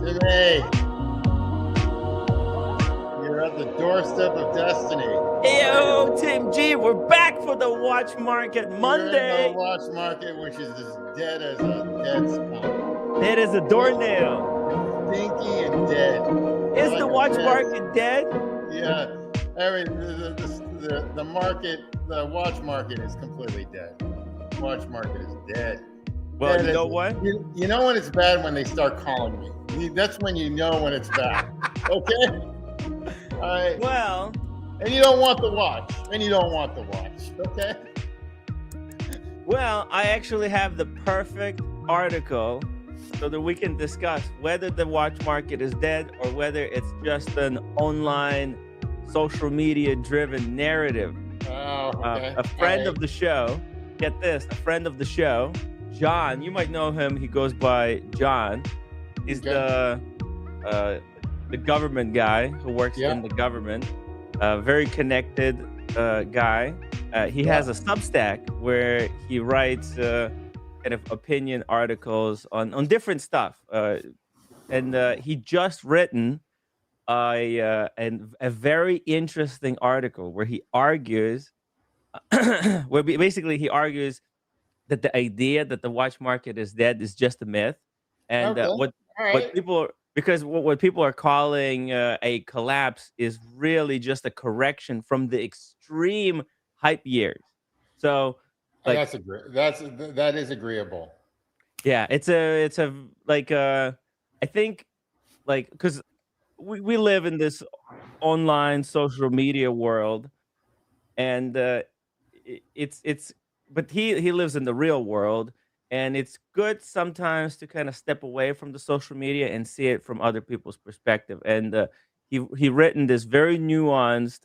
Renee, you're at the doorstep of destiny. Yo, Tim G, we're back for the Watch Market You're in a Monday. watch market which is as dead as a dead skunk. Dead as a doornail. Stinky and dead. Is Like the a watch dead- market dead? Yeah. I mean, the market, the watch market is completely dead. Watch market is dead. Well, Dead you know as- what? You know when it's bad when they start calling me. That's when you know when it's bad. Okay? All right. Well, And you don't want the watch. And you don't want the watch. Okay? well, I actually have the perfect article so that we can discuss whether the watch market is dead or whether it's just an online social media driven narrative. Oh, okay. A friend All of the show, get this, a friend of the show, John, you might know him. He goes by John. He's the government guy who works in the government. Very connected guy. He has a Substack where he writes kind of opinion articles on different stuff. And he just written a very interesting article where he argues, where basically he argues that the idea that the watch market is dead is just a myth, and Okay. what right. people because what people are calling a collapse is really just a correction from the extreme hype years. So, like, That is agreeable. yeah, it's a like I think like because we live in this online social media world, and it's but he lives in the real world, and it's good sometimes to kind of step away from the social media and see it from other people's perspective. And he written this very nuanced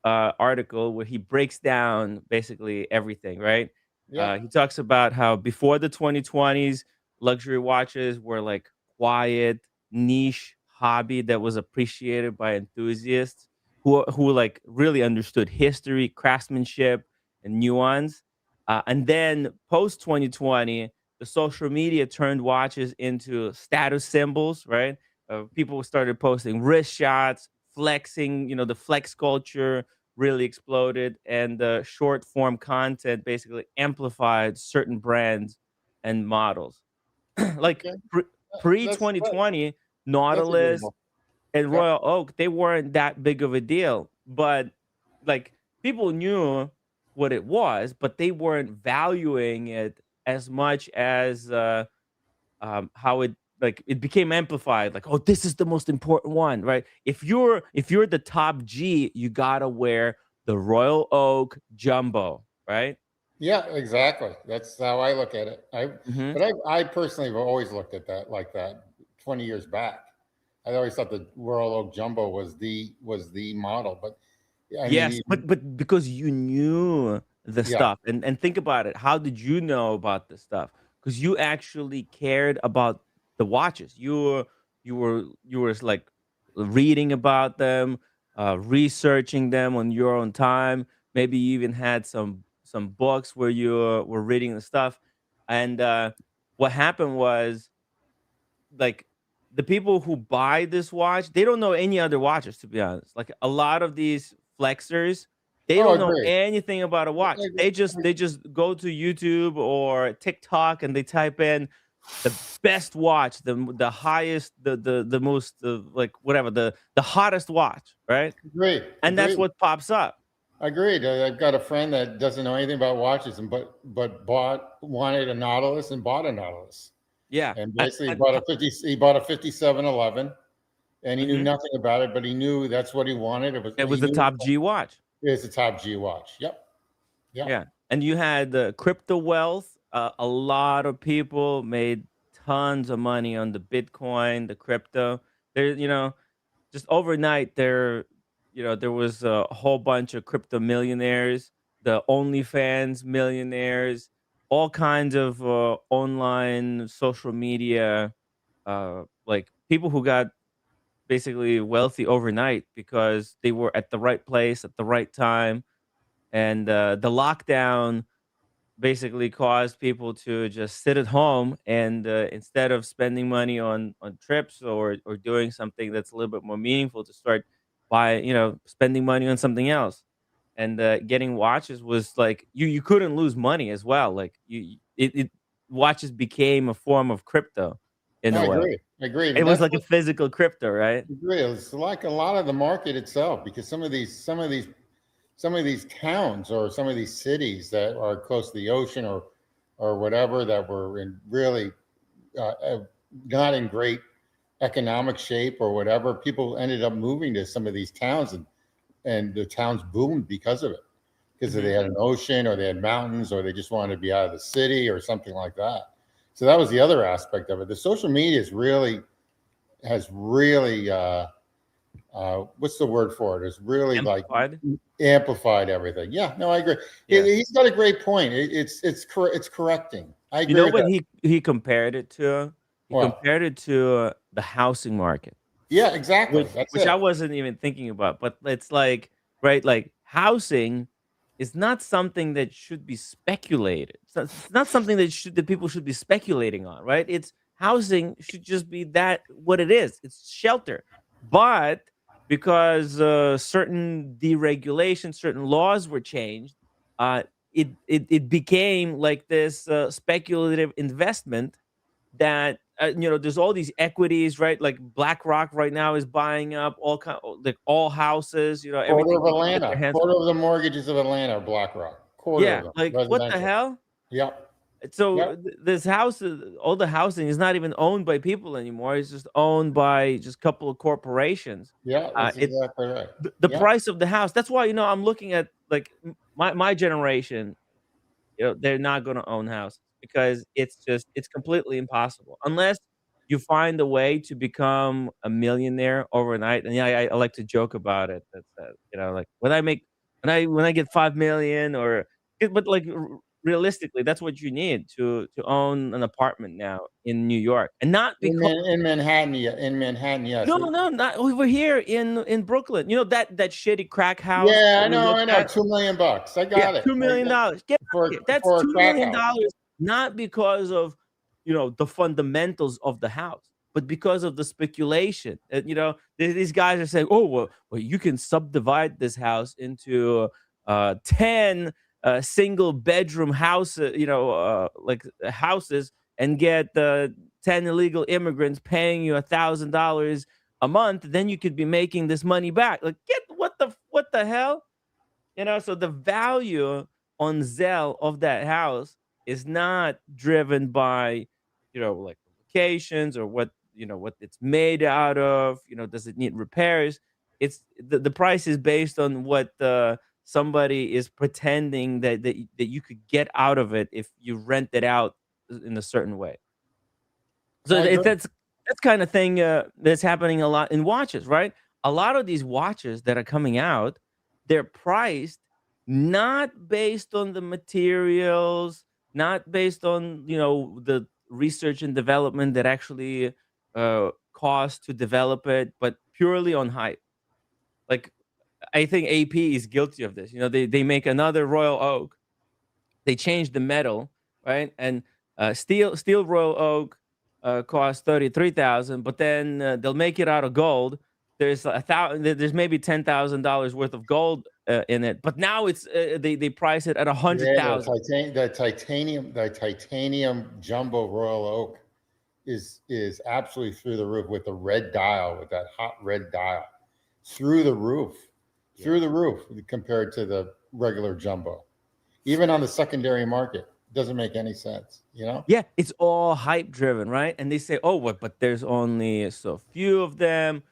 article where he breaks down basically everything, right? Yeah. He talks about how before the 2020s luxury watches were like quiet niche hobby that was appreciated by enthusiasts who like really understood history, craftsmanship, and nuance. And then post 2020, the social media turned watches into status symbols, right? People started posting wrist shots, flexing. The flex culture really exploded, and the short form content basically amplified certain brands and models. Like Okay. pre That's 2020, that's Nautilus agreeable. and Yeah. Royal Oak, they weren't that big of a deal. But like people knew what it was, but they weren't valuing it as much as how it became amplified. Like, oh, this is the most important one, right? If you're the top G, you gotta wear the Royal Oak Jumbo, right? Yeah, exactly. That's how I look at it. Hmm. But I personally have always looked at that like that 20 years back. I always thought the Royal Oak Jumbo was the model, but I mean, Yes, but because you knew the yeah, stuff, and think about it. How did you know about the stuff? Because you actually cared about the watches. You were like reading about them, researching them on your own time. Maybe you even had some books where you were reading the stuff. And what happened was, like, the people who buy this watch, they don't know any other watches, to be honest. Like, a lot of these flexers, they oh, don't I know agree. anything about a watch. They just go to YouTube or TikTok and they type in the best watch, the highest, the most, like, whatever, the hottest watch, right? Agree, And that's agree, what pops up. agreed. I've got a friend that doesn't know anything about watches, and but wanted a Nautilus and bought a Nautilus, Yeah. and basically he bought a 5711, and he knew Mhm. nothing about it, but he knew that's what he wanted. It He was the knew top G watch. it was a top G watch. Yep, yep. Yeah, and you had the crypto wealth. A lot of people made tons of money on the Bitcoin, the crypto. There, just overnight, there was a whole bunch of crypto millionaires, the OnlyFans millionaires, all kinds of online social media, like people who got basically wealthy overnight because they were at the right place at the right time. And the lockdown basically caused people to just sit at home and instead of spending money on trips or doing something that's a little bit more meaningful, to start by spending money on something else. And getting watches was like you couldn't lose money as well. Like it watches became a form of crypto in No, a I way. agree. I agree. It And was that's like a physical crypto, right? agree. It's like a lot of the market itself, because some of these towns or some of these cities that are close to the ocean or whatever, that were in really not in great economic shape or whatever, people ended up moving to some of these towns, and the towns boomed because of it, because they Hmm. had an ocean or they had mountains or they just wanted to be out of the city or something like that. So that was the other aspect of it. The social media has really what's the word for it? It's really like Amplified. amplified everything. Yeah, no, I agree. Yeah. He's got a great point. It's correcting. I You agree know with what that. he compared it to? He Well, compared it to the housing market. yeah, exactly. That's Which I it. wasn't even thinking about, but it's like, right, like housing is not something that should be speculated. It's not something that people should be speculating on, right? It's housing should just be that what it is. It's shelter. But because certain deregulation, certain laws were changed, uh, it became like this speculative investment that there's all these equities, right? Like BlackRock right now is buying up like all houses, Quarter everything of they can get their Atlanta, hands. quarter of the mortgages of Atlanta are BlackRock. Quarter of Yeah, them like what the residential. hell? Yep. So Yep. this house, all the housing is not even owned by people anymore. It's just owned by just a couple of corporations. Yeah, that's It exactly right. the Yep. price of the house. That's why I'm looking at like my generation. They're not gonna own houses because it's completely impossible unless you find a way to become a millionaire overnight. And yeah, I like to joke about it. That's like when I get 5 million but like realistically, that's what you need to own an apartment now in New York, and not because In Manhattan, in Manhattan, yes. no, no, not over here in Brooklyn. You know that shitty crack house Yeah, that we I looked know. at. $2 million. I Yeah, got it. $2 million. Get out of here. That's For a $2 crack million house. dollars, not because of, the fundamentals of the house, but because of the speculation. And, these guys are saying, "Oh, well, you can subdivide this house into 10 single bedroom house, like houses, and get 10 illegal immigrants paying you $1,000 a month. Then you could be making this money back." Like, get what the hell? So the value on Zelle of that house is not driven by, like locations or what it's made out of. Does it need repairs? It's the price is based on what somebody is pretending that you could get out of it if you rent it out in a certain way. So I agree. that's kind of thing that's happening a lot in watches, right? A lot of these watches that are coming out, they're priced not based on the materials, not based on the research and development that actually cost to develop it, but purely on hype. Like I think AP is guilty of this. They make another Royal Oak, they changed the metal, right? And steel royal oak costs 33,000, but then they'll make it out of gold. There's there's maybe $10,000 worth of gold in it, but now it's they price it at a hundred Yeah, thousand. the titanium jumbo Royal Oak is absolutely through the roof, with the red dial, with that hot red dial, through the roof, Yeah. compared to the regular jumbo. Even on the secondary market, doesn't make any sense. Yeah, it's all hype driven, right? And they say, "Oh, what? But there's only so few of them."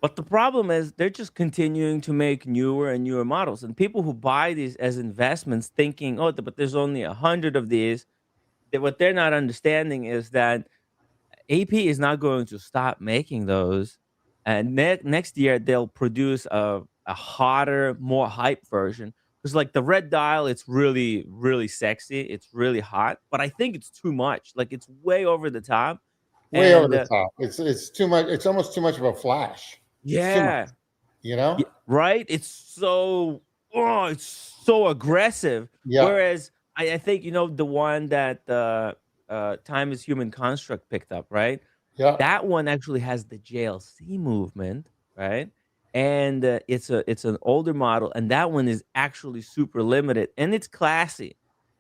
But the problem is they're just continuing to make newer and newer models, and people who buy these as investments, thinking, "Oh, but there's only 100 of these." What they're not understanding is that AP is not going to stop making those, and next year they'll produce a hotter, more hype version. Because like the red dial, it's really, really sexy. It's really hot, but I think it's too much. Like it's way over the top, Way over and the top. It's too much. It's almost too much of a flash. It's too much. yeah, You know? right. It's so aggressive. Yeah. Whereas I think the one that Time is Human Construct picked up, right? Yeah, That one actually has the JLC movement, right? And it's an older model, and that one is actually super limited, and it's classy, I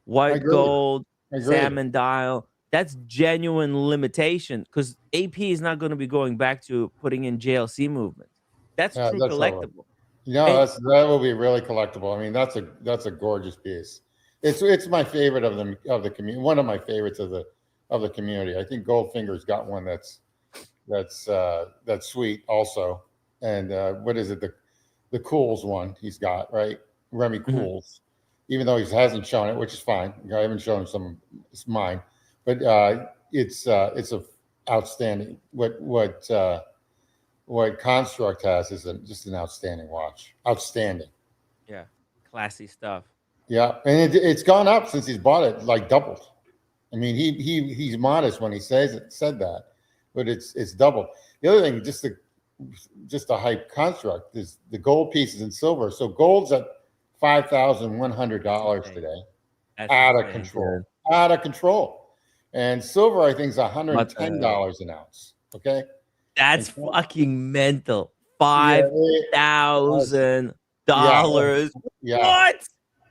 white agree. gold, I agree. salmon dial. That's genuine limitation because AP is not going to be going back to putting in JLC movements. That's Yeah, true that's over. collectible. No, And that will be really collectible. I mean, that's a gorgeous piece. It's my favorite of the community. One of my favorites of the community. I think Goldfinger's got one that's sweet also. And what is it? The Cools one he's got, right? Remy mhm, Cools. Even though he hasn't shown it, which is fine. I haven't shown him some it's mine. But it's a outstanding what Construct has is just an outstanding watch. Outstanding. yeah, classy stuff. Yeah, and it's gone up since he's bought it, like doubled. I mean, he's modest when he said that, but it's doubled. The other thing, just a hype construct is the gold pieces in silver. So gold's at That's $5,100 insane. today, That's out of insane, control, dude. out of control. And silver, I think, is one hundred and What ten the dollars an ounce. Okay, That's and fucking mental. yeah, Five that's- thousand yeah, dollars. yeah, What?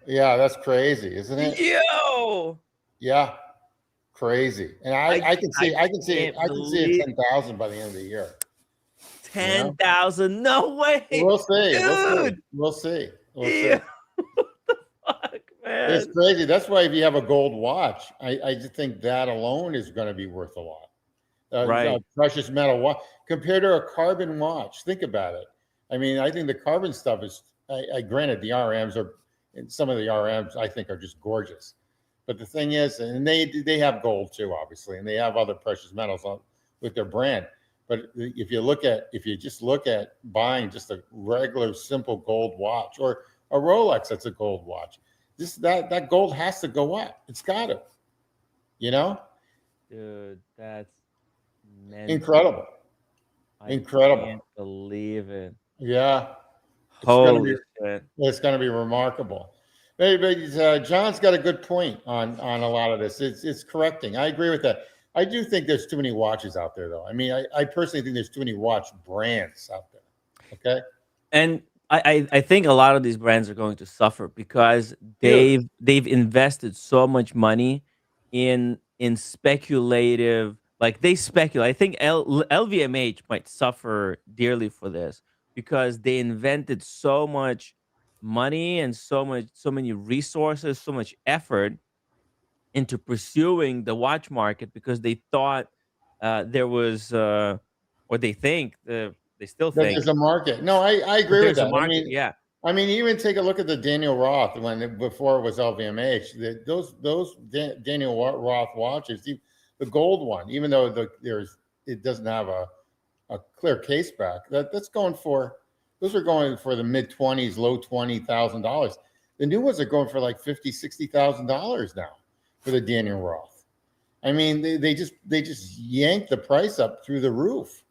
yeah. That's crazy, isn't it? Yo! Yeah, crazy. And I can I see I can see it can't I can see it believe 10,000 by the end of the year. You know, 10,000. No way. we'll see. We'll see. Dude. We'll see. We'll see. Yeah. What the fuck, It's man? crazy. That's why if you have a gold watch, I just think that alone is going to be worth a lot. Right. Precious metal watch compared to a carbon watch. Think about it. I mean, I think the carbon stuff is. I granted the RMs are, and some of the RMs I think are just gorgeous. But the thing is, and they have gold too, obviously, and they have other precious metals with their brand. But if you just look at buying just a regular simple gold watch or a Rolex that's a gold watch, that gold has to go up. It's got to, you know, Dude, that's mental. incredible, I incredible. can't believe it. Yeah, it's gonna be Holy shit. it's gonna be remarkable. But John's got a good point on a lot of this. It's correcting. I agree with that. I do think there's too many watches out there, though. I mean, I personally think there's too many watch brands out there. Okay, And I think a lot of these brands are going to suffer because huge. they've invested so much money in speculative, like they speculate. I think LVMH might suffer dearly for this because they invented so much money and so many resources, so much effort into pursuing the watch market because they thought there was or they think they still That think there's a market. No, I that agree with there's a that. market. Yeah. I mean, even take a look at the Daniel Roth before it was LVMH. Those Daniel Roth watches, the gold one, even though it doesn't have a clear case back. That's going for those are going for the mid 20s, low $20,000. The new ones are going for like $50,000, $60,000 now for the Daniel Roth. I mean, they just yanked the price up through the roof.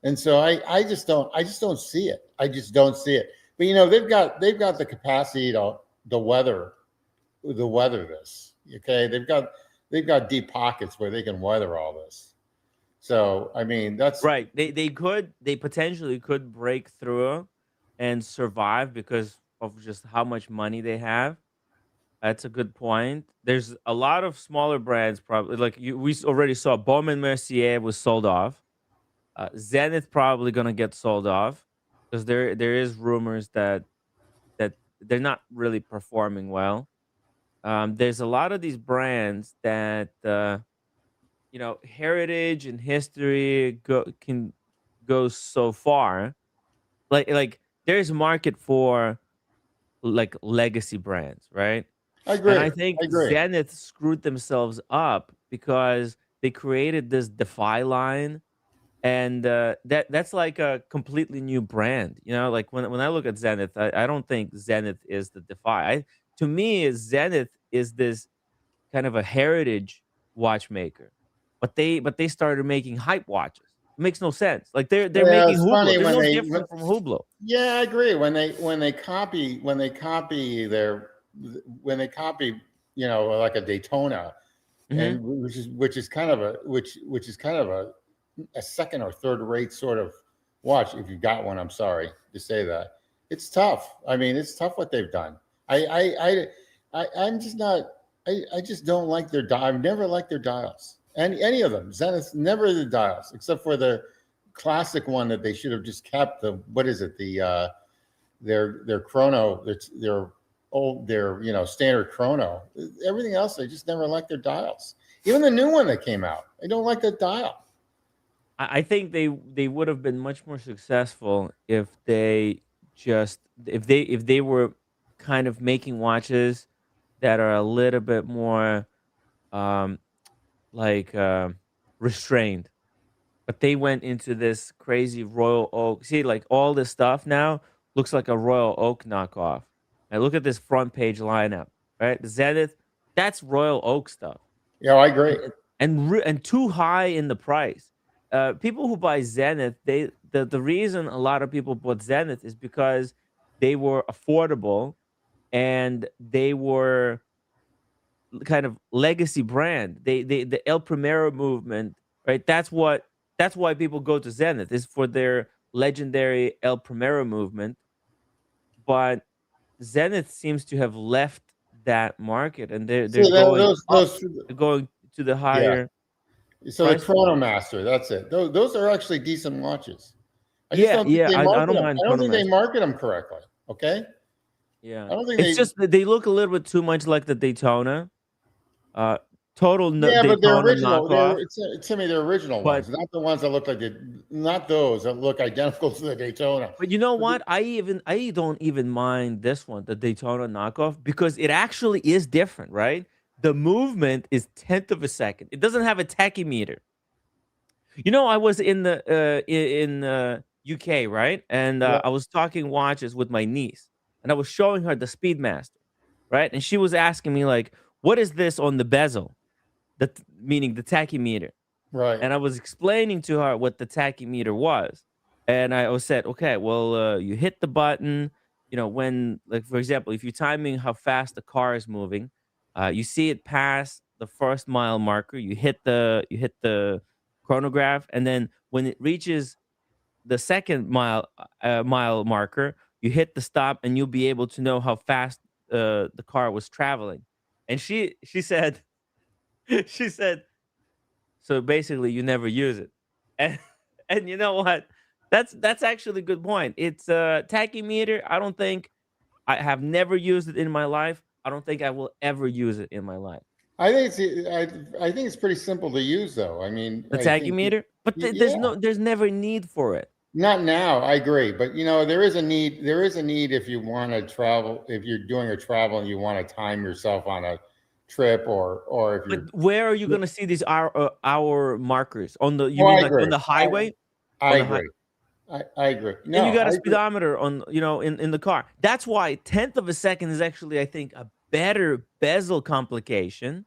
And so I just don't see it. I just don't see it. But they've got the capacity to weather this. Okay, they've got deep pockets where they can weather all this. So I mean that's Right. They potentially could break through and survive because of just how much money they have. That's a good point. There's a lot of smaller brands probably like we already saw Bowman Mercier was sold off. Zenith probably gonna get sold off because there is rumors that they're not really performing well. There's a lot of these brands that heritage and history can go so far. Like there's a market for like legacy brands, right? I And agree. I think I agree. Zenith screwed themselves up because they created this Defy line, and that's like a completely new brand. Like when I look at Zenith, I don't think Zenith is the Defy. To me, Zenith is this kind of a heritage watchmaker, but they started making hype watches. It makes no sense. Like they're Yeah, making it's Hublot. funny They're no different from Hublot. yeah, I agree. When they copy like a Daytona, Hmm. and which is kind of a second or third rate sort of watch. If you've got one, I'm sorry to say that. It's tough. I mean, it's tough what they've done. I'm just not. I just don't like their dial. I've never liked their dials. Any of them. Zenith, never the dials, except for the classic one that they should have just kept. The what is it? Their chrono. Their old their standard chrono. Everything else, I just never liked their dials. Even the new one that came out, I don't like the dial. I think they would have been much more successful if they were kind of making watches that are a little bit more um like restrained. But they went into this crazy Royal Oak. See, like all this stuff now looks like a Royal Oak knockoff. And look at this front page lineup, right? The Zenith, that's Royal Oak stuff, Yeah, I agree. and too high in the price. People who buy Zenith, the reason a lot of people bought Zenith is because they were affordable and they were kind of legacy brand. The El Primero movement, right? That's why people go to Zenith is for their legendary El Primero movement. But Zenith seems to have left that market, and they're See going up. those They're going to the yeah. higher So the price point. Chronomaster, that's it. Those are actually decent watches. I just Yeah, don't think yeah. they I market don't them. mind I don't think they Chronomaster. market them correctly. Okay, Yeah, I don't think it's they. just that they look a little bit too much like the Daytona, uh, Yeah, but they're Daytona original. knockoff. To me, they're original But ones, not the ones that look like not those that look identical to the Daytona. But you know what? I don't even mind this one, the Daytona knockoff, because it actually is different, right? The movement is tenth of a second. It doesn't have a tachymeter. I was in the UK, right? And Yeah, I was talking watches with my niece, and I was showing her the Speedmaster, right? And she was asking me like, "What is this on the bezel?" Meaning the tachymeter. right. And I was explaining to her what the tachymeter was. And I was said, okay, well, you hit the button, when, like, for example, if you're timing how fast the car is moving, you see it pass the first mile marker, you hit the chronograph, and then when it reaches the second mile marker, you hit the stop, and you'll be able to know how fast the car was traveling. And she said, she said, so basically, you never use it, and and you know what? That's actually a good point. It's a tachymeter. I don't think I have never used it in my life. I don't think I will ever use it in my life. I think I think it's pretty simple to use, though. I mean, The I think tachymeter, but yeah. there's never need for it. Not now, I agree, but there is a need. There is a need if you want to travel. If you're doing a travel and you want to time yourself on a trip, or if But you're. where are you gonna see these hour markers on the? You Oh, mean I like on agree. the highway? I On the high. agree. I agree. And you No, got a I agree. speedometer on, in the car. That's why tenth of a second is actually, I think, a better bezel complication.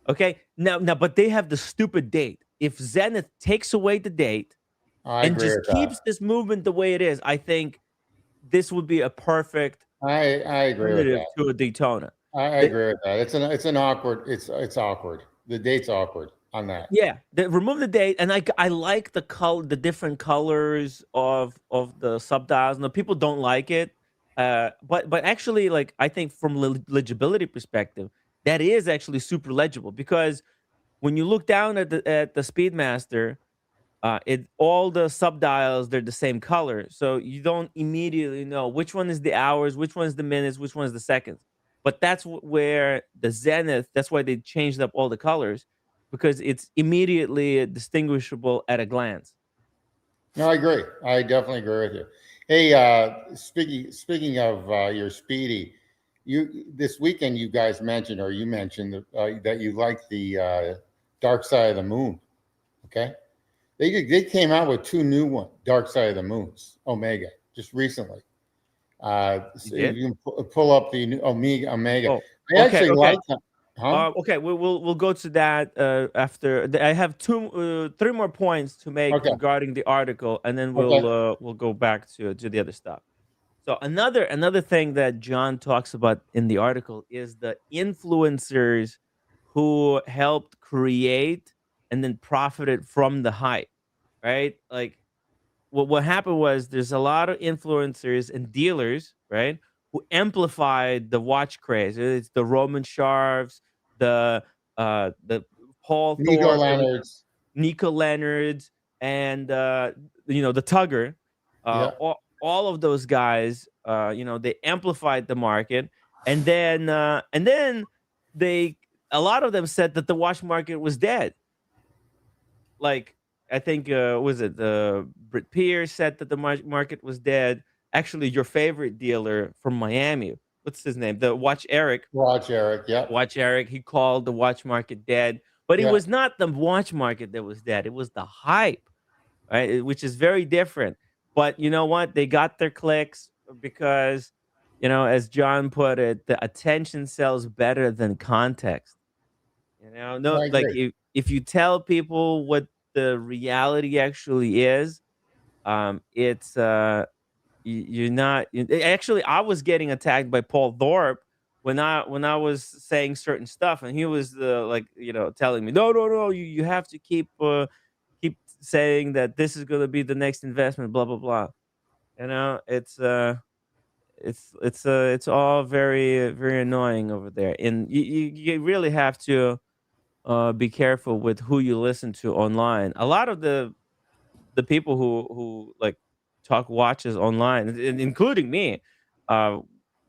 Okay, now, but they have the stupid date. If Zenith takes away the date I and agree just with that. keeps this movement the way it is, I think this would be a perfect I agree with alternative that. to a Daytona. I The- agree with that. It's an awkward. It's awkward. The date's awkward on that. Yeah, remove the date, and I like the different colors of the subdials. No, people don't like it, but actually, like I think from legibility perspective, that is actually super legible because when you look down at the Speedmaster, it all the subdials they're the same color, so you don't immediately know which one is the hours, which one is the minutes, which one is the seconds. But that's where the Zenith. That's why they changed up all the colors because it's immediately distinguishable at a glance. No, I agree. I definitely agree with you. Hey, speaking of your Speedy, you this weekend you guys mentioned, or you mentioned that you like the Dark Side of the Moon. Okay, they came out with two new one Dark Side of the Moons Omega just recently. You So if did? you can pull up the new Omega. Oh, I okay, actually okay. like that. Huh? Okay, we'll go to that after. I have three more points to make Okay. regarding the article, and then Okay. we'll go back to the other stuff. So another thing that John talks about in the article is the influencers who helped create and then profited from the hype, right? Like what happened was there's a lot of influencers and dealers, right, who amplified the watch craze. It's the Roman Sharps, the Paul Nico Thorpe, Leonard's. Nico Leonard's, and the Tugger, Yeah. all of those guys, they amplified the market, and then they a lot of them said that the watch market was dead. Like I think was it Britt Pierce said that the market was dead. Actually, your favorite dealer from Miami, what's his name? The Watch Eric. Yep. Watch Eric. He called the watch market dead, but it Yeah. was not the watch market that was dead. It was the hype, right? Which is very different. But you know what? They got their clicks because, as John put it, the attention sells better than context. No, I like agree. if you tell people what the reality actually is, it's you're not. Actually, I was getting attacked by Paul Thorpe when I was saying certain stuff, and he was like telling me, no, no, no, you have to keep saying that this is going to be the next investment, blah blah blah. It's all very very annoying over there, and you really have to be careful with who you listen to online. A lot of the people who like talk watches online, including me, uh,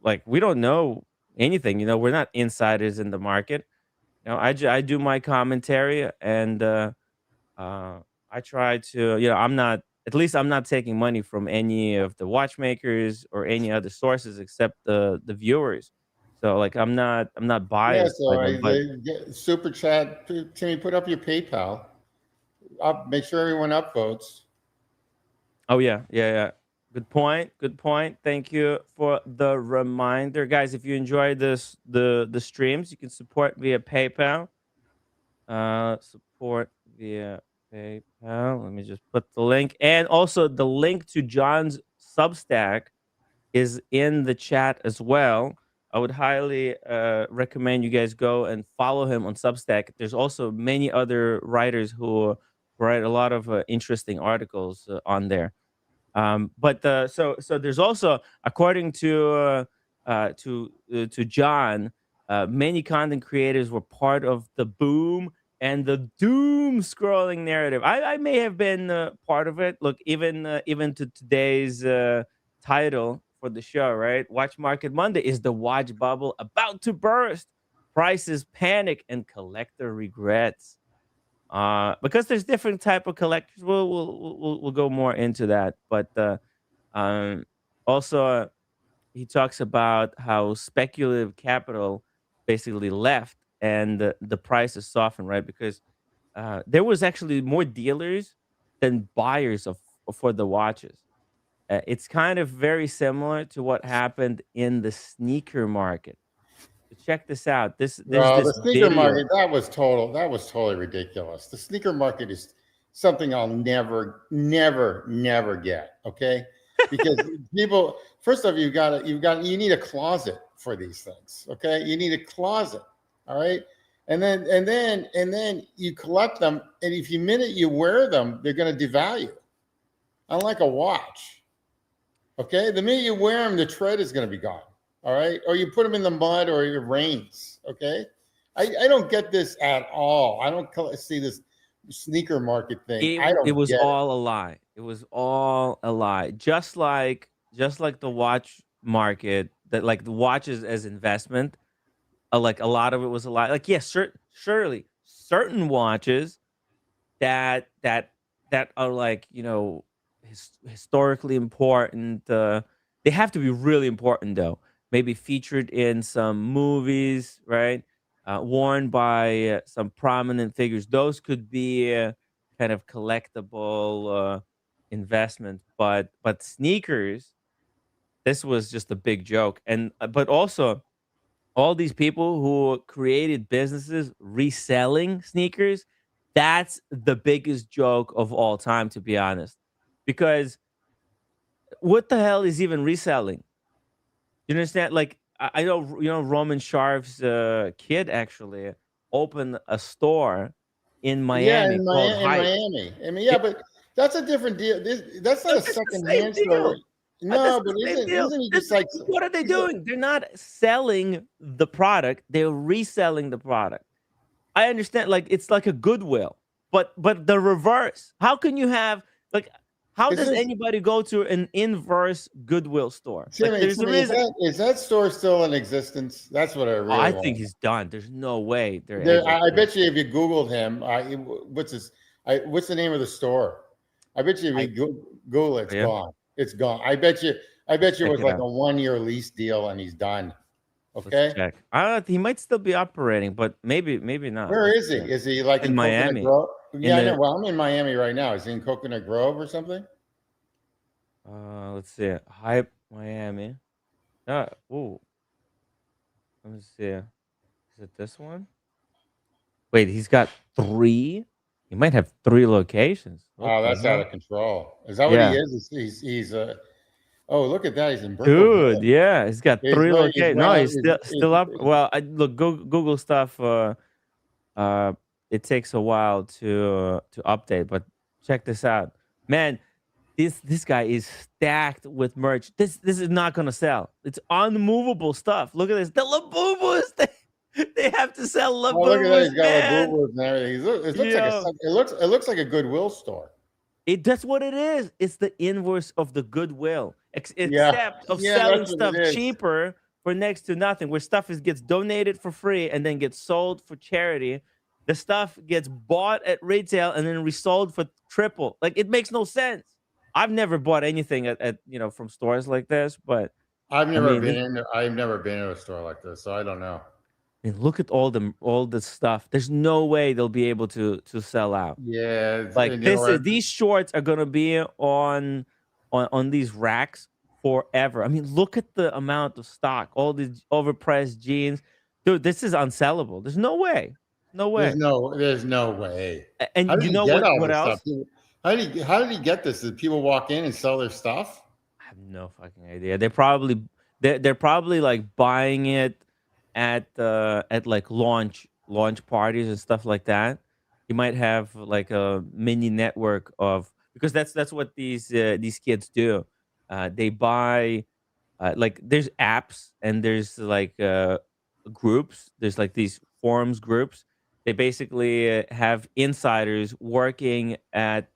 like we don't know anything. We're not insiders in the market. I do my commentary, and uh, I try to. I'm not. At least I'm not taking money from any of the watchmakers or any other sources except the viewers. So like I'm not Yeah. biased by So them, but super chat, Timmy, put up your PayPal. Up, make sure everyone upvotes. oh yeah, yeah, yeah. Good point. Good point. Thank you for the reminder, guys. If you enjoy the streams, you can support via PayPal. Support via PayPal. Let me just put the link, and also the link to John's Substack is in the chat as well. I would highly recommend you guys go and follow him on Substack. There's also many other writers who write a lot of interesting articles on there. But there's also, according to John, many content creators were part of the boom and the doom scrolling narrative. I may have been part of it. Look, even to today's title for the show, right? Watch Market Monday, is the watch bubble about to burst? Prices panic and collector regrets. Because there's different type of collectors. We'll go more into that, but um, also he talks about how speculative capital basically left and the price is softened, right? Because there was actually more dealers than buyers for the watches. It's kind of very similar to what happened in the sneaker market. So check this out. There's Well, the this sneaker video. market, that was total. That was totally ridiculous. The sneaker market is something I'll never, never, never get. Okay, because people, first off, you need a closet for these things. Okay, you need a closet. All right, and then you collect them, and if you minute you wear them, they're going to devalue. Unlike a watch. Okay, the minute you wear them, the tread is going to be gone. All right, or you put them in the mud, or it rains. Okay, I don't get this at all. I don't see this sneaker market thing. I It don't was get it. all a lie. It was all a lie. Just like the watch market, that like the watches as investment, like a lot of it was a lie. Like yes, surely certain watches that are like historically important. They have to be really important though. Maybe featured in some movies, right? Worn by some prominent figures. Those could be kind of collectible investment. But sneakers, this was just a big joke. And but also all these people who created businesses reselling sneakers, that's the biggest joke of all time, to be honest. Because what the hell is even reselling? You understand? Like I know, Roman Sharf's kid actually opened a store in Yeah, Miami called In Hype. Miami. I mean, yeah, but that's a different deal. That's not No, a that's the same secondhand store. deal. That's No, the but same deal. isn't he just like What are they he's a, doing? They're not selling the product; they're reselling the product. I understand, like it's like a Goodwill, but the reverse. How can you have like? How is does this anybody go to an inverse Goodwill store? Like, Timmy? there's a Timmy, reason. is that store still in existence? That's what I Oh, really I think want. he's done. There's no way they're There, able I to. bet you if you Googled him, what's the name of the store? I bet you if I you Google it, it's Yeah, gone. It's gone. I let's bet you it check was it like out. a 1 year lease deal and he's done. Let's Okay. check. He might still be operating, but maybe not. Where Let's is he? see. Is he like In in Coconut Miami. Grove? In Yeah, I know. the Well, I'm in Miami right now. Is he in Coconut Grove or something? let's see. Hype Miami. Ooh, let me see. Is it this one? Wait, he's got three. He might have three locations. What Oh, the that's out hell? of control. Is that what he Yeah, is? He's oh, look at that. He's in Brickell dude. Village. Yeah, he's got He's three right. He's locations. No, right. he's still up. Well, I look Google stuff. Uh, it takes a while to update, but check this out, man. This guy is stacked with merch. This is not gonna sell. It's unmovable stuff. Look at this. The Labubus. They have to sell Oh, look at that. Labubus, He's got man. Labubus and everything. It looks like Yo, it looks like a Goodwill store. that's what it is. It's the inverse of the Goodwill, Yeah, except of yeah, selling that's what it stuff is. cheaper for next to nothing, where stuff gets donated for free and then gets sold for charity. The stuff gets bought at retail and then resold for triple. Like, it makes no sense. I've never bought anything at from stores like this, but I mean, I've never been in a store like this, so I don't know. look at all the stuff. There's no way they'll be able to sell out. Yeah, Like, and you know what? these shorts are gonna be on these racks forever. I mean, look at the amount of stock, all these overpriced jeans. Dude, this is unsellable. There's no way. No way. There's no way. How And did you he know get all what this stuff? else? How did he get this? Did people walk in and sell their stuff? I have no fucking idea. They're probably like buying it at like launch parties and stuff like that. You might have like a mini network of, because that's what these kids do. They buy, like, there's apps and there's like groups. There's like these forums groups. They basically have insiders working at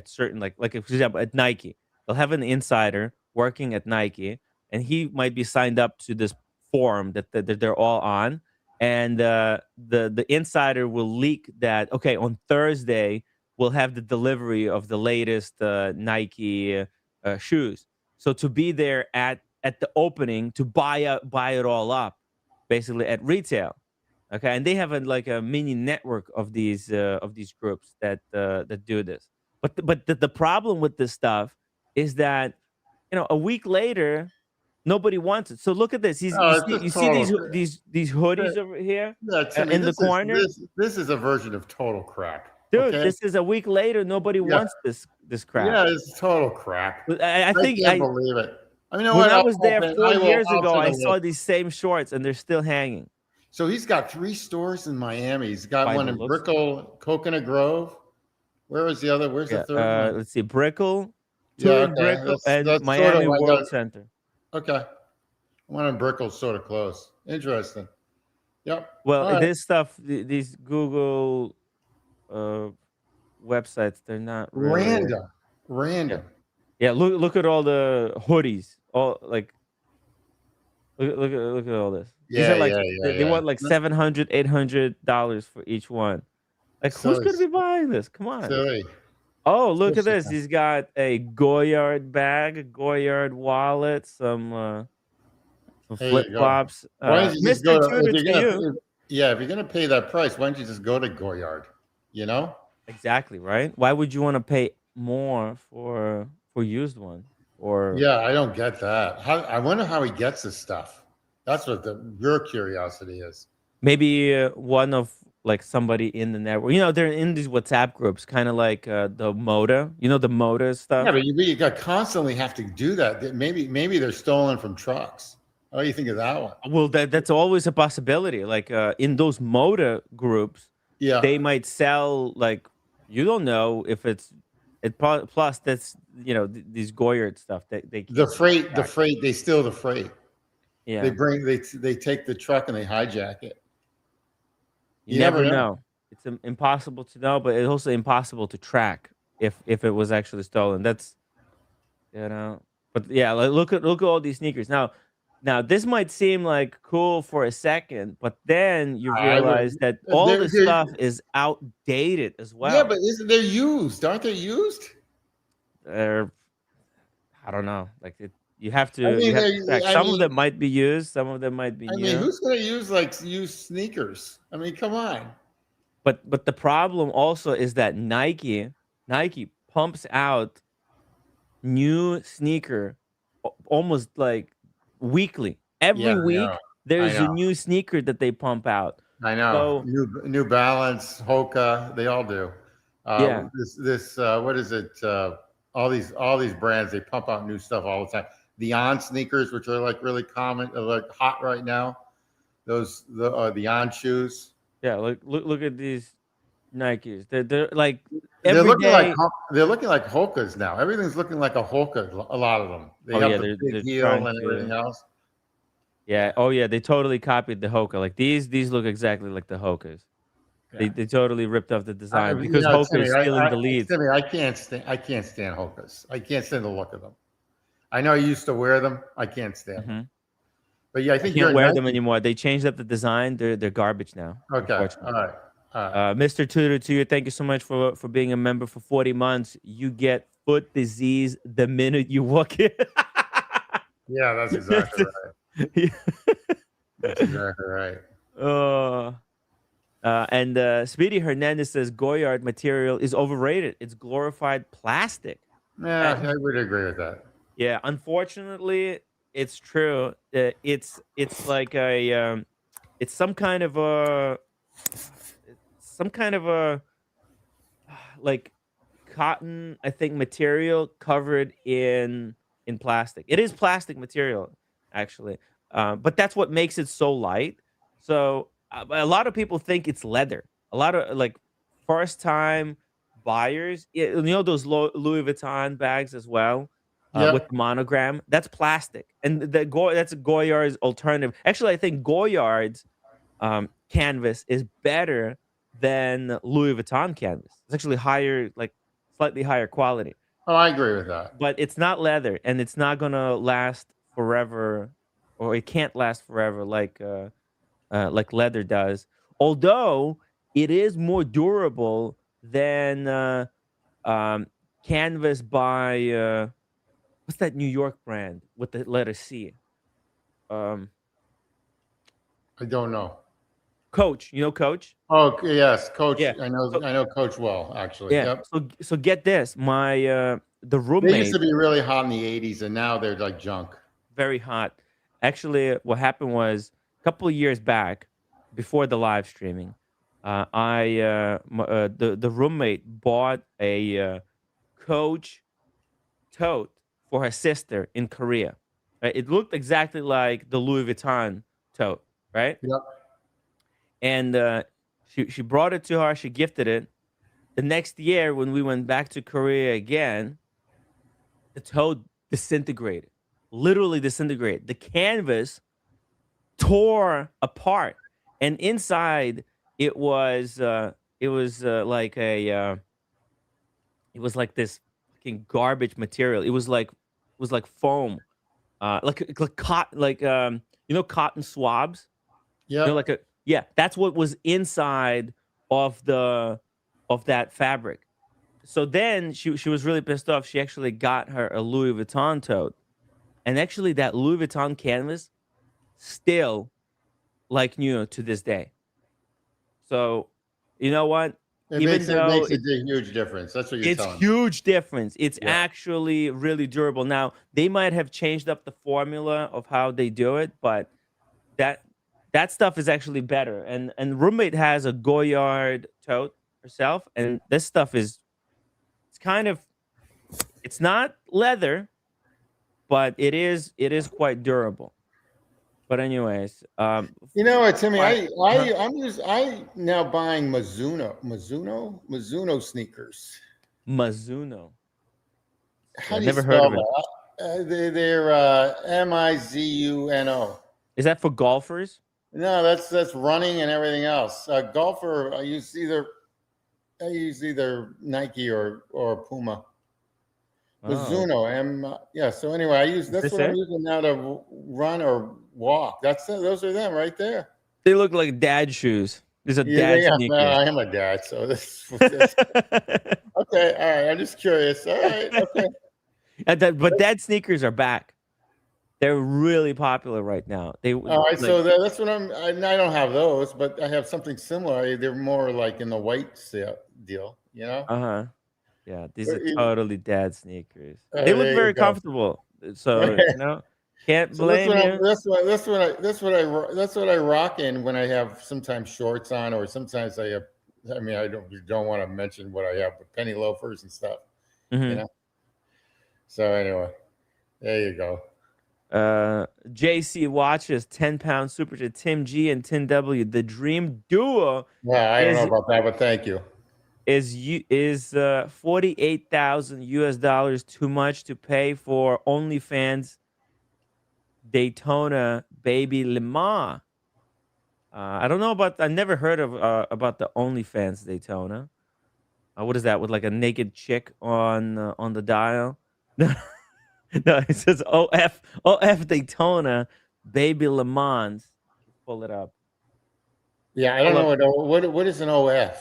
certain, like, for example, at Nike. They'll have an insider working at Nike, and he might be signed up to this forum that they're all on. And the insider will leak that, okay, on Thursday we'll have the delivery of the latest Nike shoes. So to be there at the opening to buy it all up, basically at retail. Okay, and they have like a mini network of these groups that do this. But the problem with this stuff is that, a week later nobody wants it. So look at this. Oh, it's You just see total. these hoodies over here Yeah, Timmy, in the corner, this is a version of total crap. dude. Okay. This is a week later. Nobody Yeah, wants this crap. yeah, it's total crap. I I think can't believe it. I mean, you know when what? I was there four years I'll ago, take a I look. saw these same shorts and they're still hanging. So he's got 3 stores in Miami. He's got By one the in looks, Brickell, Coconut Grove. Where was the other? Where's the yeah. third one? Let's see, Brickell, Yeah, two in okay. Brickell, and That's sort of Miami I got World Center. okay. One in Brickell's sort of close. Interesting. Yep. Well, All right. this stuff, these Google uh, websites, they're not really. Random. Yeah, Random. yeah. Look at all the hoodies. All like look at all this. These are Yeah, like yeah, yeah, they yeah. want like $700, $800 for each one. Like, who's Silly, gonna be buying this? Come on. silly. Oh, Of look at course you this. can. He's got a Goyard bag, a Goyard wallet, some There flip you go. flops. Why don't you just Mr. go to if Tudor you're to gonna you. yeah, if you're gonna pay that price, why don't you just go to Goyard? You know? Exactly, right? Why would you want to pay more for used one? Or Yeah, I don't get that. I wonder how he gets this stuff. That's what the real curiosity is. maybe one of like somebody in the network. They're in these WhatsApp groups, kind of like the Moda. The Moda Yeah, stuff. but you got constantly have to do that. Maybe they're stolen from trucks. What do you think of that one? Well, that's always a possibility. Like in those Moda groups, Yeah, they might sell like you don't know if plus that's these Goyard stuff that they the can't really freight, the track. freight, they steal the freight. Yeah, They take the truck and they hijack it. you You never never know. know. It's impossible to know, but it's also impossible to track if it was actually stolen. That's you know. But yeah, like look at all these sneakers now. This might seem like cool for a second, but then you I would. realize that all this They're stuff is outdated as yeah, well. but isn't they're used? Aren't they used? They're I don't know. Like you have I to mean, you have to they. check. Some of them might be used, some of them might be I mean, new. who's going to use like used sneakers? I mean, come on. But the problem also is that Nike pumps out new sneaker almost like weekly. Yeah, Every I know. week I there's a know. new sneaker that they pump out. I know. So New Balance, Hoka, they all do. yeah, What is it? All these brands, they pump out new stuff all the time. The On sneakers, which are like really common, like hot right now. The On shoes. yeah. Look at these Nikes. They're like They're every looking like day. they're looking like Hokas now. Everything's looking like a Hoka. A lot of them. They Oh have yeah, the big they're heel trying and everything to. else. Yeah. Oh yeah, they totally copied the Hoka. Like these look exactly like the Hokas. They Yeah. they totally ripped off the design because Hoka Timmy, is stealing the leads. Timmy, I can't stand Hokas. I can't stand the look of them. I know I used to wear them. I can't stand them. Hmm. But yeah, I I think you're can't a wear them Nike. anymore. They changed up the design. They're garbage now, Okay. All unfortunately. right. All right. Mr. Tudor, to you, thank you so much for being a member for 40 months. You get foot disease the minute you walk in. Yeah, that's exactly right. That's exactly right. uh, and Speedy Hernandez says Goyard material is overrated. It's glorified plastic. Yeah, Uh, I would agree with that. yeah, unfortunately, it's true. It's like it's some kind of a like cotton, I think, material covered in plastic. It is plastic material, actually, but that's what makes it so light. So a lot of people think it's leather. A lot of like first time buyers, those Louis Vuitton bags as well. With Yep. the monogram, that's plastic, and that's Goyard's alternative. Actually, I think Goyard's canvas is better than Louis Vuitton canvas. It's actually higher, like slightly higher quality, Oh, I agree with that. but it's not leather and it's not gonna last forever, or it can't last forever like leather does. Although it is more durable than um, canvas by what's that New York brand with the letter C? Um, I don't know. Coach. You know Coach? Oh, yes, Coach. Yeah. I know. So I know Coach well, actually. yeah. Yep. So get this. My the They used roommate, to be really hot in the '80s, and now they're like junk. very hot. Actually, what happened was a couple of years back, before the live streaming, the roommate bought a Coach tote for her sister in Korea. Right? It looked exactly like the Louis Vuitton tote, right? Yep. And she brought it to her. She gifted it. The next year, when we went back to Korea again, the toad disintegrated, literally disintegrated. The canvas tore apart, and inside it was like this fucking garbage material. It was like foam, like cotton, like cotton swabs. Yep. Like a yeah, that's what was inside of that fabric. So then she was really pissed off. She actually got her a Louis Vuitton tote, and actually that Louis Vuitton canvas still like new to this day. So you know what? It Even makes it though makes a huge difference. That's what you're it's telling me. huge difference, it's Yeah. actually really durable. Now they might have changed up the formula of how they do it, but that That stuff is actually better. And roommate has a Goyard tote herself, and this stuff is it's kind of it's not leather, but it is quite durable. But anyways, You know what, Timmy? fi- huh? I now buying Mizuno sneakers. Mizuno. How I do you never heard spell of it. that? They're Mizuno. Is that for golfers? No, that's running and everything else. Golfer, I use either Nike or Puma. Oh, Mizuno, yeah. So anyway, is that's this what I'm it? using now to run or walk. That's it. Those are them right there. They look like dad shoes. These are Yeah, dad well, sneakers. I am a dad, so this okay. All right, I'm just curious. All right, okay. But dad sneakers are back. They're really popular right now. They All right, like so that's what I don't have those, but I have something similar. They're more like in the white deal, you know. uh-huh. Yeah, these But are totally dad sneakers. They look there you very go. comfortable. So, can't So that's blame what I'm. you. That's what I rock in when I have sometimes shorts on, or sometimes I have. I mean, I don't want to mention what I have, but penny loafers and stuff, you Mhm. know. So anyway, there you go. JC watches 10-pound super to Tim G and Tim W. The dream duo Well, I don't know is about that, but thank you. 48,000 US dollars too much to pay for OnlyFans Daytona Baby Lima. I don't know about. I never heard of about the OnlyFans Daytona. What is that with like a naked chick on the dial? No, no, it says OF Daytona Baby Le Mans. Pull it up. Yeah, I don't Pull know up. what is an OF.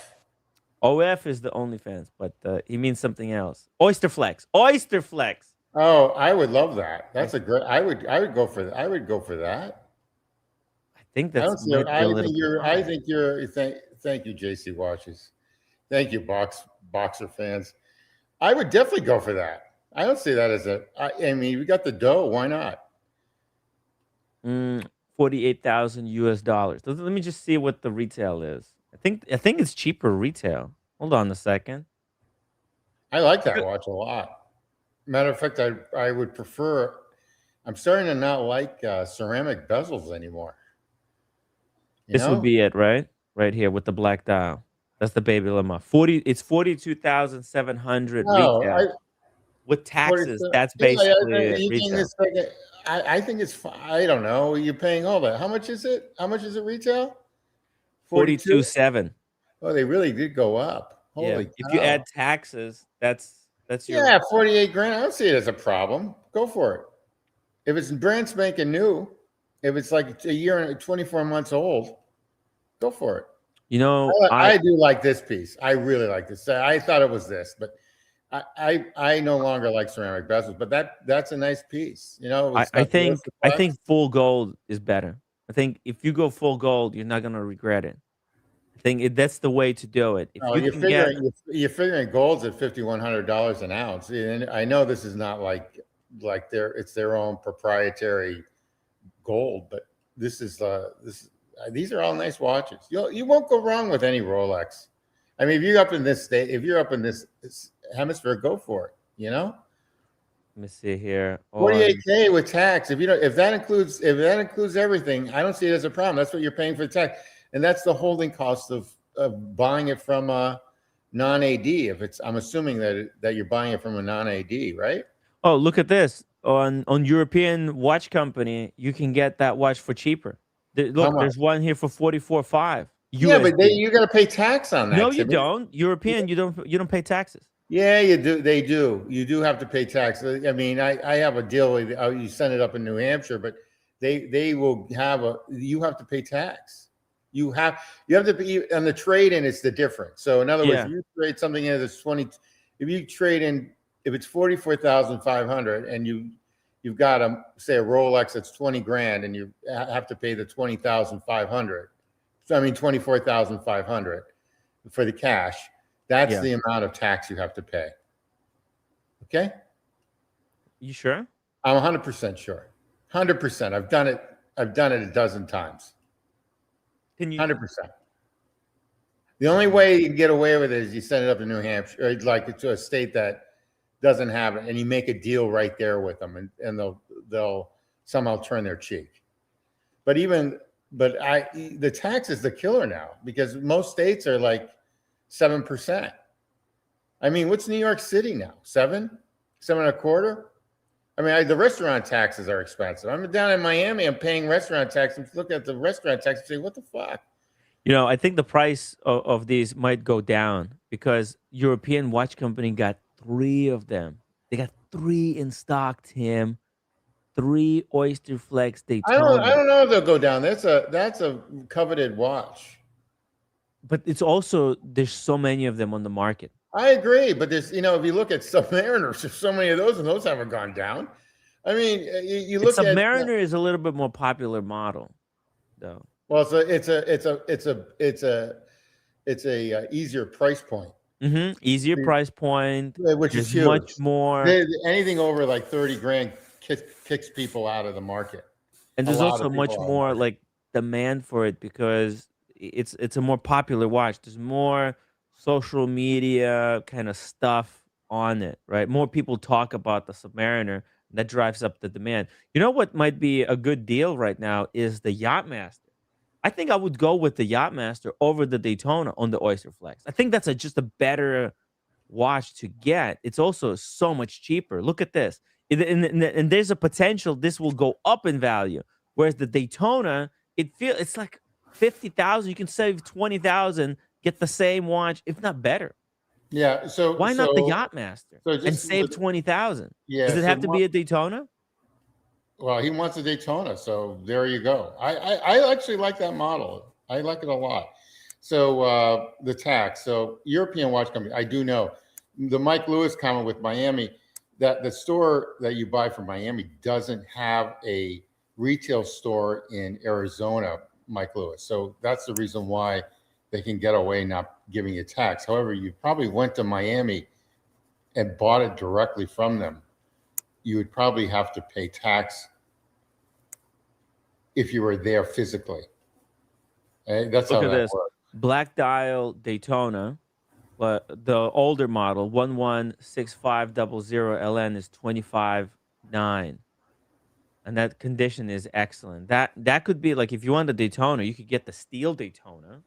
OF is the OnlyFans, but he means something else. Oysterflex. Oysterflex. Oh, I would love that. I That's a great. I would go for that. I would go for that. I think I that's don't see. might be a little bit I high. think you're. Thank you, JC Watches. Thank you, boxer fans. I would definitely go for that. I don't see that as I mean, we got the dough. Why not? 48,000 US dollars. Let me just see what the retail is. I think it's cheaper retail. Hold on a second. I like that watch a lot. Matter of fact, I would prefer. I'm starting to not like ceramic bezels anymore. You This would know? be it, right? Right here with the black dial. That's the baby llama. 42,700 No, retail. With taxes, 47. that's Yeah, yeah, basically it, you think retail. it's like I think it's. I don't know. You're paying all that. How much is it? How much is it retail? 42. 42.7. Oh, they really did go up. Yeah. Holy If you cow. add taxes, that's your Yeah, 48 grand. I don't see it as a problem. Go for it. If it's brand spanking new, if it's like a year and 24 months old, go for it. I I do like this piece. I really like this. I thought it was this, but I no longer like ceramic bezels, but that's a nice piece. You know, I it's I got the think I Oysterflex. think full gold is better. I think if you go full gold, you're not gonna regret it. I think that's the way to do it. If Oh, you can get you're figuring gold's at $5,100 an ounce, and I know this is not like it's their own proprietary gold, but this is these are all nice watches. You won't go wrong with any Rolex. I mean, if you're up in this state, if you're up in this hemisphere, go for it. You know, let me see here on 48K with tax. If you don't, if that includes everything, I don't see it as a problem. That's what you're paying for the tax, and that's the holding cost of buying it from a non-AD. If it's, I'm assuming that you're buying it from a non-AD, right? oh, look at this. On European watch company, you can get that watch for cheaper. How Look, much? there's one here for 44.5 Yeah, but USD. you got to pay tax on No, that, you Timmy. don't. European, you don't pay taxes. Yeah, you do. They do. You do have to pay tax. I mean, I have a deal with you send it up in New Hampshire, but they will have you have to pay tax. You have to be on the trade in. It's the difference. So in other words, Yeah. if you trade something in that's 20, if you trade in, if it's 44,500 and you've got a say a Rolex that's 20 grand and you have to pay the 20,500. So I mean 24,500 for the cash. That's Yeah. the amount of tax you have to pay. Okay? You sure? I'm 100% sure. 100%. I've done it a dozen times. Can you? 100%. The only way you can get away with it is you send it up to New Hampshire, or like to a state that doesn't have it, and you make a deal right there with them, and they'll somehow turn their cheek. But the tax is the killer now, because most states are like 7%. I mean, what's New York City now? 7 and a quarter? I mean, the restaurant taxes are expensive. I'm down in Miami. I'm paying restaurant tax. I'm looking at the restaurant tax and say, what the fuck? I think the price of these might go down because European watch company got 3 of them. They got 3 in stock, Tim. 3 Oysterflex I Daytona. don't know if they'll go down. That's a coveted watch. But it's also there's so many of them on the market. I agree, but there's, if you look at Submariners, there's so many of those, and those haven't gone down. I mean, you look at Submariner is a little bit more popular model, though. well, it's a easier price point, Easier price point, which is there's huge. much more, Anything over like 30 grand kicks people out of the market. and there's also much more like demand for it because it's a more popular watch. There's more social media kind of stuff on it, right? More people talk about the Submariner. That drives up the demand. You know what might be a good deal right now is the Yachtmaster. I think I would go with the Yachtmaster over the Daytona on the Oysterflex. I think that's just a better watch to get. It's also so much cheaper. Look at this. And there's a potential this will go up in value. Whereas the Daytona, it's like 50,000. You can save 20,000, get the same watch, if not better. Yeah. So why not the Yachtmaster and save 20,000? Yeah. Does it have to be a Daytona? Well, he wants a Daytona, so there you go. I actually like that model. I like it a lot. So the tax. So European watch company, I do know. The Mike Lewis comment with Miami, that the store that you buy from Miami doesn't have a retail store in Arizona, Mike Lewis. So that's the reason why they can get away not giving you tax. However, you probably went to Miami and bought it directly from them. You would probably have to pay tax if you were there physically. That's Look how at that this. works. Black dial Daytona, but the older model 116500LN is 25,900. And that condition is excellent. That could be like if you want a Daytona, you could get the steel Daytona.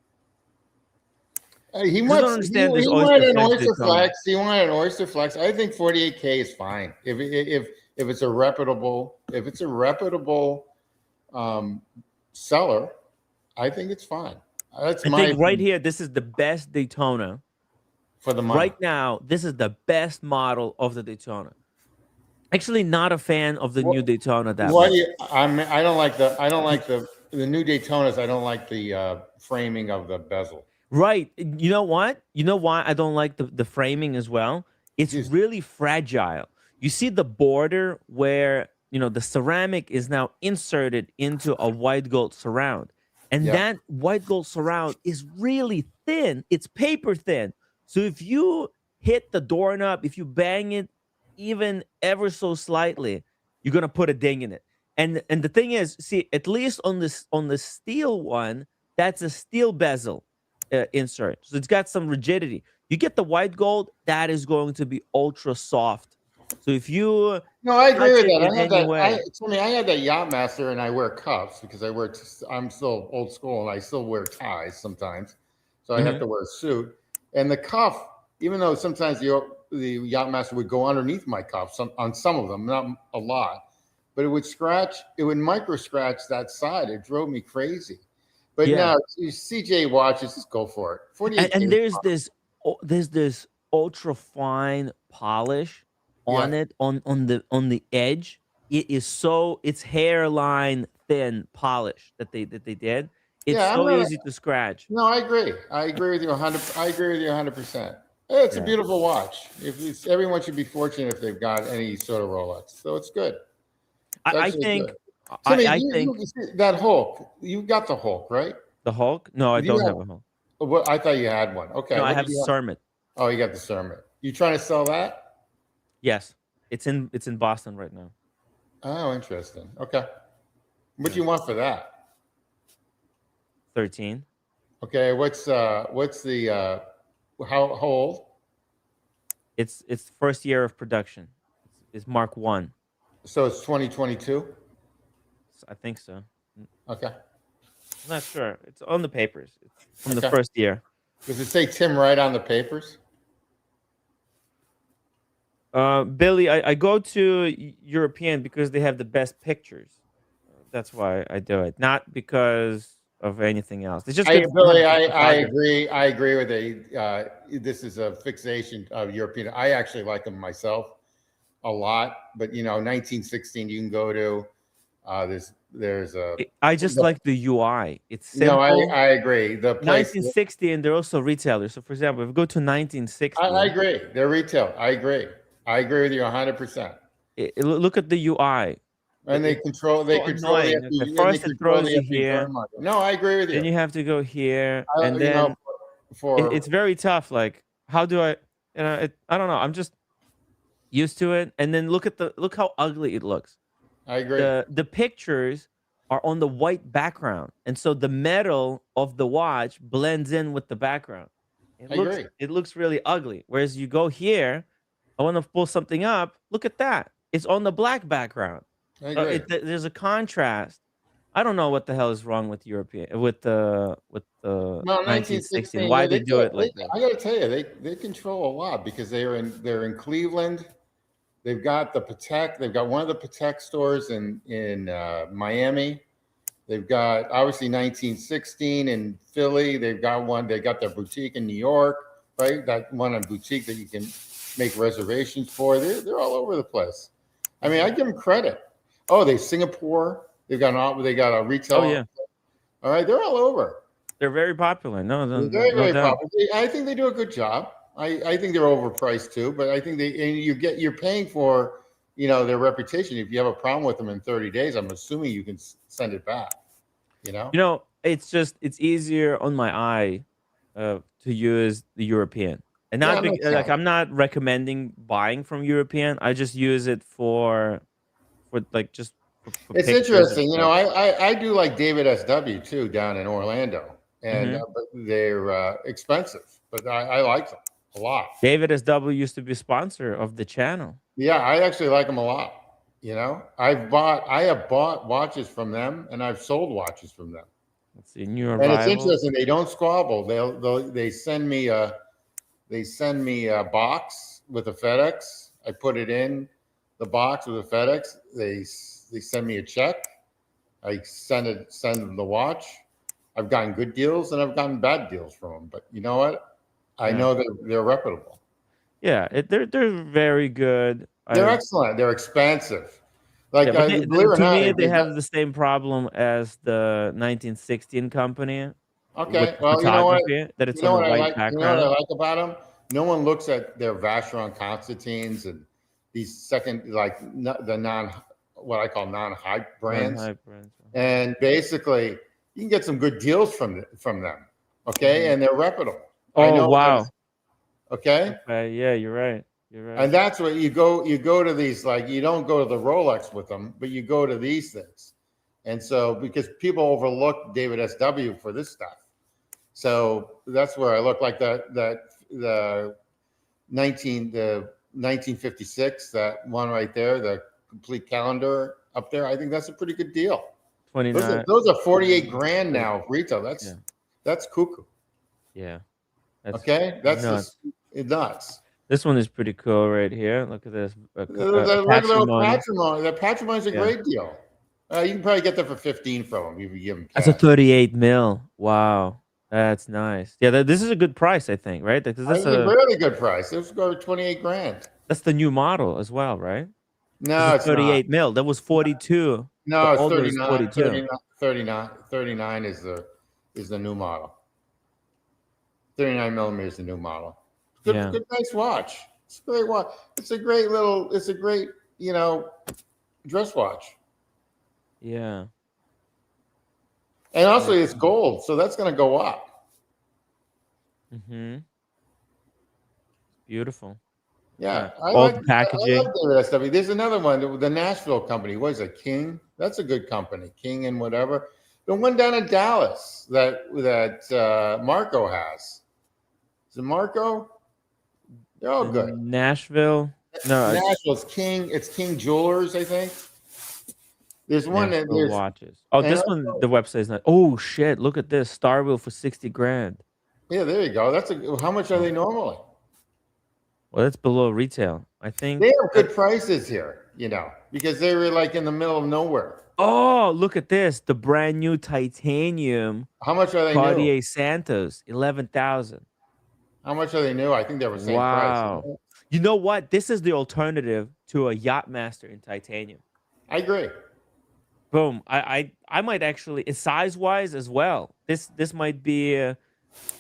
He wanted an Oysterflex. He wanted an Oysterflex. I think 48K is fine. If it's a reputable seller, I think it's fine. I think right here, this is the best Daytona for the money. Right now, this is the best model of the Daytona. Actually, not a fan of the new Daytona that much. I don't like the new Daytonas. I don't like the framing of the bezel. Right. You know what? You know why I don't like the framing as well? It's really fragile. You see the border where, the ceramic is now inserted into a white gold surround. And that white gold surround is really thin. It's paper thin. So if you hit the doorknob, if you bang it even ever so slightly, you're going to put a ding in it. And the thing is, see, at least on the steel one, that's a steel bezel insert. So it's got some rigidity. You get the white gold, that is going to be ultra soft. So if you I agree with that. I had that Yachtmaster, and I wear cuffs because I'm still old school, and I still wear ties sometimes. So I have to wear a suit. And the cuff, even though sometimes the Yachtmaster would go underneath my cuffs on some of them, not a lot, but it would micro scratch that side. It drove me crazy. But now CJ watches, just go for it. 48. And there's this ultra fine polish on it on the edge. It's hairline thin polish that they did. It's easy to scratch. No, I agree. I agree with you 100. I agree with you 100%. It's a beautiful watch. Everyone should be fortunate if they've got any sort of Rolex. So it's good. I think. Good. I think that Hulk. You got the Hulk, right? The Hulk? No, I don't have a Hulk. Well, I thought you had one. Okay. No, I have Cermet. Oh, you got the Cermet. You trying to sell that? Yes, it's in Boston right now. Oh, interesting. Okay. What do you want for that? 13. Okay, what's the how old? It's the first year of production. It's Mark 1. So it's 2022. I think so. Okay, I'm not sure. It's on the papers. It's from the okay. first year. Does it say Tim Wright on the papers? Billy, I go to European because they have the best pictures. That's why I do it, not because of anything else. It's just good for Billy, him for photography. I agree with this is a fixation of European. I actually like them myself a lot, but 1916 you can go to. There's a I just like the UI. It's no, simple. I agree. The place 1960, and they're also retailers. So, for example, if we go to I 1960, agree. They're retail. I agree. I agree with you 100%. Look at the UI. And they It's control so annoying. Like, and they first, it control throws the you FB here, burn market. No, I agree with then you. you have to go here, and You know, then it's for very tough. Like, how do I? I don't know. I'm just used to it. And then look how ugly it looks. I agree. The pictures are on the white background, and so the metal of the watch blends in with the background. I agree. It looks really ugly. Whereas you go here, I want to pull something up. Look at that. It's on the black background. I agree. There's a contrast. I don't know what the hell is wrong with European with the No, 1916. 1916. Why Yeah, they do it like this? I got to tell you, they control a lot because they're in Cleveland. They've got the Patek. They've got one of the Patek stores in Miami. They've got obviously 1916 in Philly. They've got one. They got their boutique in New York, right? That one, a boutique that you can make reservations for. They're all over the place. I mean, I give them credit. Oh, they Singapore. They got a retail. Oh yeah, All right, they're all over. they're very popular. No, They're very, no very doubt. popular. I think they do a good job. I think they're overpriced too, but I think you're paying for their reputation. If you have a problem with them in 30 days, I'm assuming you can send it back. It's easier on my eye to use the European, and Yeah, not it makes like sense. I'm not recommending buying from European. I just use it for like just for It's pictures and interesting. stuff. I do like David SW too down in Orlando, and Hmm. but they're expensive, but I like them a lot. David SW used to be sponsor of the channel. Yeah, I actually like them a lot. I have bought watches from them, and I've sold watches from them. Let's see, new And it's arrival. interesting. They don't squabble. They send me a box with a FedEx. I put it in the box with a FedEx. They send me a check. I send them the watch. I've gotten good deals and I've gotten bad deals from them. But you know what? I Yeah. know they're reputable. Yeah, they're very good. They're excellent. They're expensive. Like But believe it or to not, me, they have the same problem as the 1916 company with okay. the Well, you know what? photography, that it's You on know the what I white like. You know what I background. like about them? No one looks at their Vacheron Constantines and these second, like the what I call non-hype brands. Non-hype brands. And basically, you can get some good deals from them. Okay, Mhm. and they're reputable. I Oh, know. wow. Okay, Okay, yeah, you're right. You're right. and that's what you go. You go to these, like, you don't go to the Rolex with them, but you go to these things. And so, because people overlook David SW for this stuff, so that's where I look like the 1956, that one right there, the complete calendar up there. I think that's a pretty good deal. 29. Those are 48 grand now retail. Yeah. That's cuckoo. Yeah. That's Okay, that's nuts. just nuts. This one is pretty cool right here. Look at this. Look at the Patrimony. patrimony. The patrimony is a Yeah. great deal. You can probably get that for 15 from them if you give them That's a cash. 38 mil. Wow. That's nice. Yeah, this is a good price, I think, right? Because I think a really good price. Let's go 28 grand. that's the new model as well, right? This No, is it's not. 38 mil. That was 42. The No, it's older is 39, 42. 39 is the new model. 39 millimeters is the new model. Good, Yeah. good, nice watch. It's a great watch. It's a great, dress watch. Yeah. And also it's gold, so that's going to go up. Mm-hmm. Beautiful. Yeah, All the I packaging. like David SW. There's another one, the Nashville company. What is it, King? That's a good company, King and whatever. The one down in Dallas that Marco has. Is it Marco? They're all good. Nashville. No, Nashville's King. It's King Jewelers, I think. There's one that Nashville there's watches. Oh, and this one, the website is not. Oh shit! Look at this, Starville for 60 grand. yeah, there you go. How much are Oh, they normally? well, that's below retail. I They think. have good prices here, because they were like in the middle of nowhere. Oh, look at this, the brand new titanium How much are they new? Cartier Santos, 11,000. How much are they new? I think they were the same price. Wow. You know what? This is the alternative to a Yachtmaster in titanium. I agree. Boom. I might actually, size wise as well. This might be a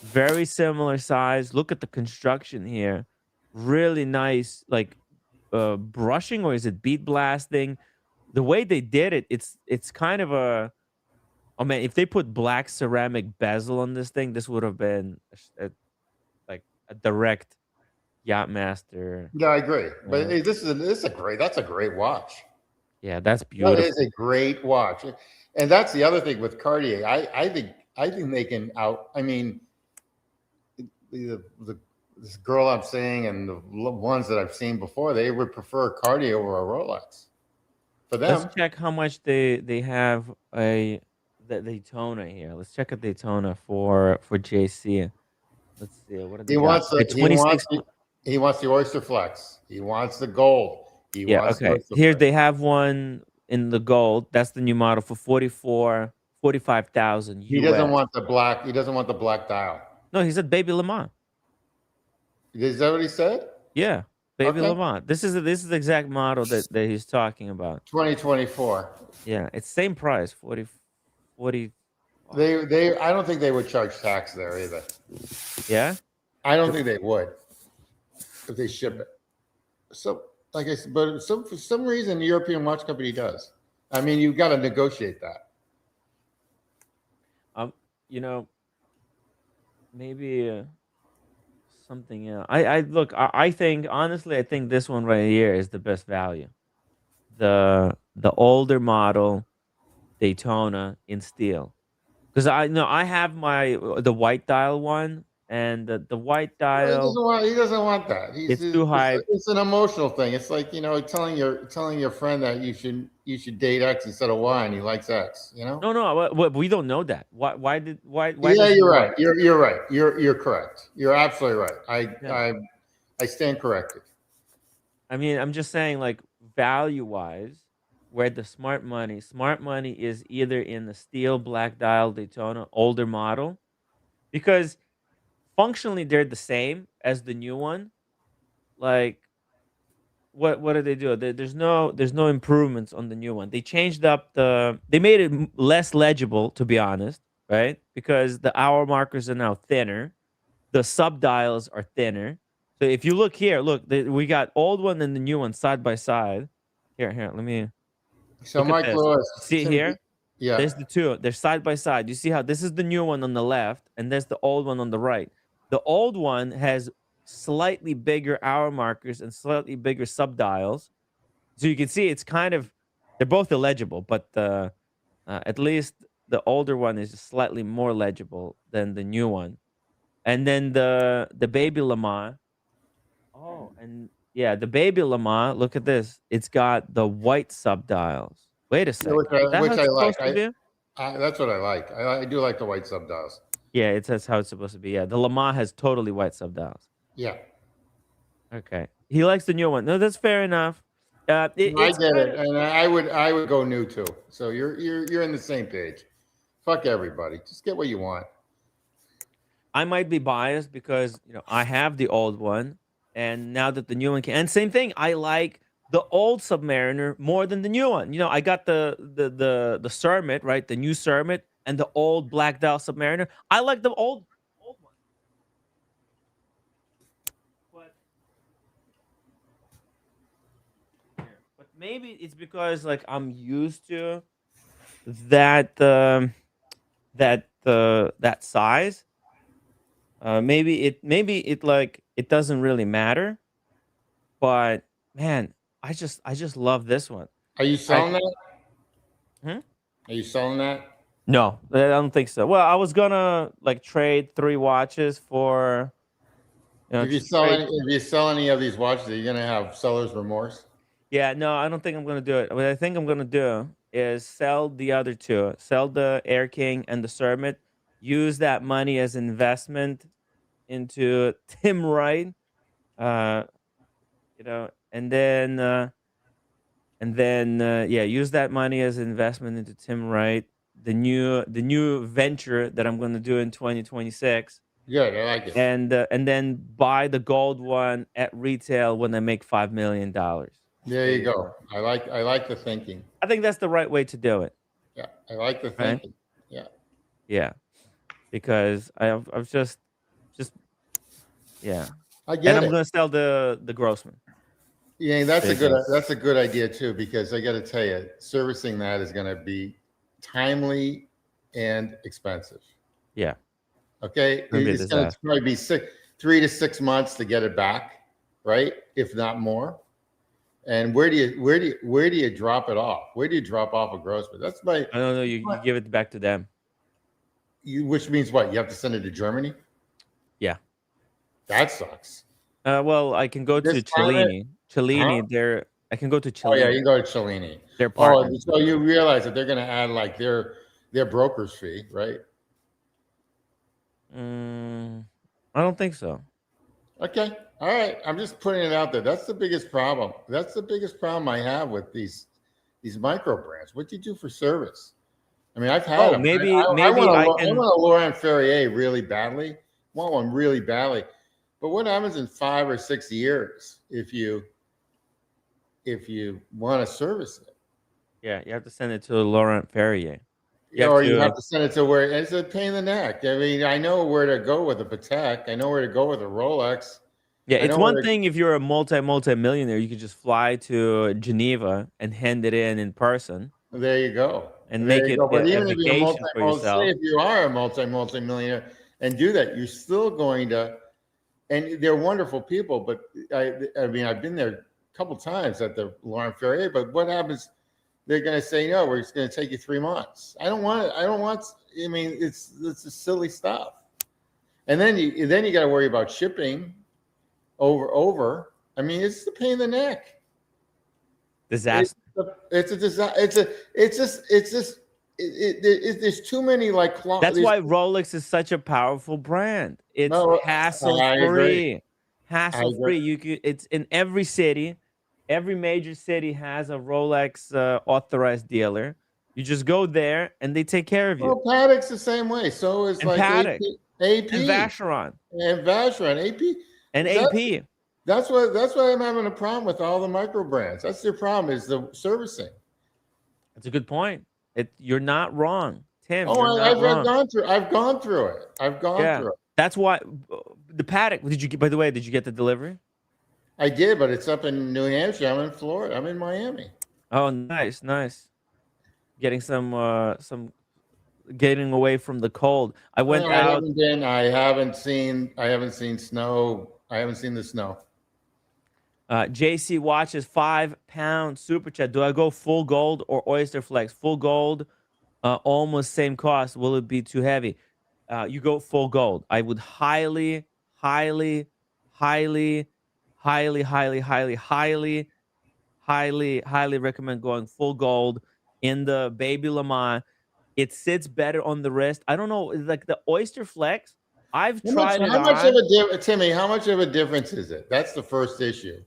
very similar size. Look at the construction here. Really nice, like brushing, or is it bead blasting? The way they did it, it's kind of a, oh man, if they put black ceramic bezel on this thing, this would have been like a direct Yachtmaster. Yeah, I agree. But Uh, that's a great watch. yeah, that's That is beautiful. a great watch. And that's the other thing with Cartier. I think they can out. I mean, the this girl I'm seeing and the ones that I've seen before, they would prefer Cartier over a Rolex. For Let's them, check how much they have the Daytona here. Let's check a Daytona for JC. Let's see, what do they he got? wants Okay, the he wants 26. the, he wants the Oysterflex. He wants the gold. He Yeah, wants the okay. Here Oysterflex. they have one in the gold. That's the new model for 45,000 He doesn't US. want the black. He doesn't want the black dial. No, he said Baby Lamont. Is that what he said? Yeah, Baby Okay. Lamont. This is the exact model that he's talking about. 2024. Yeah, it's same price, 40. I don't think they would charge tax there either. Yeah? I don't think they would if they ship it. So, like I said, but for some reason, the European watch company does. I mean, you've got to negotiate that. You know, maybe something else. I look, I think honestly, I think this one right here is the best value. The older model Daytona in steel. Because I know I have the white dial one, and the white Well, he dial, doesn't want. He doesn't want that. it's too high. It's an emotional thing. It's like telling your friend that you should date X instead of Y, and he likes X. No, no, we don't know that. Why Yeah, does he you're want? right. You're right. You're correct. You're absolutely right. Yeah. I stand corrected. I mean, I'm just saying, like, value wise, where the smart money is either in the steel black dial Daytona older model, because functionally they're the same as the new one. Like, what do they do? There's no improvements on the new one. They changed up they made it less legible, to be honest, right? Because the hour markers are now thinner, the sub dials are thinner. So if you look here, look, we got old one and the new one side by side. Here, let me So look at Mike this. Lewis, See it here? yeah, There's the two. They're side by side. You see how this is the new one on the left, and there's the old one on the right. The old one has slightly bigger hour markers and slightly bigger sub dials. So you can see it's kind of, they're both illegible, but at least the older one is slightly more legible than the new one. And then the baby Lamar. Oh, and yeah, the baby Lamar. Look at this. It's got the white sub dials. Wait a second. Is that how which it's I like. supposed to be? That's what I like. I do like the white sub dials. Yeah, it says how it's supposed to be. Yeah, the Lamar has totally white sub dials. Yeah, Okay, he likes the new one. No, that's fair enough. I It's get kind it, of. and I would go new too. So you're in the same page. Fuck everybody. Just get what you want. I might be biased because I have the old one, and now that the new one and same thing, I like the old Submariner more than the new one. I got the Cermet, right, the new Cermet, and the old black dial Submariner. I like the old one, but but maybe it's because like I'm used to that that size. Maybe it like it doesn't really matter, but man, I just love this one. Are you I selling that? hmm? Are you selling that? No, I don't think so. Well, I was gonna like trade 3 watches for, trade. If you sell any of these watches, are you gonna have seller's remorse? Yeah, no, I don't think I'm gonna do it. What I think I'm gonna do is sell the other two, sell the Air King and the Sermit, use that money as investment into Tim Wright, uh, and then use that money as investment into Tim Wright, the new venture that I'm gonna do in 2026, Good, I like it. and then buy the gold one at retail when I make $5 million. There There you you go. go. I like the thinking. I think that's the right way to do it, Yeah, I like the right? thinking. Yeah, Yeah, because I've just yeah, I and get I'm it. gonna sell the Grossman. Yeah, There you go. that's a good idea too, because I got to tell you, servicing that is going to be timely and expensive. Yeah, Okay, gonna be a it's going to disaster. probably be 3 to 6 months to get it back, right? If not more. And where do you drop it off? Where do you drop off a Grossman? That's my, I don't know. You give it back to them. which means what? You have to send it to Germany. Yeah. That sucks. Well, I can go to This climate, Cellini. huh? Cellini, I can go to Oh yeah, Cellini. you go to Cellini. Their Oh, partner. so you realize that they're going to add like their broker's fee, right? Mm, I don't think so. Okay. All right. I'm just putting it out there. That's the biggest problem. That's the biggest problem I have with these micro brands. What do you do for service? I mean, I've had Oh, them. maybe I I can. want a Laurent Ferrier really badly. Want one really badly. But what happens in 5 or 6 years if you want to service it? Yeah, you have to send it to Laurent Ferrier. You have Or you have to. to send it to where it's a pain in the neck. I mean, I know where to go with a Patek. I know where to go with a Rolex. Yeah, I it's know one where to. thing if you're a multi-millionaire, you could just fly to Geneva and hand it in person There you go. and There make you it go. But a even if you're vacation for say yourself. if you are a millionaire and do that, you're still going to, and they're wonderful people. But I mean, I've been there a couple times at the Laurent Ferrier. But what happens? They're going to say no. We're just going to take you 3 months. I don't want it. I don't want. I mean, it's just silly stuff. And then you got to worry about shipping over. I mean, it's the pain in the neck. It's Disaster. it's a design. It's just there's too many like That's there's why Rolex is such a powerful brand. It's no. hassle I agree. free. I Hassle agree. free. It's in every city. Every major city has a Rolex authorized dealer. You just go there and they take care of you. Well, Paddock's the same way. So is And like Patek and AP Vacheron and Vacheron. AP. and That's AP. that's why I'm having a problem with all the micro brands. That's their problem is the servicing. That's a good point. You're not wrong, Tim. Oh, You're not wrong. I've gone through it. I've gone Yeah, through it. that's why the Patek. Did you get? By the way, did you get the delivery? I did, but it's up in New Hampshire. I'm in Florida. I'm in Miami. Oh, nice, nice. Getting some getting away from the cold. I went Well, I out. haven't been. I haven't seen snow. I haven't seen the snow. JC watches £5 super chat. Do I go full gold or Oysterflex? Full gold, almost same cost. Will it be too heavy? You go full gold. I would highly, highly, highly, highly, highly, highly, highly, highly recommend going full gold in the Baby Lamont. It sits better on the wrist. I don't know, like the Oysterflex. I've tried it How much of on. a Timmy? How much of a difference is it? That's the first issue.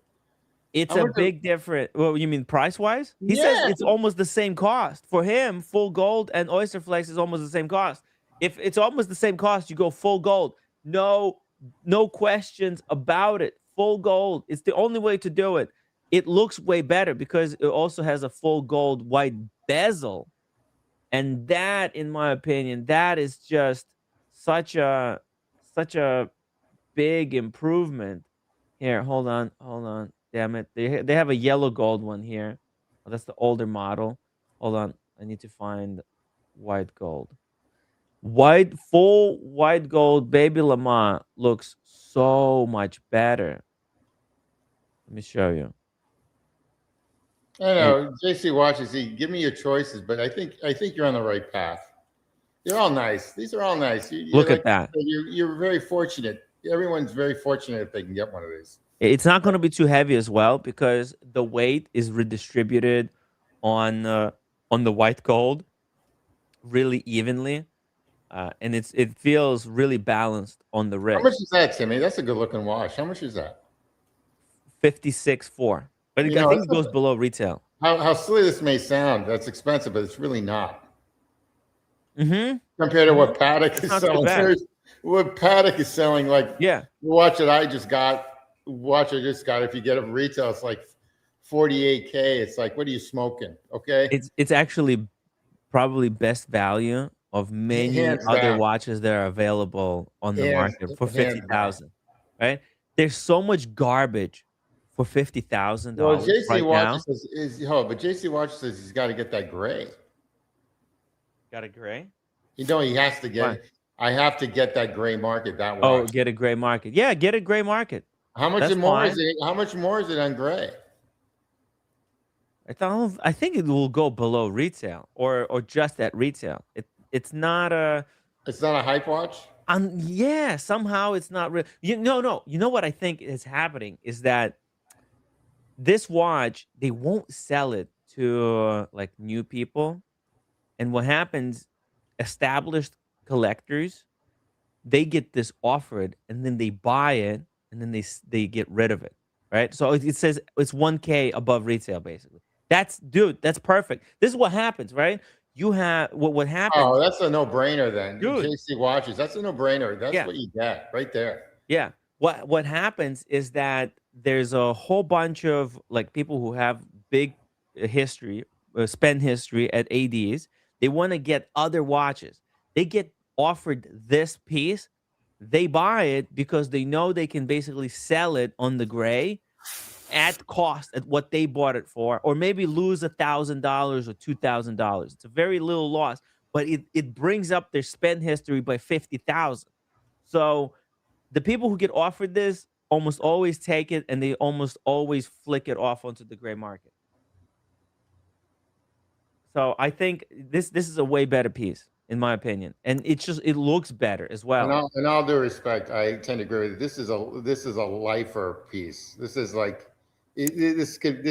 It's How a much? big difference. Well, you mean price wise? He says Yeah. it's almost the same cost for him. Full gold and Oysterflex is almost the same cost. If it's almost the same cost, you go full gold. No, no questions about it. Full gold. It's the only way to do it. It looks way better because it also has a full gold white bezel, and that, in my opinion, that is just such a such a big improvement. Here, hold on. Damn it. They have a yellow gold one here. Oh, that's the older model. Hold on. I need to find white gold. Full white gold Baby Lamont looks so much better. Let me show you. I It, know. JC watches. He give me your choices, but I think you're on the right path. They're all nice. These are all nice. Look at that. You're very fortunate. Everyone's very fortunate if they can get one of these. It's not going to be too heavy as well because the weight is redistributed on the white gold really evenly, and it feels really balanced on the How much wrist. is that, Timmy? That's a good looking watch. How much is that? 56.4, but You I know, think it goes below retail. how silly this may sound. That's expensive, but it's really not. Mm-hmm. Compared to what Paddock It's is not too selling. bad. What Paddock is selling, like Yeah, the watch that I just got, if you get it from retail, it's like 48K. It's like, what are you smoking? Okay. it's actually probably best value of many Hands other down. watches that are available on the Hands, market for hands down. 50,000. Right? There's so much garbage for Well, $50,000 JC right Watches now. says but JC Watches says he's got to get that gray. Got a gray? You know, he has to Why? get. I have to get that gray market. That Oh, watch. get a gray market. Yeah, get a gray market. How much That's more is fine. it? How much more is it on gray? I think it will go below retail or just at retail. It's not a It's not a hype watch. yeah, somehow it's not real. No. You know what I think is happening is that this watch, they won't sell it to like new people. And what happens, established collectors, they get this offered and then they buy it and then they get rid of it. Right? So it says it's 1K above retail basically. That's perfect. This is what happens, right? You have what happens, Oh, that's a no-brainer then. dude. JC Watches. That's a no-brainer. That's Yeah. what you get right there. Yeah. What happens is that there's a whole bunch of like people who have big history, spend history at ADs. They want to get other watches. They get offered this piece. They buy it because they know they can basically sell it on the gray at cost at what they bought it for, or maybe lose $1,000 or $2,000. It's a very little loss, but it brings up their spend history by 50,000. So the people who get offered this almost always take it and they almost always flick it off onto the gray market. So I think this is a way better piece in my opinion, and it looks better as well. In all due respect, I tend to agree with you. This is a lifer piece. This is like this could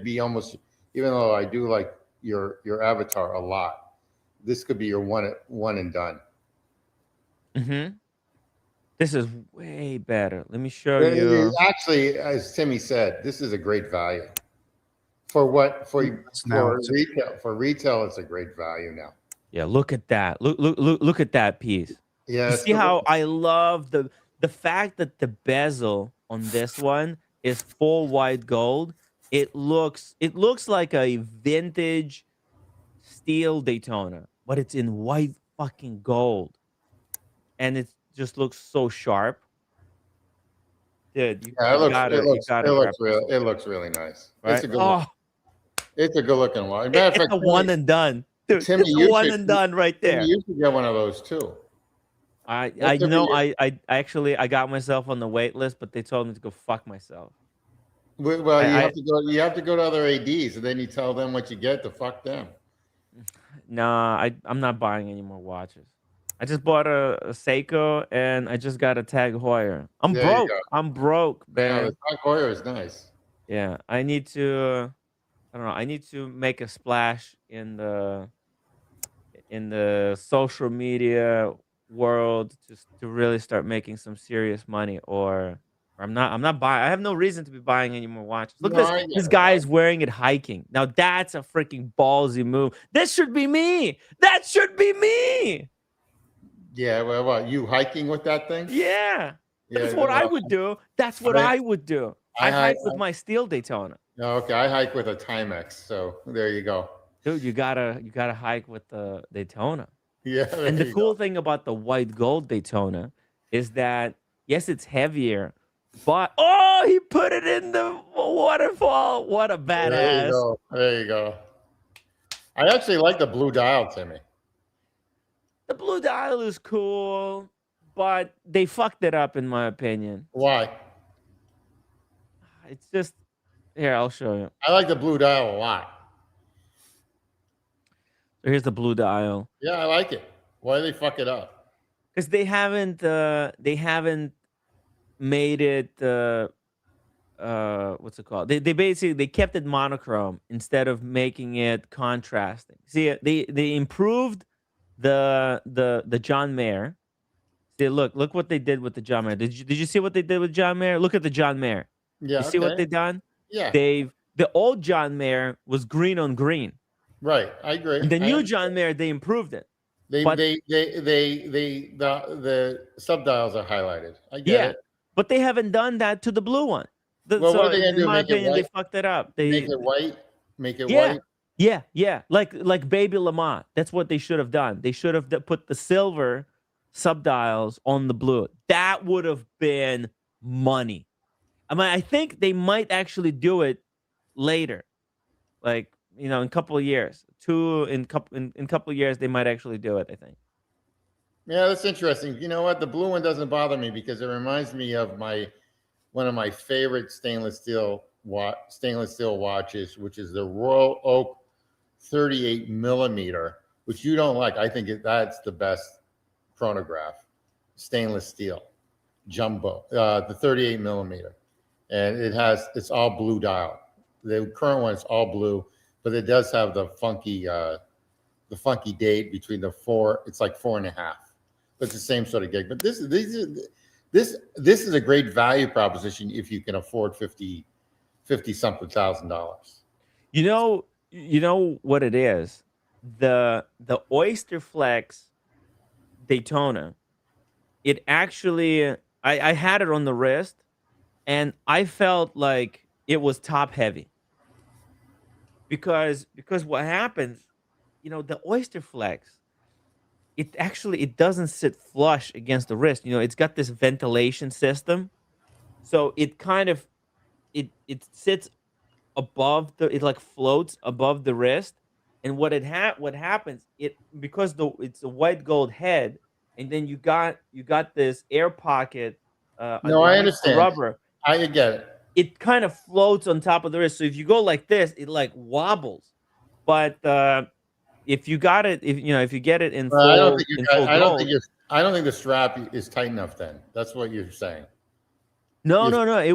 be almost, even though I do like your avatar a lot, this could be your one and done. Mm-hmm. This is way better. Let me show you. Actually, as Timmy said, this is a great value. For retail, it's a great value now. Yeah, look at that. Look at that piece. Yeah, You see how I love the fact that the bezel on this one is full white gold. It looks like a vintage steel Daytona, but it's in white fucking gold. And it just looks so sharp. Dude, you gotta grab this one, it looks really nice. right? It's a good looking watch. It's a one and done. Dude, Timmy, it's a one and done right there. You should get one of those too. I know I actually I got myself on the wait list, but they told me to go fuck myself. Well, you have to go to other ADs, and then you tell them what you get to fuck them. Nah, I'm not buying any more watches. I just bought a Seiko and I just got a Tag Heuer. I'm broke, man. No, the Tag Heuer is nice. Yeah, I need to I don't know, I need to make a splash in the social media world to really start making some serious money, or I'm not buying. I have no reason to be buying any more watches. Look at this. This guy is wearing it hiking. Now that's a freaking ballsy move. This should be me. That should be me. Yeah, well, what, you hiking with that thing? Yeah. That's what I would do. That's what I would do. I hike with my steel Daytona. Okay, I hike with a Timex, so there you go. Dude, you gotta hike with the Daytona. Yeah. And the cool thing about the white gold Daytona is that yes, it's heavier, but he put it in the waterfall. What a badass. There you go. I actually like the blue dial, Timmy. The blue dial is cool, but they fucked it up in my opinion. Why? It's just here, I'll show you. I like the blue dial a lot. Here's the blue dial. Yeah, I like it. Why do they fuck it up? Because they haven't made it what's it called? They basically they kept it monochrome instead of making it contrasting. See, they improved the John Mayer. See, look what they did with the John Mayer. Did you see what they did with John Mayer? Look at the John Mayer. You Yeah, see what okay. they done? Yeah, The old John Mayer was green on green, right. I agree. and the I new understand. John Mayer they improved it. They But they they they they the subdials are highlighted. I get yeah, it. but they haven't done that to the blue one. Well, what So are they gonna in do? my Make it opinion, they white? fucked it up. Make it white? Make it Yeah, white? yeah, like Baby Lamont. That's what they should have done. They should have put the silver subdials on the blue. That would have been money. I mean, I think they might actually do it later, like in a couple of years. In couple of years, they might actually do it. I think. Yeah, that's interesting. You know what? The blue one doesn't bother me because it reminds me of one of my favorite stainless steel watches, which is the Royal Oak 38 millimeter, which you don't like. I think that's the best chronograph, stainless steel, jumbo, the 38 millimeter, and it's all blue dial. The current one is all blue, but it does have the funky date between the four. It's like 4.5. But it's the same sort of gig. But this is a great value proposition if you can afford 50 something $1,000. You know what it is. The Oysterflex Daytona. It actually, I had it on the wrist, and I felt like it was top heavy because what happens, the Oysterflex, it doesn't sit flush against the wrist. It's got this ventilation system, so it kind of it sits above it like floats above the wrist. And what happens, because it's a white gold head, and then you got this air pocket No, I underneath the understand. rubber. I get it. It kind of floats on top of the wrist, so if you go like this, it like wobbles. But if you got it, if you get it in Well, I don't think full gold. I don't think the strap is tight enough then. That's what you're saying. No, If no, no. It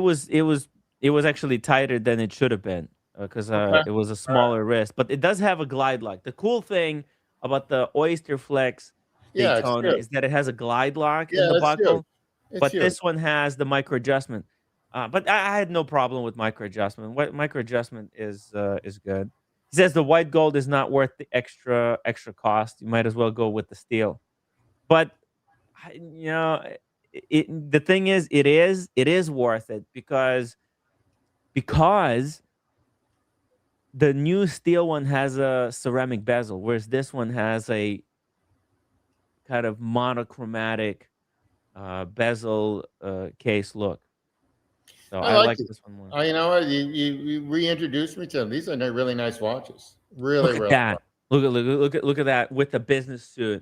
was actually tighter than it should have been, because okay, it was a all right. smaller wrist, but it does have a glide lock. The cool thing about the Oysterflex Yeah, it's Daytona huge. is that it has a glide lock in Yeah, the it's huge. buckle, It's but huge. this one has the micro adjustment. But I had no problem with micro adjustment. What micro adjustment is good. He says the white gold is not worth the extra cost. You might as well go with the steel. But the thing is, it is worth it because the new steel one has a ceramic bezel, whereas this one has a kind of monochromatic bezel case look. So I I like like it. this one more. You know what? You reintroduced me to them. These are really nice watches. Really, Look at really nice. that! Look at that with the business suit.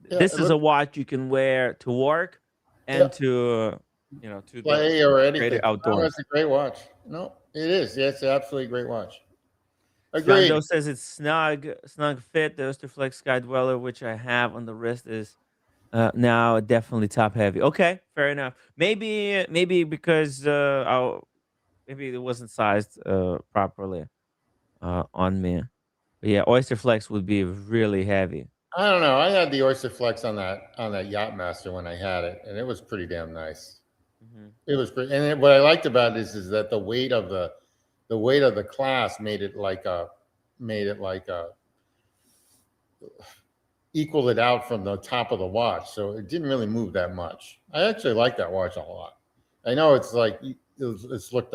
Yeah, This is a watch you can wear to work yeah, and to the play or great anything. Oh, it's outdoors. a great watch. No, it is. Yeah, it's absolutely a great watch. John Agreed. Doe says it's snug fit. The Osterflex Sky Dweller, which I have on the wrist, is now definitely top heavy. Okay, fair enough. Maybe because maybe it wasn't sized properly on me. But yeah, Oysterflex would be really heavy. I don't know. I had the Oyster Flex on that Yacht Master when I had it, and it was pretty damn nice. Hmm. It was pretty, and what I liked about it is that the weight of the class made it like a equaled it out from the top of the watch, so it didn't really move that much. I actually like that watch a lot. I know it's like it's look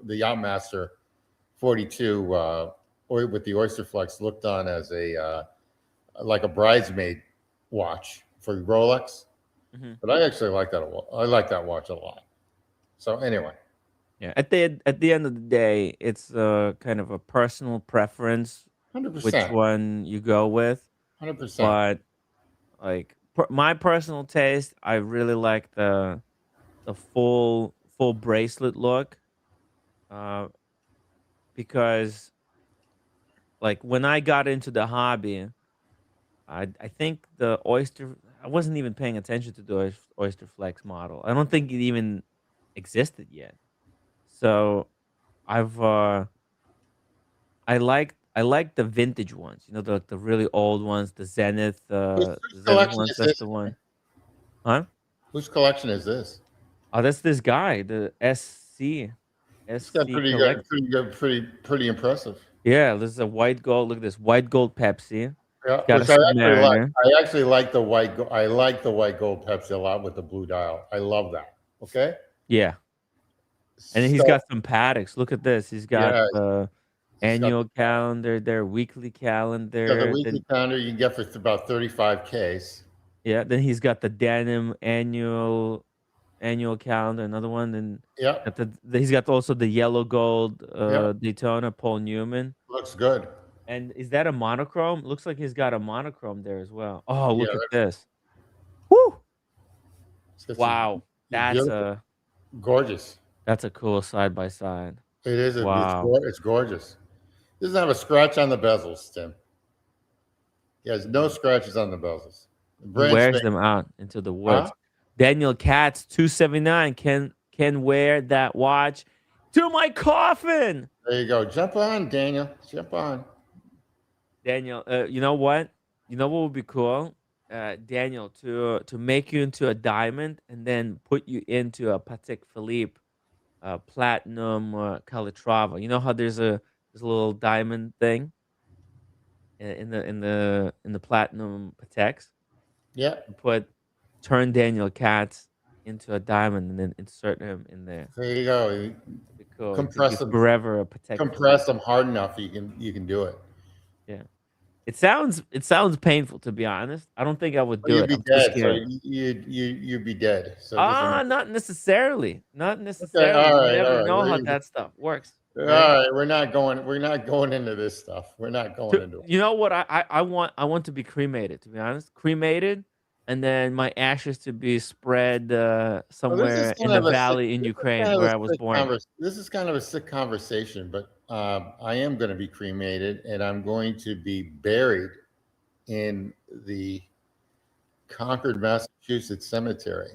the Yachtmaster 42 or with the Oyster Flex looked on as a like a bridesmaid watch for Rolex, Hmm. but I actually like that. I like that watch a lot. So anyway, Yeah, at the end of the day, it's kind of a personal preference which 100%, one you go with. 100%. But like my personal taste, I really like the full bracelet look, uh, because like when I got into the hobby, I think the Oyster. I wasn't even paying attention to the Oysterflex model. I don't think it even existed yet. So I've I like the vintage ones. You know, the really old ones, Whose the Zenith collection ones. is That's this? the one, huh? Whose collection is this? Oh, that's this guy, the It's got SC pretty good, collection. pretty good, pretty impressive. Yeah, this is a white gold. Look at this white gold Pepsi. Yeah, It's got a which I actually like. Submariner. I actually like the white. I like the white gold Pepsi a lot with the blue dial. I love that. Okay, Yeah, and then he's so got some Paddocks. Look at this. He's got yeah, the it's got annual calendar, their weekly the calendar. weekly Then calendar you can get for about 35 Ks. yeah, then he's got the denim annual calendar. Another one. Then Yeah, he's got also the yellow gold yeah, Daytona Paul Newman. looks good. And is that a monochrome? Looks like he's got a monochrome there as well. Oh, Yeah, look at this. Woo! it's got some Wow. That's beautiful, a gorgeous. that's a cool side by side. It is. Wow. It's gorgeous. It doesn't have a scratch on the bezels, Tim. He has no scratches on the bezels. He Brand wears spanking. them out into the Huh? woods. Daniel Katz 279 can wear that watch to my coffin. There you go. Jump on, Daniel. Jump on. Daniel, you know what? You know what would be cool? Daniel, to make you into a diamond and then put you into a Patek Philippe platinum Calatrava. You know how there's a little diamond thing in the platinum Pateks? Yeah. Put turn Daniel Katz into a diamond and then insert him in there. There you go. That'd be cool. He could be Compress them. forever a Patek Compress Philippe. them hard enough. You can do it. Yeah. It sounds painful, to be honest. I don't think I would Well, do you'd it. be I'm too dead. So scared. you'd be dead. So it doesn't matter. Not necessarily. Not Okay. necessarily. You All never right. know Well, how that stuff works, all right? right. We're not going into this stuff. We're not going into it. You know what? I want to be cremated, to be honest. Cremated, and then my ashes to be spread Well, this is somewhere in kind the of a sick. valley in This is Ukraine kind of a where I was sick born. This is kind of a sick conversation, but I am going to be cremated, and I'm going to be buried in the Concord, Massachusetts cemetery.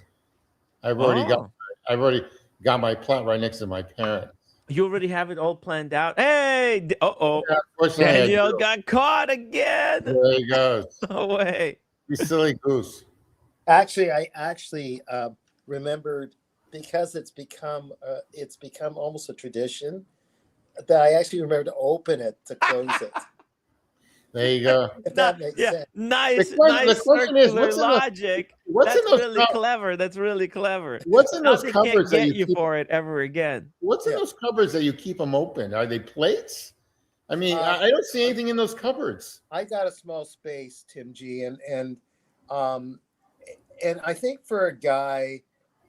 I've already got Oh, I've already got my plot right next to my parents. you already have it all planned out. Hey, Yeah, unfortunately, I Daniel do. got caught again. There he goes. No way. You silly goose. Actually, I actually remembered because it's become almost a tradition that I actually remember to open it to close it. There you go. If that makes Yeah, sense. nice, The question is, circular logic. what's in That's those really clever. That's really clever. what's in Now those they can't cupboards that get you you keep? for it ever again. What's in Yeah. those cupboards that you keep them open? Are they plates? I mean, Uh, I don't see anything in those cupboards. I got a small space, Tim G, um, and I think for a guy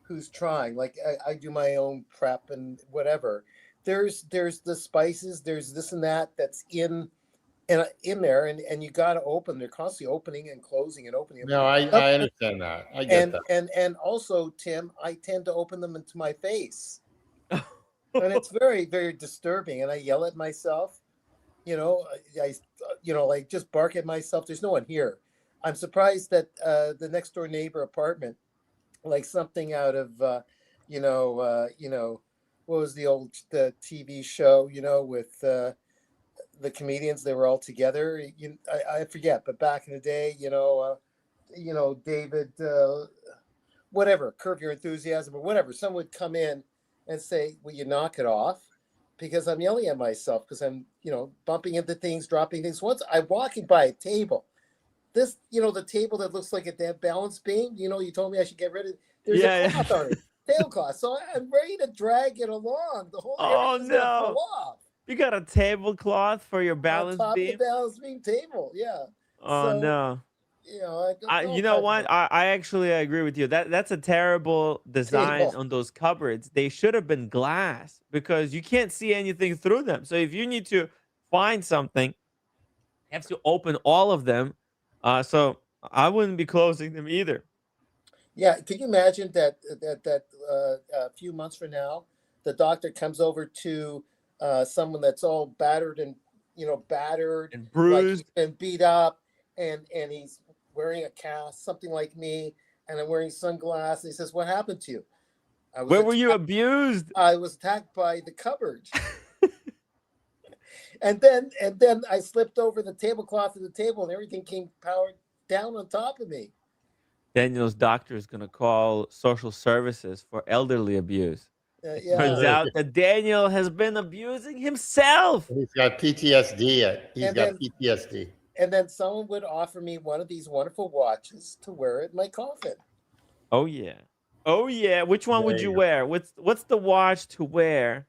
who's trying, like I do my own prep and whatever, there's the spices, there's this and that that's in there, and you got to open. They're constantly opening and closing and opening. No, I understand that. I get that. And also, Tim, I tend to open them into my face, and it's very very disturbing. And I yell at myself. I like just bark at myself. There's no one here. I'm surprised that the next door neighbor apartment, like something out of what was the TV show, with the comedians, they were all together. I forget, but back in the day, David, whatever, Curb Your Enthusiasm or whatever, someone would come in and say, "Will you knock it off?" Because I'm yelling at myself because I'm, bumping into things, dropping things. Once I'm walking by a table, the table that looks like a damn balance beam, you told me I should get rid of. There's a cloth on it, tablecloth. So I'm ready to drag it along. The whole Oh everything's gonna no! fall off. You got a tablecloth for your On balance top of beam? the balance beam table, yeah. Oh So no! You know what? I actually agree with you. That's a terrible design Table. on those cupboards. They should have been glass because you can't see anything through them. So if you need to find something, you have to open all of them. So I wouldn't be closing them either. Yeah, can you imagine that a few months from now, the doctor comes over to someone that's all battered and battered, And like he's bruised. been beat up, and he's wearing a cast, something like me, and I'm wearing sunglasses. He says, "What happened to you?" Where were you abused? I was attacked by the cupboard. and then I slipped over the tablecloth of the table, and everything came powered down on top of me. Daniel's doctor is going to call social services for elderly abuse. It Yeah. turns out that Daniel has been abusing himself. He's got PTSD. He's got PTSD. And then someone would offer me one of these wonderful watches to wear at my coffin. Oh yeah. Oh yeah. Which one would you wear? What's the watch to wear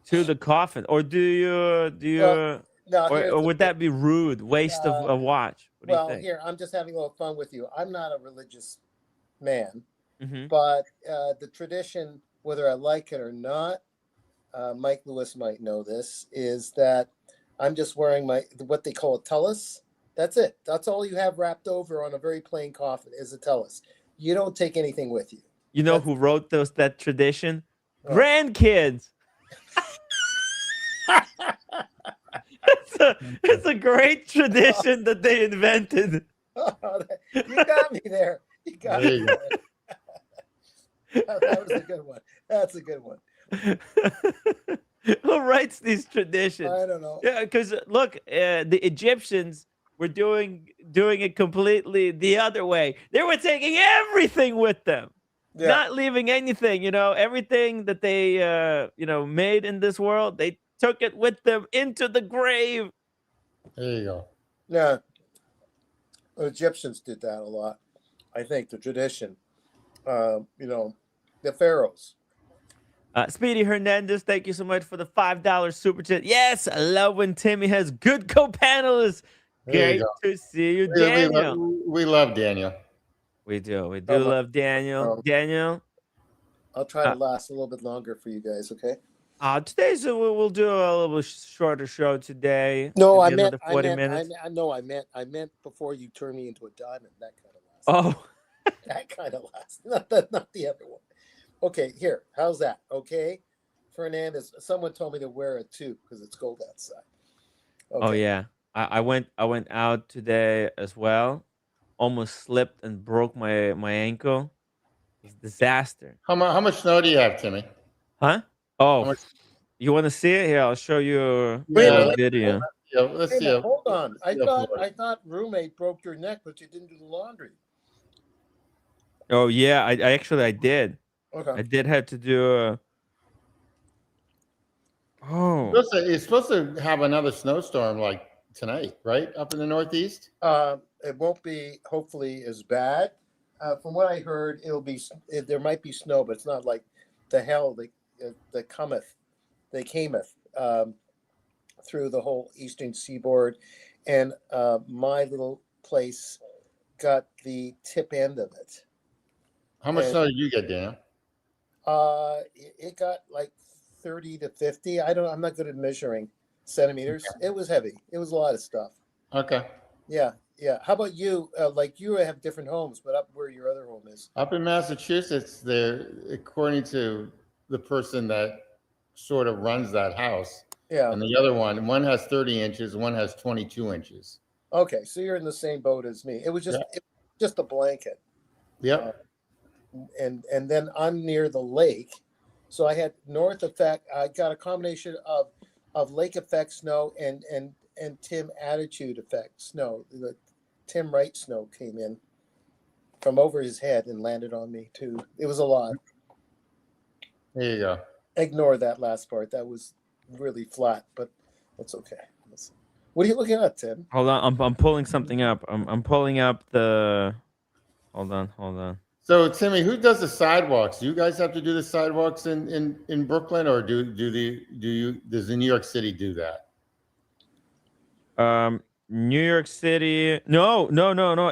to the coffin? Or do you No, or would that be rude? Waste of a watch. What do you think? Here, I'm just having a little fun with you. I'm not a religious man, Mhm. but the tradition, whether I like it or not, Mike Lewis might know this, is that I'm just wearing what they call a tullus. That's it. That's all you have wrapped over on a very plain coffin is a tullus. You don't take anything with you. You know who wrote that tradition? Grandkids. It's a great tradition that they invented. You got me there. You got me there. That was a good one. That's a good one. Who writes these traditions? I don't know. Yeah, because look, the Egyptians were doing it completely the other way. They were taking everything with them, not leaving anything. Everything that they made in this world, they took it with them into the grave. There you go. Yeah, the Egyptians did that a lot. I think the tradition. The pharaohs. Speedy Hernandez, thank you so much for the $5 super chat. Yes, I love when Timmy has good co-panelists. Great to see you, Daniel. We love Daniel. We do love Daniel. Daniel, I'll try to last a little bit longer for you guys. Okay. Today's we'll do a little shorter show today. No, I meant 40 minutes. I meant before you turn me into a diamond. That kind of last. Oh, that kind of last. Not the other one. Okay, here. How's that? Okay, Fernandez. Someone told me to wear it too because it's cold outside. Okay. Oh yeah, I went out today as well. Almost slipped and broke my ankle. It was a disaster. How much snow do you have, Timmy? Huh? Oh, you want to see it? Here, I'll show you a video. Let's see. Hold on. I thought roommate broke your neck, but you didn't do the laundry. Oh yeah, I actually did. Okay. I did have to do It's supposed to have another snowstorm like tonight, right? Up in the Northeast? It won't be hopefully as bad. From what I heard, there might be snow, but it's not like the hell that cameth through the whole eastern seaboard. And my little place got the tip end of it. How much snow did you get, Daniel? It got like 30 to 50. I'm not good at measuring centimeters. Okay. It was heavy. It was a lot of stuff. Okay. Yeah. How about you? Like you have different homes, but up where your other home is? Up in Massachusetts, according to the person that sort of runs that house. Yeah. And the other one has 30 inches, one has 22 inches. Okay, so you're in the same boat as me. It was just a blanket. Yep. And then I'm near the lake, so I had north effect. I got a combination of lake effect snow and Tim attitude effect snow. The Tim Wright snow came in from over his head and landed on me too. It was a lot. There you go. Ignore that last part. That was really flat, but that's okay. What are you looking at, Tim? Hold on, I'm pulling something up. I'm pulling up the. Hold on. So Timmy, who does the sidewalks? Do you guys have to do the sidewalks in Brooklyn, or does the New York City do that? New York City. No.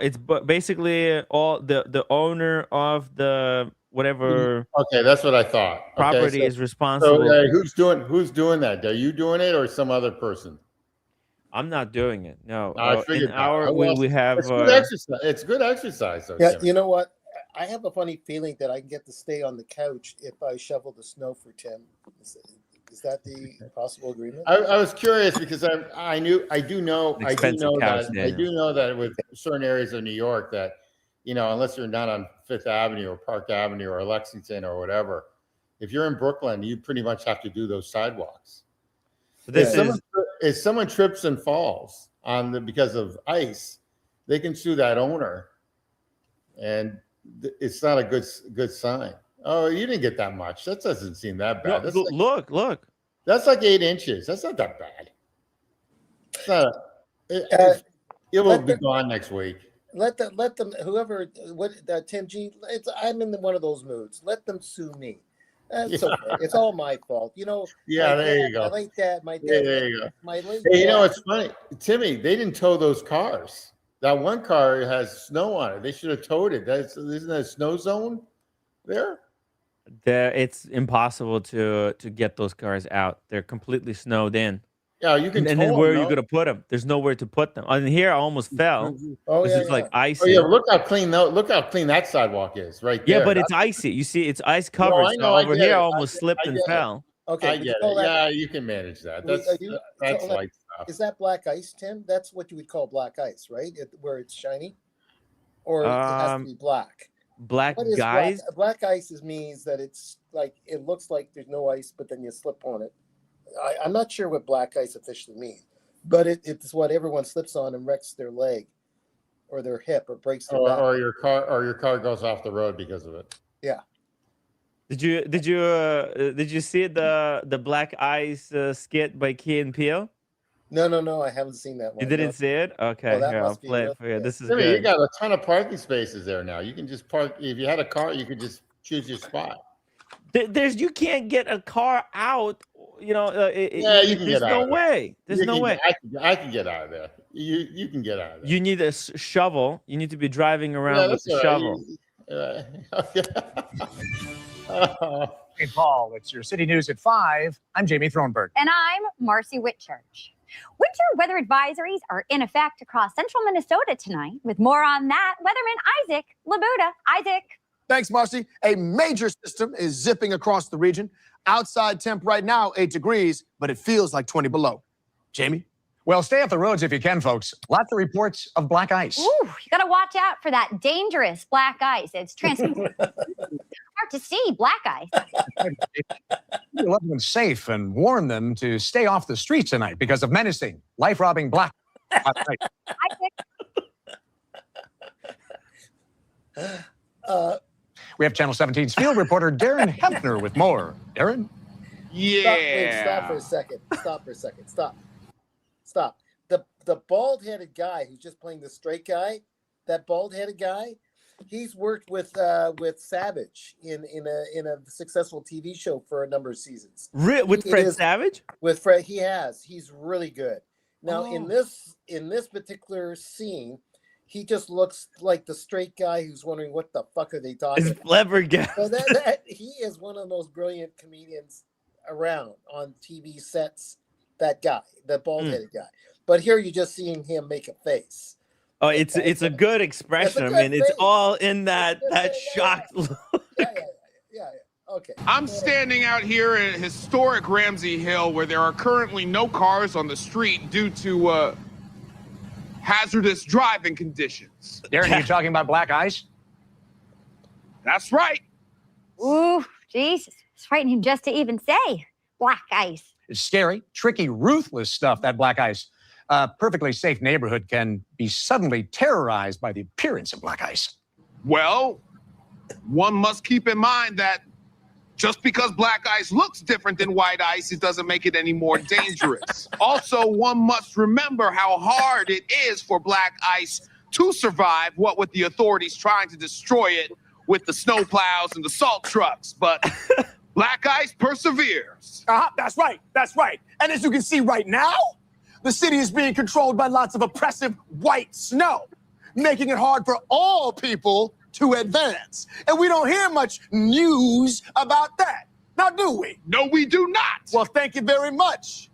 It's basically all the owner of the whatever. Okay, that's what I thought. Property is responsible. So who's doing that? Are you doing it or some other person? I'm not doing it. No. I figured we have. It's good exercise. It's good exercise. Though, Yeah, Timmy. you know what? I have a funny feeling that I can get to stay on the couch if I shovel the snow for Tim. Is that the possible agreement? I was curious because I do know Expensive couch, that Daniel. with certain areas of New York that, unless you're not on Fifth Avenue or Park Avenue or Lexington or whatever, if you're in Brooklyn, you pretty much have to do those sidewalks. So this If someone trips and falls because of ice, they can sue that owner, and it's not a good sign. Oh, you didn't get that much. That doesn't seem that bad. That's look. That's like 8 inches. That's not that bad. It's not. It will be gone next week. Let them whoever Tim G. I'm in one of those moods. Let them sue me. It's okay. It's all my fault. Yeah, there you go. My late dad. My dad. Yeah, there you go. My late. Hey, dad, it's funny, Timmy. They didn't tow those cars. That one car has snow on it. They should have towed it. Isn't that a snow zone there? It's impossible to get those cars out. They're completely snowed in. Yeah, you can. And then where are you gonna put them? There's nowhere to put them. And here I almost fell. Oh This yeah, is like icy. Oh yeah, look how clean that sidewalk is right there. Yeah, but it's icy. You see, it's ice covered. I so know, I over get here it. I almost slipped and fell. Okay, I get it. Yeah, you can manage that. That's light stuff. Is that black ice, Tim? That's what you would call black ice, right? Where it's shiny, or it has to be black. Black What is guys. Black ice means that it's like it looks like there's no ice, but then you slip on it. I'm not sure what black ice officially means, but it's what everyone slips on and wrecks their leg, or their hip, or breaks their back. Or your car goes off the road because of it. Yeah. Did you see the Black Ice skit by Key and Peele? No, I haven't seen that one. You didn't see it? Okay, that here I'll must be play really it for you. good. This is Timmy, good. you got a ton of parking spaces there now. You can just park. If you had a car, you could just choose your spot. You can't get a car out. You can get there's out no of there. way. There's no way. I can get out of there. You can get out of there. You need a shovel. You need to be driving around with the shovel. Hey, Paul, it's your City News at 5. I'm Jamie Thronberg. And I'm Marcy Whitchurch. Winter weather advisories are in effect across central Minnesota tonight. With more on that, weatherman Isaac Labuda. Isaac. Thanks, Marcy. A major system is zipping across the region. Outside temp right now, 8 degrees, but it feels like 20 below. Jamie? Well, stay off the roads if you can, folks. Lots of reports of black ice. Ooh, you got to watch out for that dangerous black ice. It's transmitted. Hard to see black ice. Keep your loved ones safe and warn them to stay off the streets tonight because of menacing, life-robbing black ice. We have Channel 17's field reporter Darren Hempner with more. Darren? Stop for a second. Stop. The bald-headed guy who's just playing the straight guy, that bald-headed guy, he's worked with Savage in a successful TV show for a number of seasons. With Fred Savage? With Fred, he has. He's really good. Now Oh. in this particular scene, he just looks like the straight guy who's wondering what the fuck are they talking It's about. flabbergasted. So that he is one of the most brilliant comedians around on TV sets. That guy, the bald-headed guy. But here you're just seeing him make a face. Oh, it's a good expression. It's a I mean, good it's face. all in that shocked look. Yeah. Okay. I'm standing out here at historic Ramsey Hill where there are currently no cars on the street due to hazardous driving conditions. Darren, are you talking about black ice? That's right. Ooh, Jesus. It's frightening just to even say black ice. It's scary, tricky, ruthless stuff, that black ice. A perfectly safe neighborhood can be suddenly terrorized by the appearance of black ice. Well, one must keep in mind that just because black ice looks different than white ice, it doesn't make it any more dangerous. Also, one must remember how hard it is for black ice to survive, what with the authorities trying to destroy it with the snow plows and the salt trucks. But black ice perseveres. That's right. And as you can see right now, the city is being controlled by lots of oppressive white snow, making it hard for all people to advance. And we don't hear much news about that. Now, do we? No, we do not. Well, thank you very much,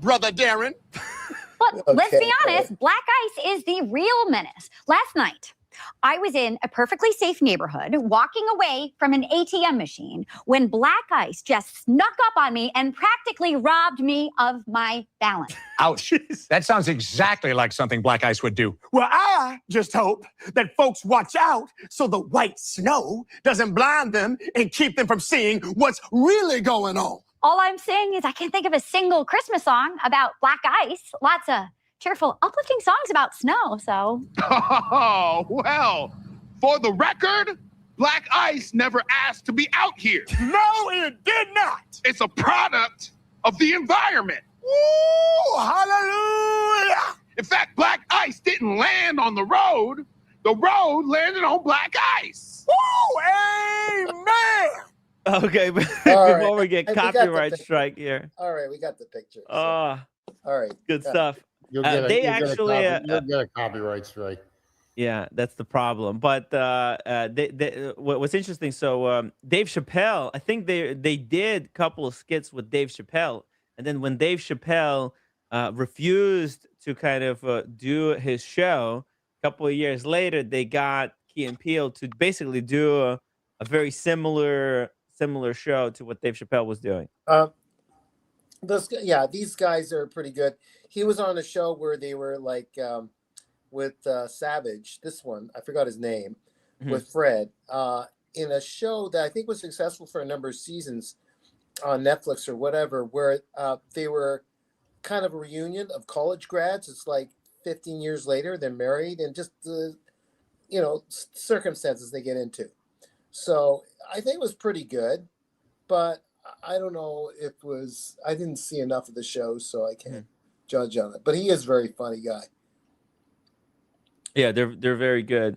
Brother Darren. But let's be Okay. honest, black ice is the real menace. Last night, I was in a perfectly safe neighborhood walking away from an ATM machine when black ice just snuck up on me and practically robbed me of my balance. Ouch. That sounds exactly like something Black Ice would do. Well, I just hope that folks watch out so the white snow doesn't blind them and keep them from seeing what's really going on. All I'm saying is I can't think of a single Christmas song about black ice. Lots of cheerful, uplifting songs about snow, so. Oh, well, for the record, Black Ice never asked to be out here. No, it did not. It's a product of the environment. Woo! Hallelujah! In fact, Black Ice didn't land on the road. The road landed on black ice. Woo! Amen! Okay, All before right. we get We got the copyright picture. strike here. All right, we got the picture. So, Oh, all right. good Yeah. stuff. You'll Uh, get a, they you'll get a actually, you'll get a copyright strike. Yeah, that's the problem. But what's interesting? So Dave Chappelle, I think they did a couple of skits with Dave Chappelle, and then when Dave Chappelle refused to kind of do his show, a couple of years later, they got Key and Peele to basically do a very similar show to what Dave Chappelle was doing. These guys are pretty good. He was on a show where they were like with Savage, this one, I forgot his name, with Fred, in a show that I think was successful for a number of seasons on Netflix or whatever, where they were kind of a reunion of college grads. It's like 15 years later, they're married, and just the, circumstances they get into. So I think it was pretty good, but I don't know if it was, I didn't see enough of the show, so I can't judge on it. But he is a very funny guy. Yeah, they're very good.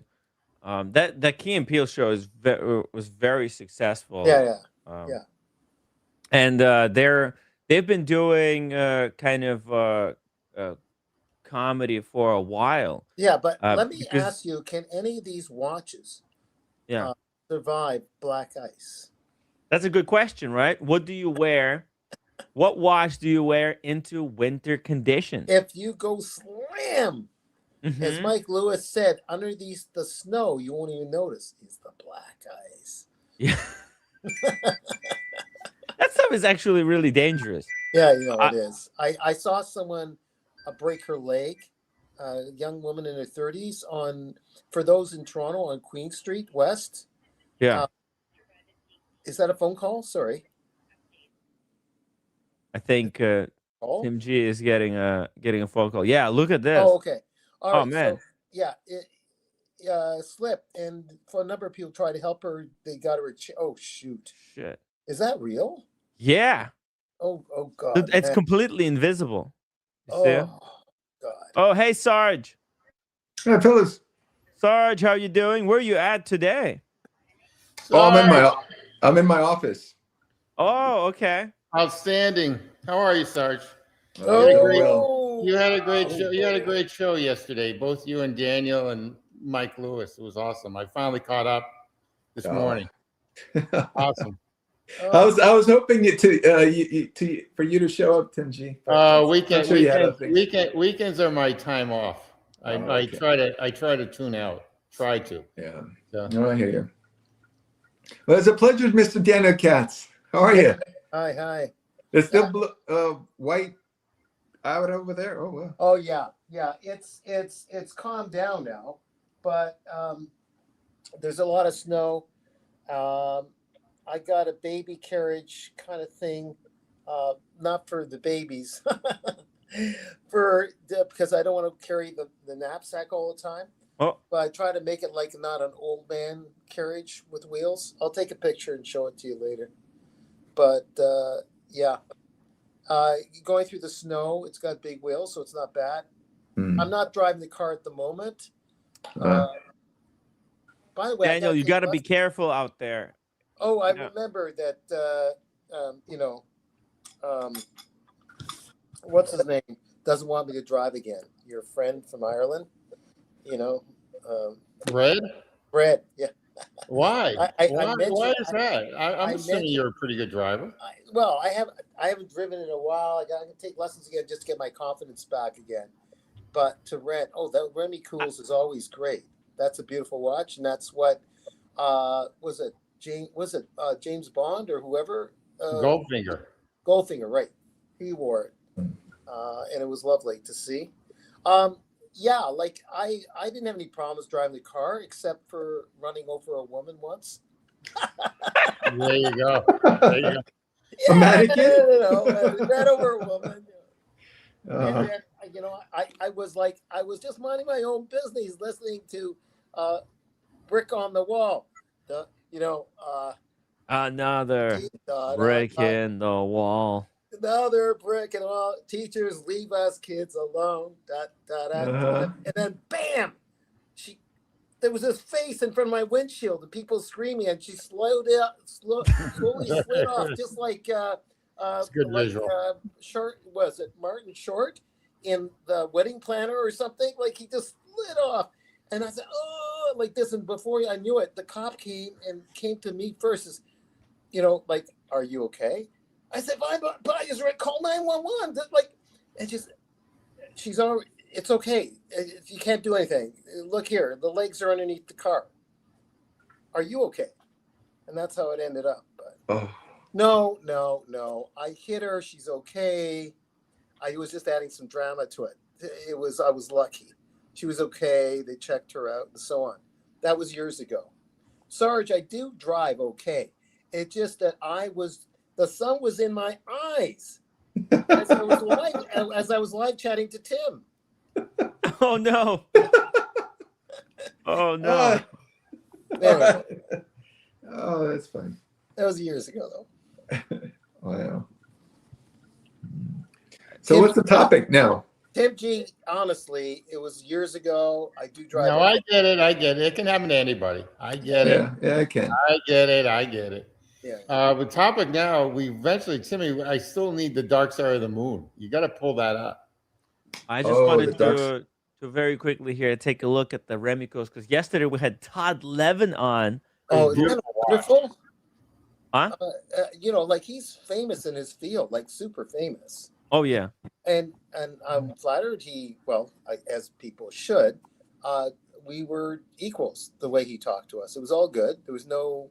That Key and Peele show was very successful. Yeah. And they've been doing kind of comedy for a while. Yeah, but let me because- ask you, can any of these watches Yeah, survive black ice? that's a good question, right? What do you wear? What watch do you wear into winter conditions? If you go slam, as Mhm. Mike Lewis said, under the snow, you won't even notice. It's the black ice. Yeah. That stuff is actually really dangerous. Yeah, it is. I saw someone break her leg, a young woman in her 30s, for those in Toronto on Queen Street West. Yeah. Is that a phone call? Sorry. I think Oh, Tim G is getting a phone call. Yeah, look at this. oh okay. All right. Oh, man. So, yeah, it slipped, and for a number of people tried to help her. They got her. Oh, shoot. Shit. Is that real? Yeah. Oh God. It's man. completely invisible. You see it? Oh, God. Oh, hey, Sarge. Hey, fellas. Sarge, how you doing? Where you at today? Oh, I'm in my office. Oh, okay. Outstanding. How are you, Sarge? Oh, You had a great show. You had a great show yesterday. Both you and Daniel and Mike Lewis. It was awesome. I finally caught up this morning. Awesome. I was hoping for you to show up, Tim G. Weekends are my time off. I try to tune out. Try to. Yeah. So. No, I hear you. Well, it's a pleasure, Mr. Daniel Katz. How are you? Hi. It's still white out over there. Oh well. Oh yeah. It's calmed down now, but there's a lot of snow. I got a baby carriage kind of thing, not for the babies, because I don't want to carry the knapsack all the time. Oh. But I try to make it like not an old man carriage with wheels. I'll take a picture and show it to you later. But yeah, going through the snow, it's got big wheels, so it's not bad. I'm not driving the car at the moment. By the way, Daniel, you got to be careful out there. Oh, I remember that. What's his name? Doesn't want me to drive again. Your friend from Ireland, Red? Brad. Yeah. Why? Why is that? I'm assuming mentioned- you're a pretty good driver. I haven't driven in a while. I got to take lessons again just to get my confidence back again. But to rent, that Remy Cools is always great. That's a beautiful watch, and that's what was it James Bond or whoever Goldfinger. Goldfinger, right? He wore it, and it was lovely to see. Yeah, like I didn't have any problems driving the car except for running over a woman once. There you go. There you go. A mannequin? I ran over a woman. And Uh, then, I was just minding my own business, listening to "Brick on the Wall." Another Da, da, brick da, in the wall. another brick and all. Teachers, leave us kids alone. Da, da, da, Uh-huh. and then bam, there was this face in front of my windshield, and people screaming, and she slowly slid off, just like It's good visual. Short, was it Martin Short in The Wedding Planner or something? Like he just slid off, and I said, "Oh," like this. And before I knew it, the cop came to me first. Is like, "Are you okay?" I said, "But I just call 911." Like, and just she's already. It's okay. You can't do anything. Look here, the legs are underneath the car. Are you okay? And that's how it ended up. But Oh. no. I hit her. She's okay. I was just adding some drama to it. I was lucky. She was okay. They checked her out and so on. That was years ago. Sarge, I do drive okay. It's just that the sun was in my eyes as I was live chatting to Tim. Oh no. Oh no. Anyway, Oh, that's fun. that was years ago, though. Wow. So what's the topic now? Tim G, honestly, it was years ago. I do drive. No, I get it. It can happen to anybody. I get it. Yeah, I can. I get it. Yeah. The topic now, Timmy, I still need the dark side of the moon. You got to pull that up. I just Oh, wanted the dark to very quickly here take a look at the Remicos, because yesterday we had Todd Levin on. Oh, isn't that beautiful watch. wonderful? Huh? Like he's famous in his field, like super famous. Oh yeah. And I'm flattered as people should. We were equals the way he talked to us. It was all good. There was no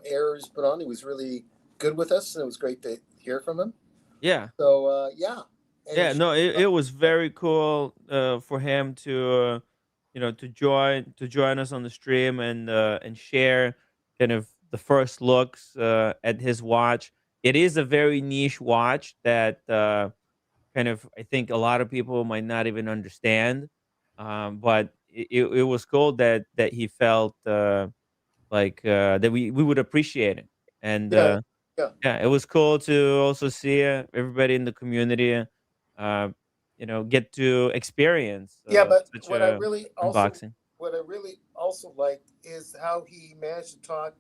errors put on. He was really good with us, and it was great to hear from him. Yeah. So yeah. And Yeah, no, it was very cool for him to to join us on the stream and share kind of the first looks at his watch. It is a very niche watch that kind of, I think a lot of people might not even understand, but it was cool that he felt like that we would appreciate it. And Yeah. yeah, it was cool to also see everybody in the community get to experience But such what I a really unboxing. also liked is how he managed to talk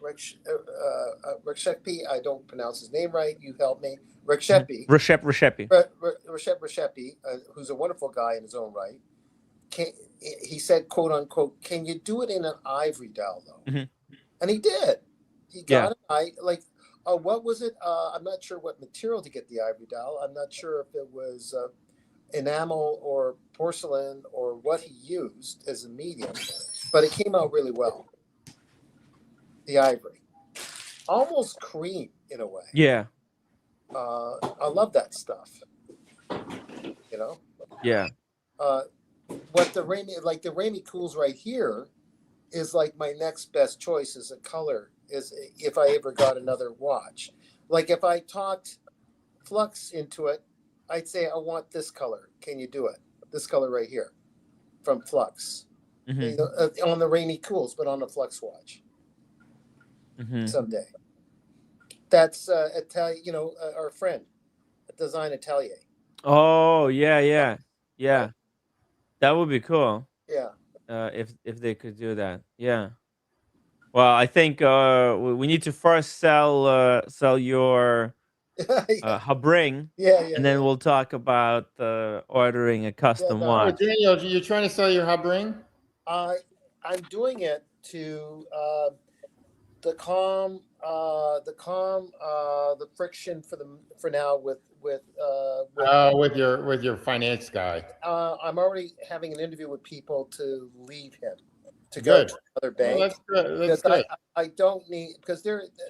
Rekshepi. I don't pronounce his name right. You help me. Rekshepi. Reshepi. Reshepi, who's a wonderful guy in his own right. He said, quote unquote, "Can you do it in an ivory dowel though?" Mhm. And he did. He got it. What was it? I'm not sure what material to get the ivory dowel. I'm not sure if it was enamel or porcelain or what he used as a medium, but it came out really well. The ivory, almost cream in a way. Yeah. I love that stuff. Yeah. What the Ramey Cools right here is like my next best choice as a color is if I ever got another watch. Like if I talked flux into it, I'd say I want this color. Can you do it? This color right here from Flux. Mhm. On the Ramey Cools, but on the Flux watch Mhm. someday. That's our friend at Design Atelier. Oh, yeah. That would be cool. Yeah. If they could do that. Yeah. Well, I think we need to first sell your Habring, and then we'll talk about ordering a custom watch. Daniel, you're trying to sell your Habring? I'm doing it to the friction for now with with your finance guy. I'm already having an interview with people to leave him, to Good. go to another Well, bank. that's good. That's Because good. I don't need, because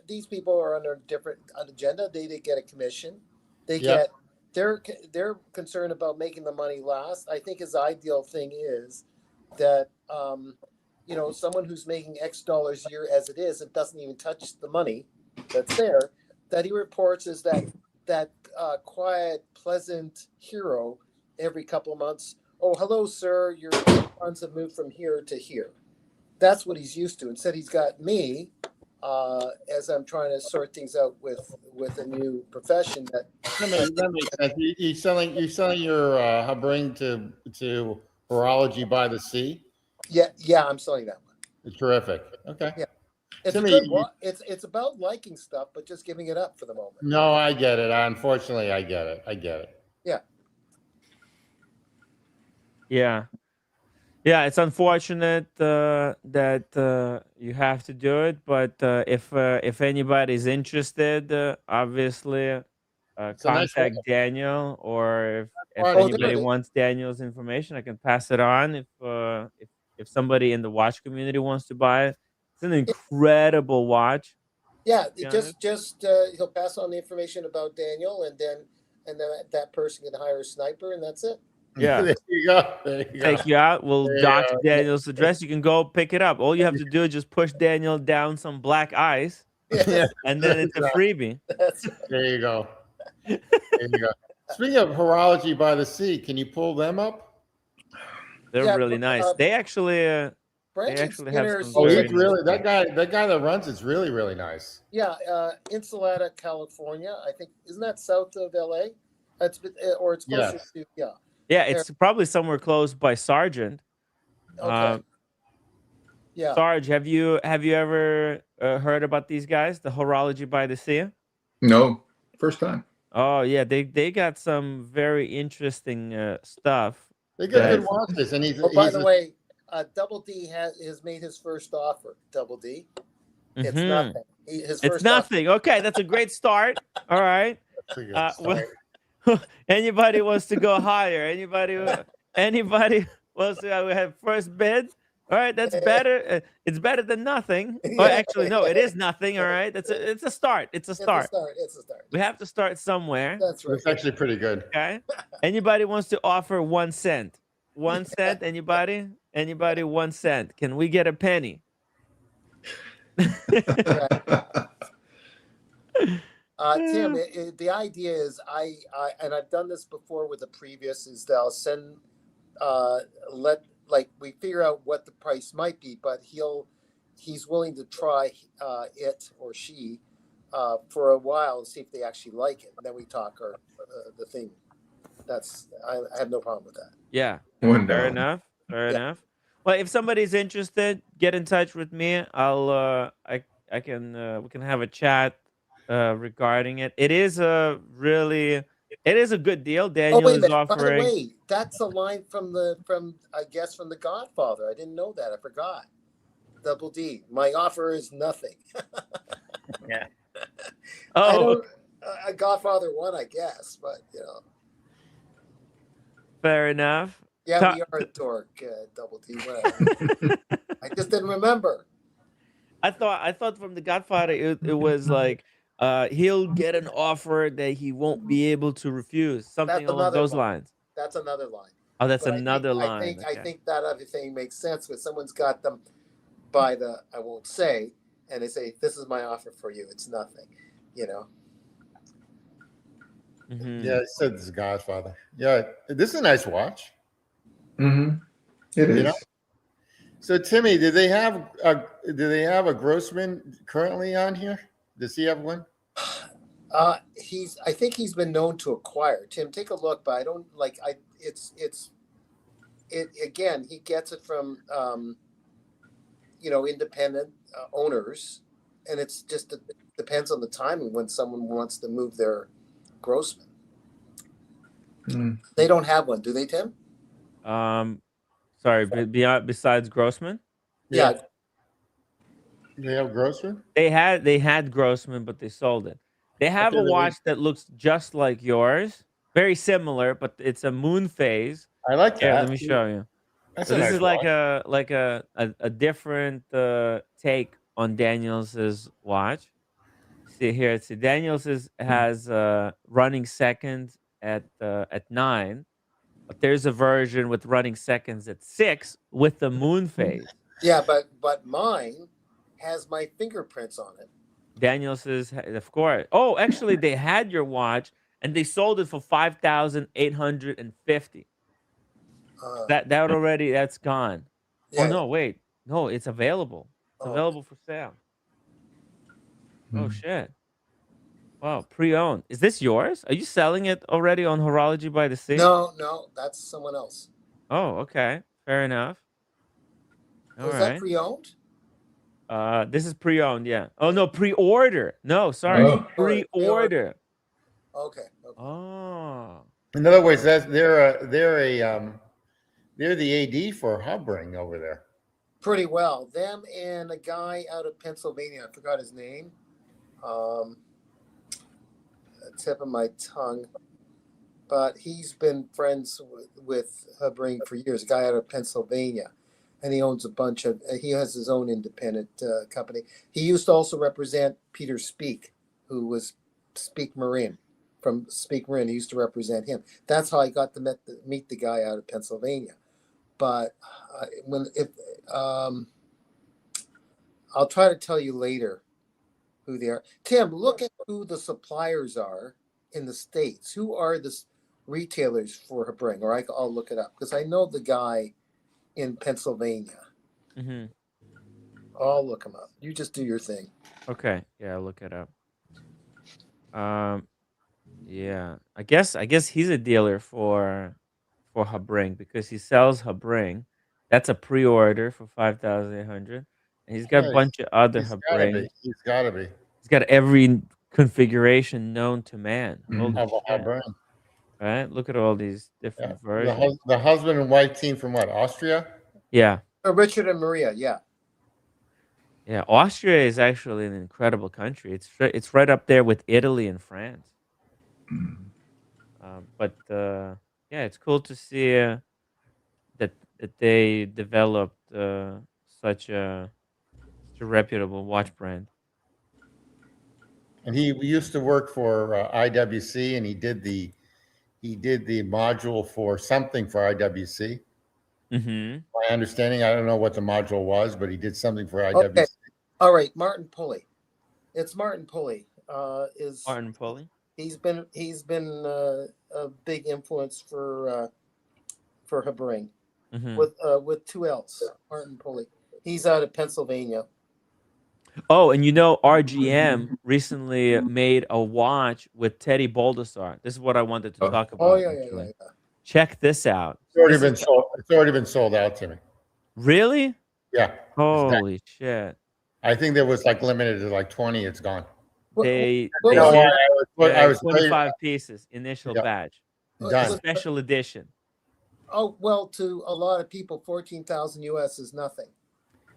these people are under a different agenda. They get a commission. They Yep. get they're concerned about making the money last. I think his ideal thing is that someone who's making X dollars a year as it is, it doesn't even touch the money that's there, that he reports is that quiet, pleasant hero every couple of months. Oh, hello, sir. Your funds have moved from here to here. That's what he's used to. Instead, he's got me as I'm trying to sort things out with a new profession. That makes sense. You selling your Habring to Horology by the Sea? Yeah, I'm selling that one. It's terrific. Okay. Yeah. It's Timmy, a good one. It's about liking stuff, but just giving it up for the moment. No, I get it. Unfortunately, I get it. Yeah. Yeah, it's unfortunate that you have to do it, but if anybody's interested, obviously It's a nice contact one. Daniel, or if Oh, there anybody it is. wants Daniel's information, I can pass it on. If somebody in the watch community wants to buy it, it's an incredible watch. Yeah, Yeah. just he'll pass on the information about Daniel, and then that person can hire a sniper, and that's it. Yeah. There you go. Take you out. We'll There you dox go. Daniel's address. You can go pick it up. All you have to do is just push Daniel down some black ice, Yeah. and then it's a freebie. That's There you go. There you go. Speaking of Horology by the Sea, can you pull them up? They're really nice. They actually Brandon actually have Skinner's. some Oh, very he's nice really stuff. that guy that runs it's really nice. Yeah, Ensenada, California. I think isn't that south of LA? It's closer Yes. to Yeah, it's probably somewhere close by Sargent. Okay. Yeah. Sarge, have you ever heard about these guys, the Horology by the Sea? No, first time. Oh yeah, they got some very interesting stuff. They got Yes. good watches, and he's. Oh, by he's the way, Double D has made his first offer. Double D. It's Mhm. nothing. His It's first nothing. Okay, that's a great start. All right. That's a good Well, start. anybody wants to go higher? Anybody wants to have first bid? All right, that's better. It's better than nothing. Oh, actually, no, it is nothing. All right, it's a start. It's a start. It's a start. We have to start somewhere. That's right. It's actually pretty good. Okay. Anybody wants to offer 1 cent? 1 cent? Anybody? Anybody? 1 cent? Can we get a penny? Tim, the idea is and I've done this before with the previous is that I'll send we figure out what the price might be, but he's willing to try it or she for a while and see if they actually like it. And then we talk the thing. I have no problem with that. Yeah. One Fair down. enough. Fair enough. Well, if somebody's interested, get in touch with me. I'll I can we can have a chat regarding it. It is a good deal. Daniel wait a is minute. By the offering. way, that's a line from The Godfather. I didn't know that. I forgot. Double D. My offer is nothing. Yeah. I Oh, don't. Godfather 1, I guess, but fair enough. yeah, we are a dork. Double D. Whatever. I just didn't remember. I thought from The Godfather it was like he'll get an offer that he won't be able to refuse. Something That's along another those line. lines. That's another line. Oh, that's But another I line. think I think that other thing makes sense when someone's got them by the I won't say, and they say, "This is my offer for you. It's nothing," Mhm. Yeah, I said this is Godfather. Yeah, this is a nice watch. Mm-hmm. It is. You know? So Timmy, do they have a Grossman currently on here? Does he have one? I think he's been known to acquire. Tim, take a look, but I don't like. Again. He gets it from independent owners, and it's just it depends on the timing when someone wants to move their Grossman. Mm. They don't have one, do they, Tim? Sorry, besides Grossman, Yeah. They have Grossman? they had Grossman, but they sold it. They have a they're the- watch that looks just like yours, very similar, but it's a moon phase. I like Here, that. let me show you. That's So a this nice is like watch. a different take on Daniels's watch. See here, see Daniels's has running seconds at 9, but there's a version with running seconds at 6 with the moon phase. Yeah, but mine has my fingerprints on it. Daniels's, of course. Oh, actually, they had your watch and they sold it for 5,850. That already that's gone. Yeah, Oh no, wait, no, it's available. It's Oh. available for sale. Oh shit! Wow, pre-owned. Is this yours? Are you selling it already on Horology by the Sea? No, that's someone else. Oh, okay, fair enough. All Was right. that pre-owned? This is pre-owned, yeah. Oh no, pre-order. No, sorry, Oh. pre-order. Okay. Oh, In other words, they're the AD for Hovering over there. Pretty well. Them and a guy out of Pennsylvania. I forgot his name. Tip of my tongue. But he's been friends with Hovering for years. A guy out of Pennsylvania. And he owns a bunch of, he has his own independent company. He used to also represent Peter Speak, who was Speak Marin. From Speak Marin, he used to represent him. That's how I got to meet the guy out of Pennsylvania. But I'll try to tell you later who they are. Tim, look at who the suppliers are in the States. Who are the retailers for Hovering? Or I'll look it up because I know the guy in Pennsylvania. mm-hmm. I'll look him up. You just do your thing. Okay, yeah, I'll look it up. Yeah, I guess he's a dealer for Hovering because he sells Hovering. That's a pre-order for 5,800, and he's got a Yeah, bunch of other He's gotta Hovering. be. He's gotta be. He's got every configuration known to man. Holy Of a shit! Hovering. Right? Look at all these Yeah. different versions. The husband and wife team from what? Austria? Yeah, Richard and Maria, yeah. yeah. Austria is actually an incredible country. It's right up there with Italy and France. But yeah, it's cool to see that they developed such a reputable watch brand. And he used to work for IWC, and he did the module for something for IWC. Mm-hmm. My understanding, I don't know what the module was, but he did something for IWC. Okay. All right, Martin Pulley. It's Martin Pulley. Is Martin Pulley. He's been a big influence for Hovering Mm-hmm. with 2 L's. Martin Pulley. He's out of Pennsylvania. Oh, and RGM recently made a watch with Teddy Baldessar. This is what I wanted to talk about. Oh yeah. Check this out. It's already been sold out to me. Really? Yeah. Holy shit. I think there was like limited to like 20. It's gone. They What- You know what- why? I was 25 pieces initial Yeah. batch. done. Special edition. Oh well, to a lot of people, 14,000 US is nothing.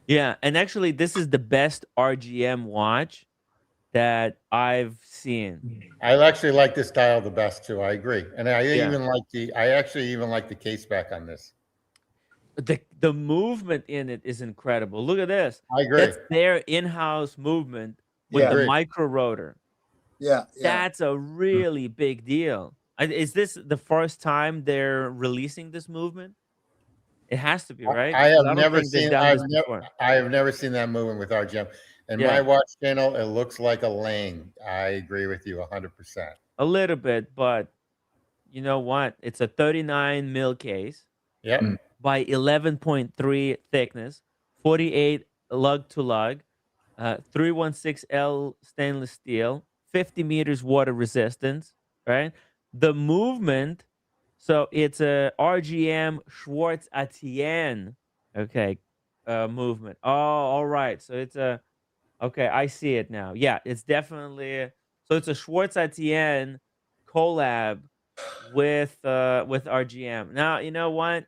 Yeah, and actually this is the best RGM watch that I've seen. I actually like this dial the best too. I agree, and I Yeah. actually even like the case back on this. The movement in it is incredible. Look at this. I agree. That's their in-house movement with Yeah. the Agreed. micro rotor. Yeah. That's a really big deal. Is this the first time they're releasing this movement? It has to be, right? I Because have don't never think they've seen. done this before. I have never seen that movement with RGM. And Yeah. my watch channel, it looks like a Lang. I agree with you 100%. A little bit, but you know what? It's a 39 mil case Yep. by 11.3 thickness, 48 lug to lug, 316L stainless steel, 50 meters water resistance, right? The movement, so it's a RGM Schwartz Etienne, okay, movement. Oh, all right. So it's a, okay, I see it now. Yeah, it's definitely, so it's a Schwartz Etienne collab with RGM. Now, you know what?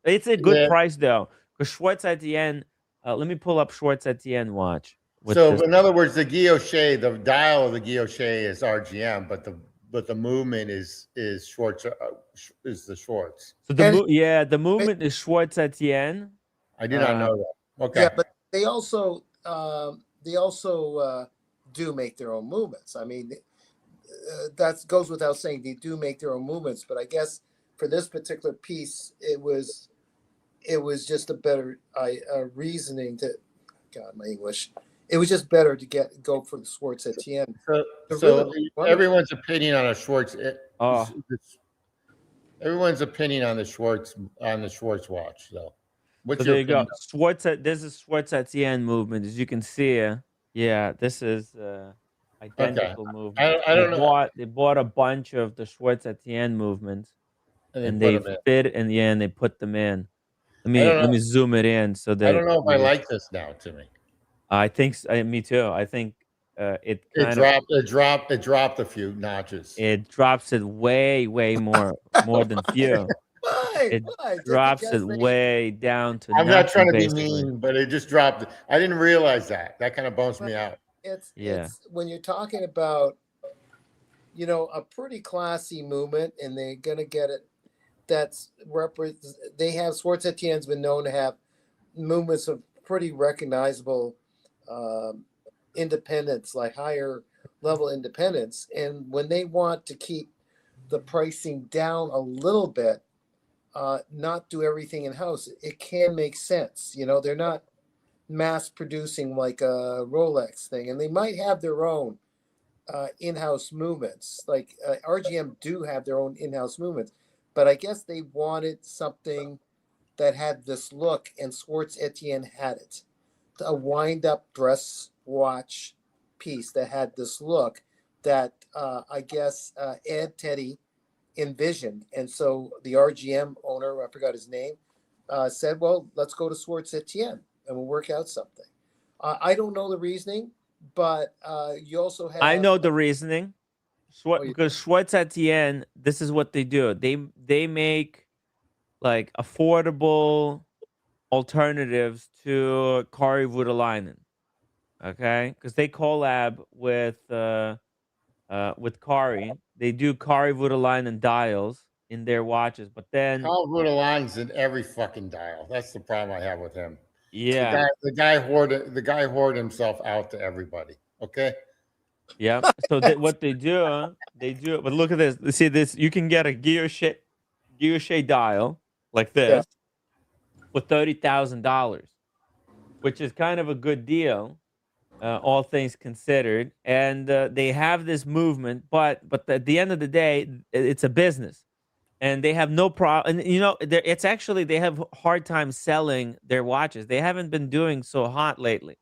It's a good Yeah. price though. Because Schwartz Etienne, let me pull up Schwartz Etienne watch with So this. in other words, the guilloche, the dial of the guilloche is RGM, but the movement is Schwartz, is the Schwartz. So the And- the movement is Schwartz Etienne. I did not Uh, know that. Okay. Yeah, but they also do make their own movements. I mean, that goes without saying. They do make their own movements, but I guess for this particular piece, it was just a better reasoning to. God, my English. It was just better to go for the Schwartz Etienne. So Really wonderful. everyone's opinion on a Schwartz. Oh. Everyone's opinion on the Schwartz watch, though. What's So your there you go. opinion? This is Schwartz Etienne movement, as you can see. Yeah, this is identical movement. I don't know. They bought a bunch of the Schwartz Etienne movements, and they they put 'em in. fit in the end. They put them in. I don't Let know. me zoom it in so that I don't know if I like this now, Timmy. I think me too. I think it dropped a few notches. it drops it way more than few. Why? It Why? drops Just it way down to I'm not trying to be basically. mean, but it just dropped. I didn't realize that. That kind of bums me out. It's Yeah. it's when you're talking about, a pretty classy movement, and they're gonna get it. They have Schwartz Etienne's been known to have movements of pretty recognizable independence, like higher level independence, and when they want to keep the pricing down a little bit, not do everything in house, it can make sense. They're not mass producing like a Rolex thing, and they might have their own in-house movements. Like RGM do have their own in-house movements, but I guess they wanted something that had this look, and Schwartz Etienne had it. A wind-up dress watch piece that had this look that I guess Ed Teddy envisioned, and so the RGM owner, I forgot his name, said, "Well, let's go to Schwartz Etienne and we'll work out something." I don't know the reasoning, but you also have. I know the reasoning. Because Schwartz Etienne, this is what they do. They make like affordable alternatives to Kari Voutilainen. Okay, because they collab with Kari. They do Kari Voutilainen dials in their watches, but then Carl Voutilainen's in every fucking dial. That's the problem I have with him. yeah, The guy hoard himself out to everybody. Okay. yeah. So what they do, but look at this. See this? You can get a guilloche dial like this for $30,000, which is kind of a good deal, all things considered. And they have this movement, but at the end of the day, it's a business, and they have no problem. And it's actually they have hard time selling their watches. They haven't been doing so hot lately.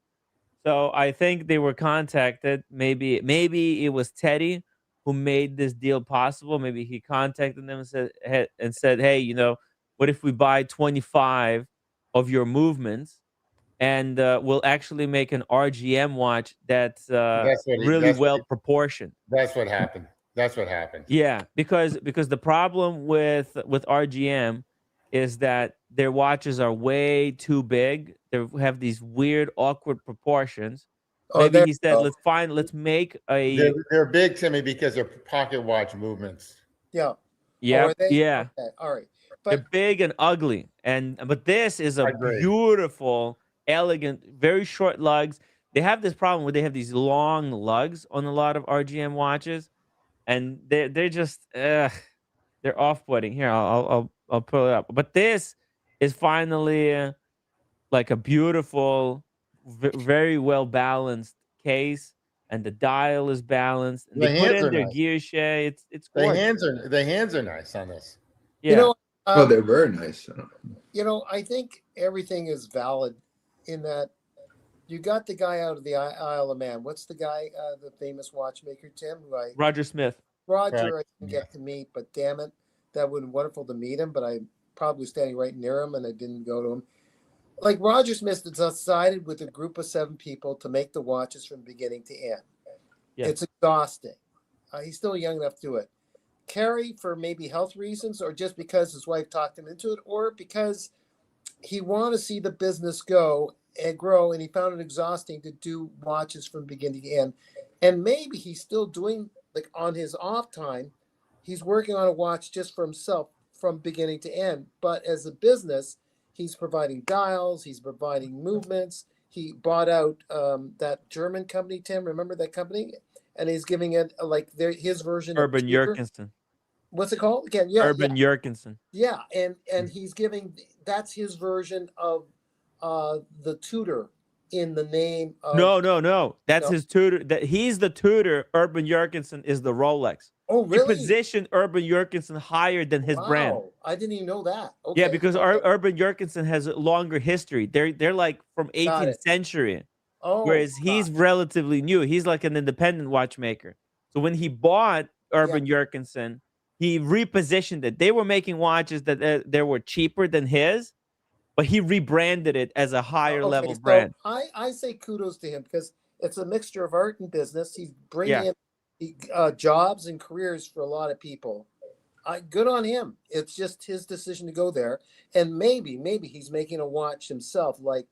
So I think they were contacted. Maybe it was Teddy who made this deal possible. Maybe he contacted them and said, "Hey, what if we buy 25 of your movements, and we'll actually make an RGM watch that's really well proportioned." That's what happened. That's what happened. Yeah, because the problem with RGM is that their watches are way too big. They have these weird, awkward proportions. Maybe he said, let's make a. They're big, Timmy, because they're pocket watch movements. Yeah. Yeah. Yeah. Okay. All right. But they're big and ugly, but this is a beautiful, elegant, very short lugs. They have this problem where they have these long lugs on a lot of RGM watches, and they're just they're off-putting. Here, I'll pull it up. But this is finally like a beautiful, very well balanced case, and the dial is balanced. And they put in their guilloche. It's gorgeous. The hands are nice on this. Yeah. They're very nice. I think everything is valid in that you got the guy out of the Isle of Man. What's the guy, the famous watchmaker, Tim? Roger Smith. Roger, I didn't get to meet, but damn it, that would have been wonderful to meet him. But I probably was standing right near him, and I didn't go to him. Like Roger Smith decided with a group of 7 people to make the watches from beginning to end. Yeah. It's exhausting. He's still young enough to do it. Carrie, for maybe health reasons, or just because his wife talked him into it, or because he wanted to see the business go and grow, and he found it exhausting to do watches from beginning to end. And maybe he's still doing, like, on his off time, he's working on a watch just for himself from beginning to end. But as a business, he's providing dials, he's providing movements. He bought out that German company, Tim. Remember that company? And he's giving it like his version Urban of tutor. Yerkinson. What's it called again? Yeah, Urban Yerkinson. yeah, and he's giving, that's his version of the tutor in the name of. No. That's No. his tutor. That he's the tutor. Urban Yerkinson is the Rolex. Oh, He really? positioned Urban Yerkinson higher than his brand. Wow, I didn't even know that. Okay, Yeah, because okay. Urban Yerkinson has a longer history. They're like from Got 18th it. century, Oh, whereas he's gosh. relatively new. He's like an independent watchmaker. So when he bought Urban Yerkinson, he repositioned it. They were making watches that they were cheaper than his, but he rebranded it as a higher level So brand. I say kudos to him because it's a mixture of art and business. He's Yeah. bringing in jobs and careers for a lot of people. Good on him. It's just his decision to go there, and maybe he's making a watch himself, like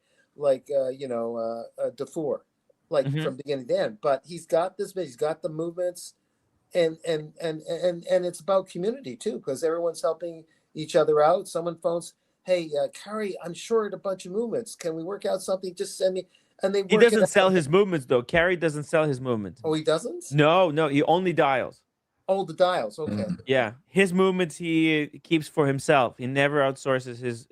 Dufour, like Mhm. from beginning to end. But he's got this. He's got the movements, and it's about community too, because everyone's helping each other out. Someone phones, "Hey, Carrie, I'm short a bunch of movements. Can we work out something? Just send me." And they He work it doesn't out. sell his movements though. Carrie doesn't sell his movements. Oh, he doesn't. No, he only dials. Oh, the dials. Okay. Yeah, his movements he keeps for himself. He never outsources his.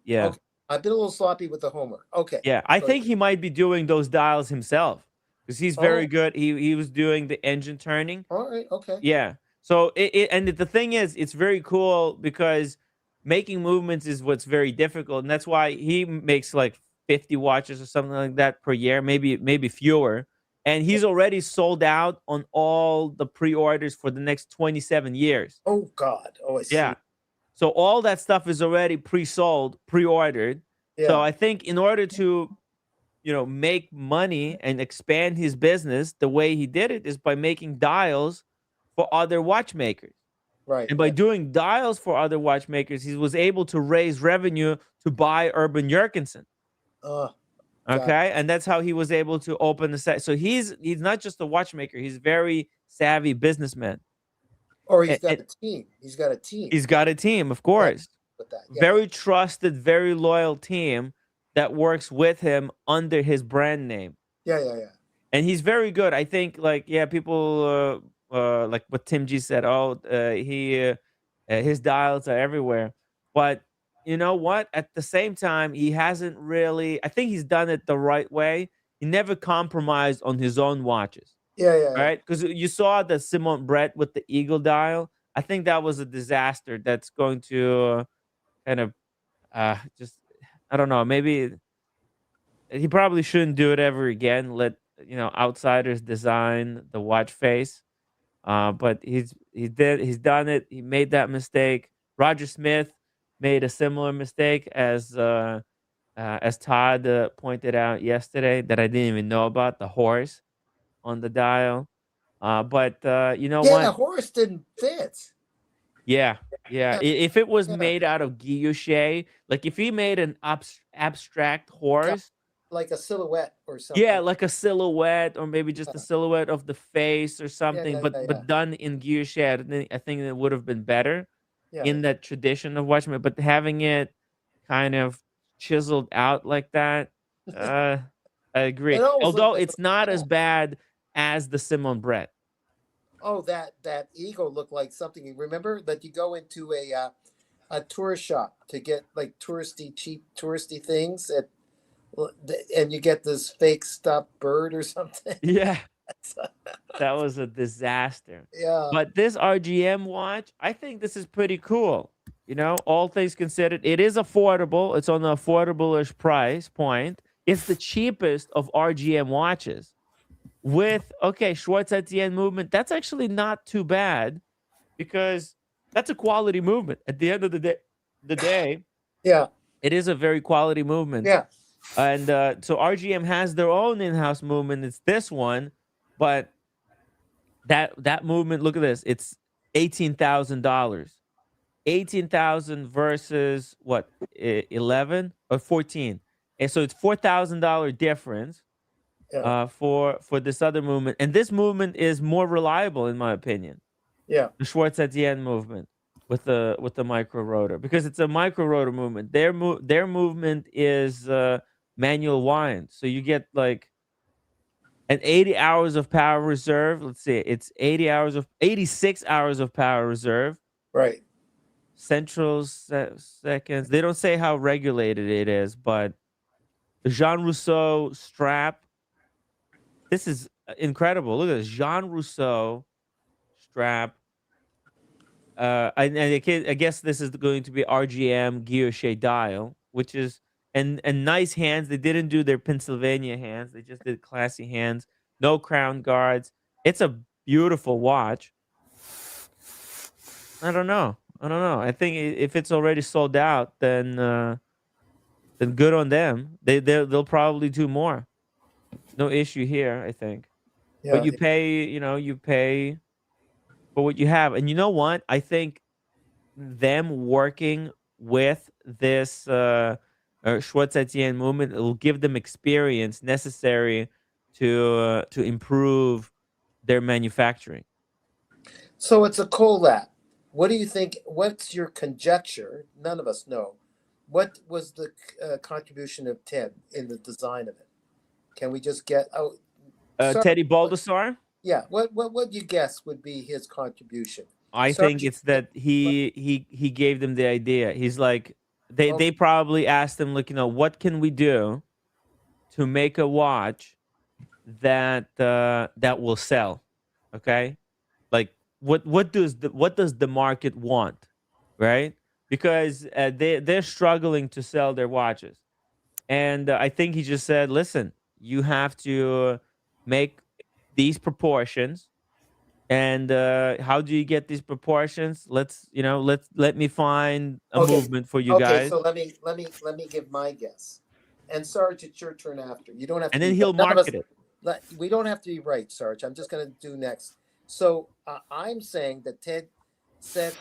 Yeah. Okay. I've been a little sloppy with the homework. Okay. Yeah, I So- think he might be doing those dials himself because he's very Oh. good. He was doing the engine turning. All right. Okay. Yeah. So and the thing is, it's very cool because making movements is what's very difficult, and that's why he makes like 50 watches or something like that per year, maybe fewer. And he's already sold out on all the pre-orders for the next 27 years. Oh God. Oh, I see. Yeah. So all that stuff is already pre-sold, pre-ordered. Yeah. So I think in order to, make money and expand his business, the way he did it is by making dials for other watchmakers. Right. And by doing dials for other watchmakers, he was able to raise revenue to buy Urban Yerkinson. Got Okay. And that's how he was able to open the site. So he's not just a watchmaker, he's very savvy businessman. Or he's And- got and a team. He's got a team. He's got a team, of course. with that. Yeah. Very trusted, very loyal team that works with him under his brand name. Yeah. And he's very good. I think, people like what Tim G said. His dials are everywhere. But you know what? At the same time, he hasn't really. I think he's done it the right way. He never compromised on his own watches, Yeah. right? Because you saw the Simon Brett with the Eagle dial. I think that was a disaster. That's going to kind of just. I don't know. Maybe he probably shouldn't do it ever again. Let outsiders design the watch face. But he's done it. He made that mistake. Roger Smith made a similar mistake as Todd pointed out yesterday that I didn't even know about, the horse on the dial. But you know Yeah, what? the horse didn't fit. Yeah. If it was Yeah. made out of guilloche, like if he made an abstract horse, Like a silhouette or something. yeah, like a silhouette, or maybe just a silhouette of the face or something, yeah. but done in guilloche, I think it would have been better Yeah. in that tradition of watchman. But having it kind of chiseled out like that, I agree. It always Although looked like it's not as bad as the Simon Brett. Oh, that eagle looked like something. You remember that you go into a tourist shop to get like cheap touristy things and you get this fake stuffed bird or something. Yeah, that was a disaster. Yeah. But this RGM watch, I think this is pretty cool. All things considered, it is affordable. It's on the affordable-ish price point. It's the cheapest of RGM watches. With Schwartz Etienne movement, that's actually not too bad because that's a quality movement. At the end of the day, Yeah. it is a very quality movement. Yeah. And so RGM has their own in-house movement. It's this one, but that movement, look at this. It's $18,000. 18,000 versus what, 11 or 14, and so it's $4,000 difference Yeah. for this other movement, and this movement is more reliable in my opinion. Yeah. The Schwartz Etienne movement with the micro rotor, because it's a micro rotor movement. Their movement is manual wind, so you get like an 80 hours of power reserve. Let's see, it's 86 hours of power reserve. Right. Central seconds. They don't say how regulated it is, but the Jean Rousseau strap. This is incredible. Look at this Jean Rousseau strap. I guess this is going to be RGM guilloche dial, which is and nice hands. They didn't do their Pennsylvania hands. They just did classy hands. No crown guards. It's a beautiful watch. I don't know. I think if it's already sold out, then good on them. They'll probably do more. No issue here, I think. Yeah. But you pay for what you have, and you know what? I think them working with this Schwartz Etienne movement, it will give them experience necessary to improve their manufacturing. So it's a collab. What do you think? What's your conjecture? None of us know. What was the contribution of Ted in the design of it? Can we just get out? Teddy Baldessar? Yeah. What you guess would be his contribution? I think it's that he gave them the idea. He's like they probably asked him, like, what can we do to make a watch that that will sell? Okay? Like what does the market want, right? Because they're struggling to sell their watches, and I think he just said, listen, you have to make these proportions, and how do you get these proportions? Let me find a movement for you guys, So let me give my guess, and Sarge, it's your turn after. You don't have to, and then he'll market it. We don't have to be right, Sarge. I'm just going to do next. So I'm saying that Ted said,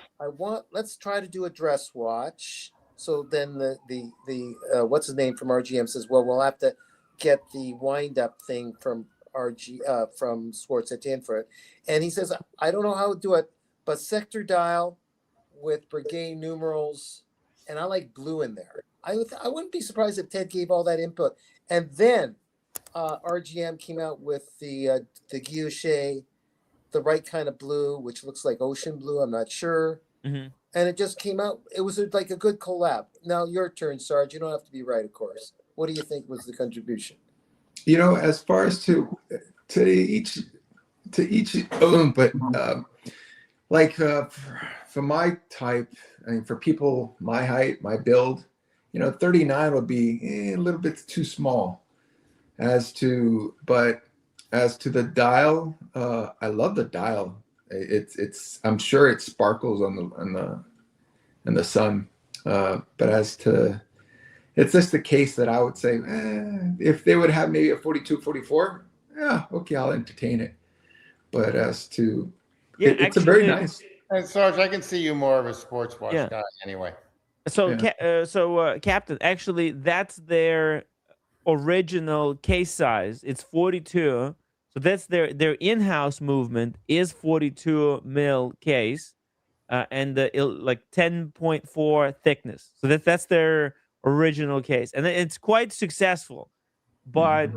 let's try to do a dress watch. So then the what's his name from RGM says, well, we'll have to get the wind up thing from from Schwartz Etienne for it. And he says, I don't know how to do it, but sector dial with brigade numerals, and I like blue in there. I wouldn't be surprised if Ted gave all that input. And then RGM came out with the guilloche, the right kind of blue, which looks like ocean blue. I'm not sure. Mm-hmm. And it just came out. It was like a good collab. Now your turn, Sarge. You don't have to be right, of course. What do you think was the contribution? As far as to each, but for my type, I mean, for people my height, my build, 39 would be a little bit too small. As to the dial, I love the dial. It's I'm sure it sparkles in the sun. But as to, it's just the case that I would say, if they would have maybe a 42, 44, yeah, okay, I'll entertain it. But as to, it's a very nice. And Sarge, I can see you more of a sports watch guy anyway. So, Captain, actually, that's their original case size. It's 42. So that's their in-house movement is 42 mil case, and like 10.4 thickness. So that's their original case, and it's quite successful. But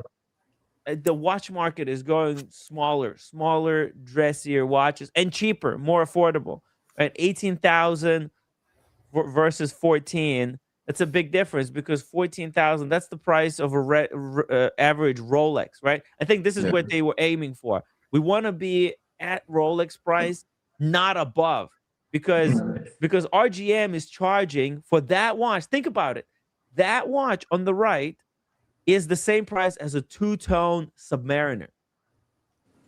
the watch market is going smaller, dressier watches, and cheaper, more affordable. Right, 18,000 versus 14. That's a big difference, because 14,000, that's the price of a average Rolex, right? I think this is what they were aiming for. We want to be at Rolex price, not above, because RGM is charging for that watch. Think about it. That watch on the right is the same price as a two-tone Submariner,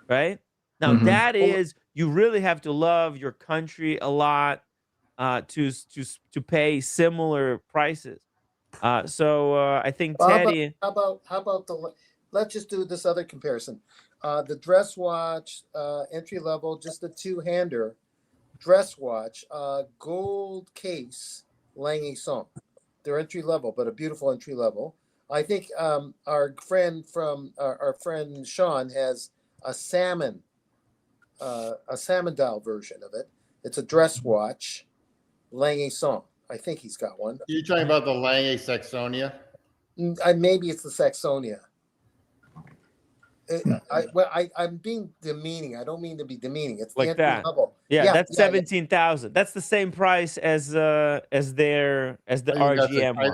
right? Now that is, you really have to love your country a lot to pay similar prices. So I think Teddy. How about let's just do this other comparison. The dress watch, entry level, just a two-hander, dress watch, gold case, Lange Song. They're entry level, but a beautiful entry level. I think our friend Sean has a salmon dial version of it. It's a dress watch, Lange Song. I think he's got one. You're talking about the Lange Saxonia? Maybe it's the Saxonia. I'm being demeaning. I don't mean to be demeaning. It's Like the entry that. level. Yeah, that's 17,000. That's the same price as the RGM one.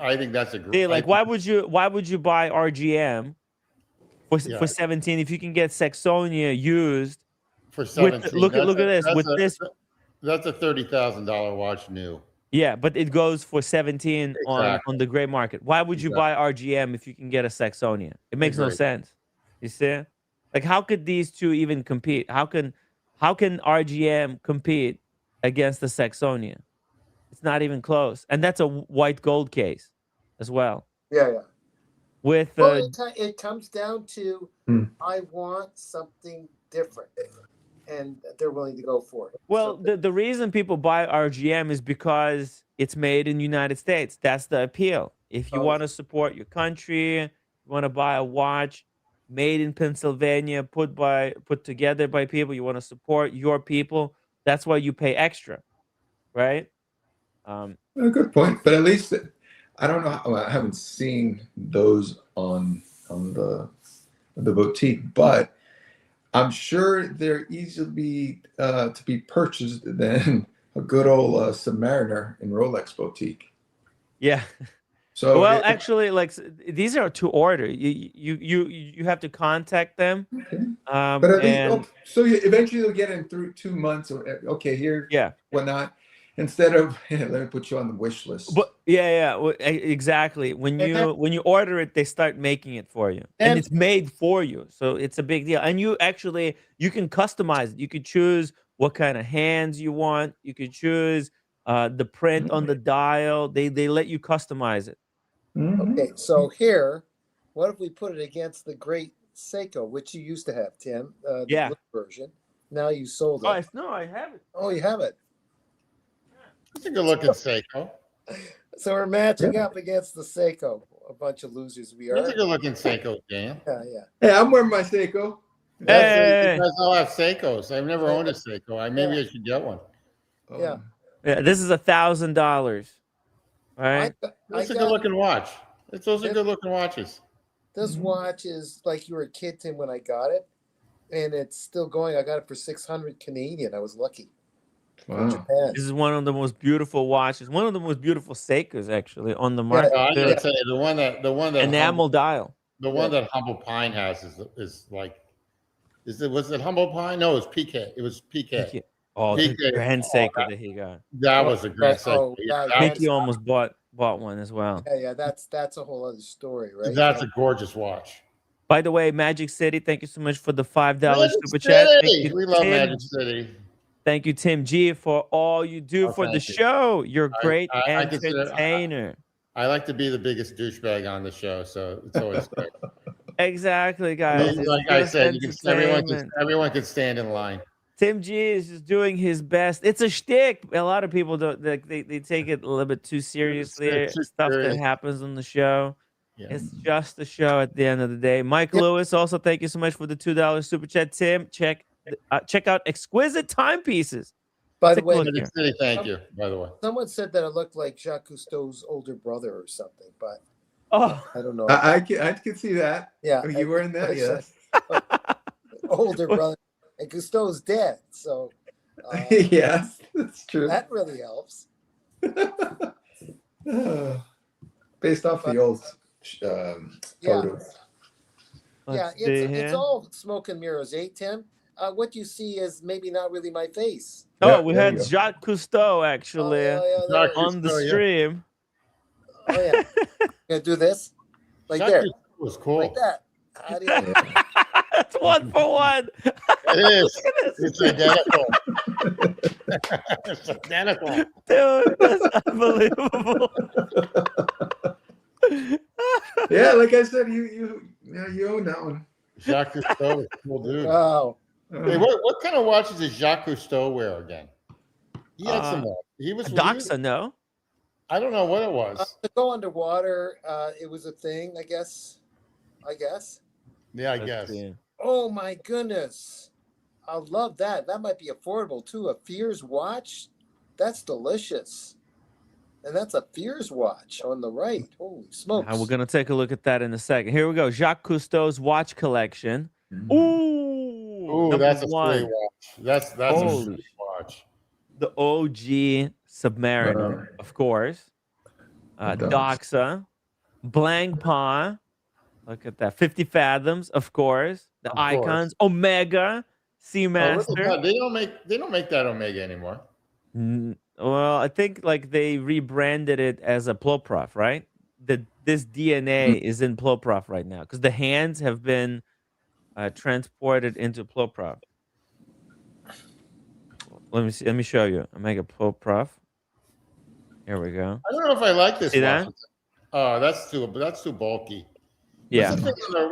I think that's a great. See, like, why would you buy RGM Yeah. for 17 if you can get Saxonia used for 17? look at this with this. That's a $30,000 watch new. Yeah, but it goes for 17 on the gray market. Why would you buy RGM if you can get a Saxonia? It makes no sense. You see? Like, how could these two even compete? How can RGM compete against the Saxonia? It's not even close. And that's a white gold case as well. Yeah, yeah. With it comes down to I want something different, and they're willing to go for it. Well, the reason people buy RGM is because it's made in the United States. That's the appeal. If you want to support your country, you want to buy a watch made in Pennsylvania, put together by people, you want to support your people, that's why you pay extra, right? A good point, but at least I don't know. I haven't seen those on the boutique, but I'm sure they're easily to be purchased than a good old Submariner in Rolex boutique. Yeah. So well, actually, like, these are to order. You have to contact them. Okay. But at least, so eventually you'll get in through 2 months. Okay, here, whatnot. Instead of let me put you on the wish list. But exactly. When you order it, they start making it for you, and it's made for you. So it's a big deal. And you can customize it. You could choose what kind of hands you want. You could choose the print on the dial. They let you customize it. Okay, so here, what if we put it against the great Seiko, which you used to have, Tim? The blue version. Now you sold it. No, I have it. Oh, you have it. It's a good looking Seiko. So we're matching up against the Seiko. A bunch of losers we are. That's a good looking Seiko, Dan. Yeah, yeah. Hey, I'm wearing my Seiko. You guys all have Seikos. I've never owned a Seiko. Maybe I should get one. Yeah. Yeah, this is $1,000. Right? That's a good looking watch. Those are good looking watches. This watch is like you were a kid, Tim, when I got it, and it's still going. I got it for 600 Canadian. I was lucky. Wow. Japan. This is one of the most beautiful watches. One of the most beautiful Seikos actually on the market. I gotta say the one that enamel dial. The one that Humble Pine has is like, was it Humble Pine? No, it was PK. It was PK. Oh, PK. The Grand Seiko that he got. That was a Grand Seiko. Pinky almost bought one as well. Yeah, that's a whole other story, right? That's a gorgeous watch. By the way, Magic City, thank you so much for the $5 super chat. We love Magic City. Thank you, Tim G, for all you do for the show. You're a great entertainer. I like to be the biggest douchebag on the show, so it's always great. Exactly, guys. Like I said, everyone can stand in line. Tim G is just doing his best. It's a shtick. A lot of people don't. They take it a little bit too seriously. Stuff that happens on the show. Yeah. It's just a show at the end of the day. Mike Lewis, also thank you so much for the $2 super chat. Tim, check out exquisite timepieces. By the way, thank you. By the way, someone said that it looked like Jacques Cousteau's older brother or something, but I don't know. I can see that. Yeah, are you wearing that? Yes. Older brother, and Cousteau's dead, so yes, that's true. That really helps. Based off the old photos. Yeah, it's all smoke and mirrors, Tim? What you see is maybe not really my face. Oh, we had Jacques Cousteau actually on the stream. Oh yeah, gonna do this like Jacques there. Was cool. Like that. How do you That's 1 for 1. It is. It's identical. It's identical. Dude, that's unbelievable. Yeah, like I said, you own that one. Jacques Cousteau is a cool dude. Wow. Hey, what kind of watches does Jacques Cousteau wear again? He had some watch. He was. Doxa, no. I don't know what it was. To go underwater, it was a thing, I guess. Yeah, I Let's guess. see. Oh my goodness. I love that. That might be affordable too. A Fears watch? That's delicious. And that's a Fears watch on the right. Holy smokes. We're gonna take a look at that in a second. Here we go. Jacques Cousteau's watch collection. Mhm. Ooh, Ooh, number that's a one. sweet watch. That's a Holy sweet watch. The OG Submariner, of course. Doxa, Blank Paw. Look at that. 50 Fathoms, of course. The Of course. Icons, Omega, Seamaster. They don't make that Omega anymore. Well, I think like they rebranded it as a Ploprof, right? This DNA is in Ploprof right now because the hands have been transported into Ploprof. Let me see. Let me show you. Omega Ploprof. Here we go. I don't know if I like this See watch. that? Oh, that's too bulky. Yeah. What's the thing on there?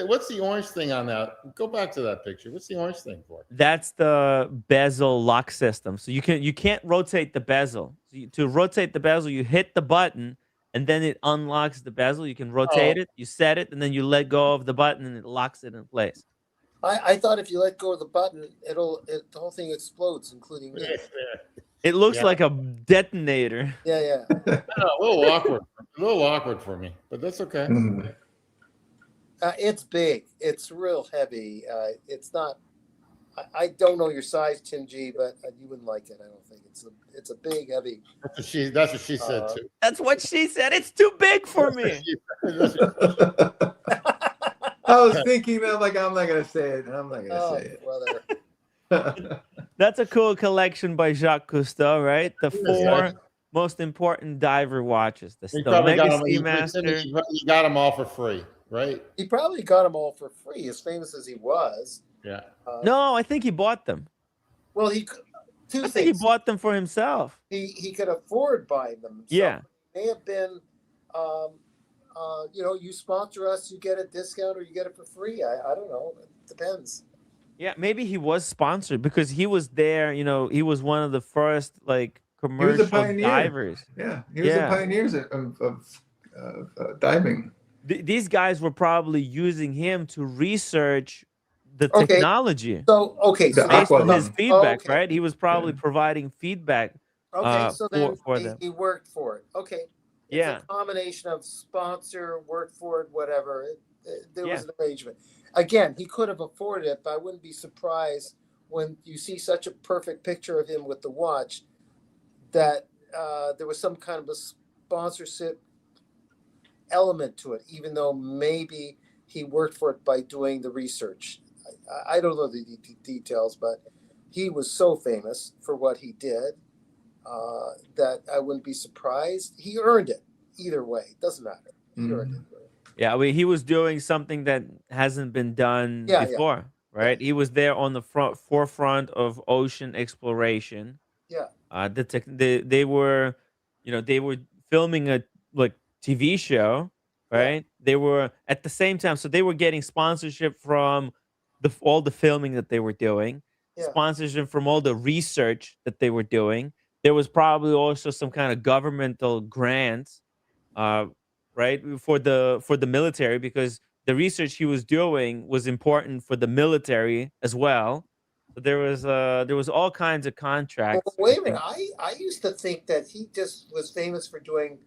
What's the orange thing on that? Go back to that picture. What's the orange thing for? That's the bezel lock system. So you can't rotate the bezel. So to rotate the bezel, you hit the button and then it unlocks the bezel. You can rotate it, you set it, and then you let go of the button and it locks it in place. I thought if you let go of the button, the whole thing explodes, including me. It looks like a detonator. Yeah. A little awkward for me, but that's okay. Mhm. It's big. It's real heavy. It's not. I don't know your size, Tim G, but you wouldn't like it. I don't think it's a big, heavy. That's what she said too. That's what she said. It's too big for me. I was thinking, I'm not gonna say it. I'm not gonna say Brother. it. That's a cool collection by Jacques Cousteau, right? The Yeah. 4 most important diver watches. The He probably Omega got them. Seamaster. He got them all for free, right? He probably got them all for free, as famous as he was. Yeah. No, I think he bought them. Well, I two think he things. bought them for himself. He could afford buying them. So Yeah. it may have been, you sponsor us, you get a discount, or you get it for free. I don't know. It depends. Yeah, maybe he was sponsored because he was there. He was one of the first like He was commercial a pioneer. divers. Yeah, he was a pioneer of diving. These guys were probably using him to research the Okay. technology So The based on Aqualung. his feedback, Okay. right? He was probably providing feedback. Okay, so then for them. he worked for it. Okay. It's Yeah. a combination of sponsor, work for it, whatever. There was Yeah. an arrangement. Again, he could have afforded it, but I wouldn't be surprised when you see such a perfect picture of him with the watch that there was some kind of a sponsorship element to it, even though maybe he worked for it by doing the research. I don't know the details, but he was so famous for what he did that I wouldn't be surprised. He earned it either way. Doesn't matter. He earned it. Yeah, I mean, he was doing something that hasn't been done Yeah, before, right? He was there on the forefront of ocean exploration. Yeah. They were, they were filming a TV show, right? They were at the same time, so they were getting sponsorship from all the filming that they were doing, sponsorship from all the research that they were doing. There was probably also some kind of governmental grants, right, for the military, because the research he was doing was important for the military as well. So there was all kinds of contracts. Well, wait a minute. I used to think that he just was famous for doing